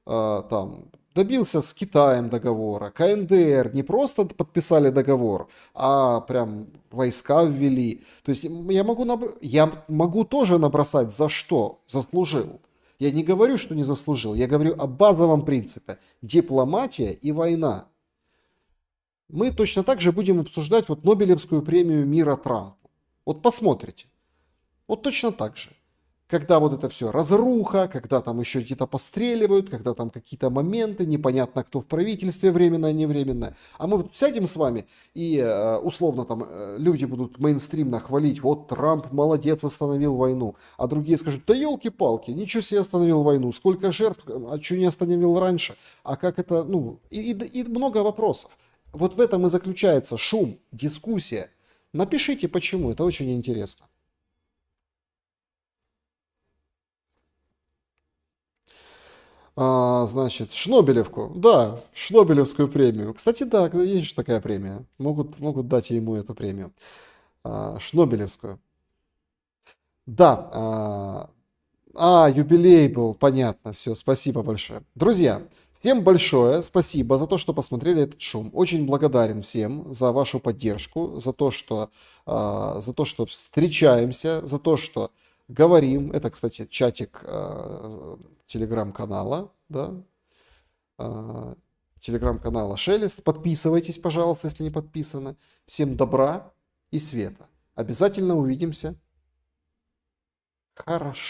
там... Добился с Китаем договора, КНДР не просто подписали договор, а прям войска ввели. То есть я могу тоже набросать за что заслужил. Я не говорю, что не заслужил, я говорю о базовом принципе. Дипломатия и война. Мы точно так же будем обсуждать вот Нобелевскую премию мира Трампу. Вот посмотрите. Вот точно так же. Когда вот это все разруха, когда там еще где-то постреливают, когда там какие-то моменты, непонятно кто в правительстве, временное, невременное. А мы сядем с вами и условно там люди будут мейнстримно хвалить, вот Трамп молодец, остановил войну. А другие скажут, да елки-палки, ничего себе остановил войну, сколько жертв, а что не остановил раньше? А как это, ну, и много вопросов. Вот в этом и заключается шум, дискуссия. Напишите почему, это очень интересно. Значит, Шнобелевку. Да, Шнобелевскую премию. Кстати, да, есть же такая премия. Могут дать ему эту премию. Шнобелевскую. Да. Юбилей был. Понятно. Все, спасибо большое. Друзья, всем большое спасибо за то, что посмотрели этот шум. Очень благодарен всем за вашу поддержку, за то, что встречаемся, за то, что говорим. Это, кстати, чатик телеграм-канала, да, телеграм-канала Шелест. Подписывайтесь, пожалуйста, если не подписаны. Всем добра и света. Обязательно увидимся. Хорошо.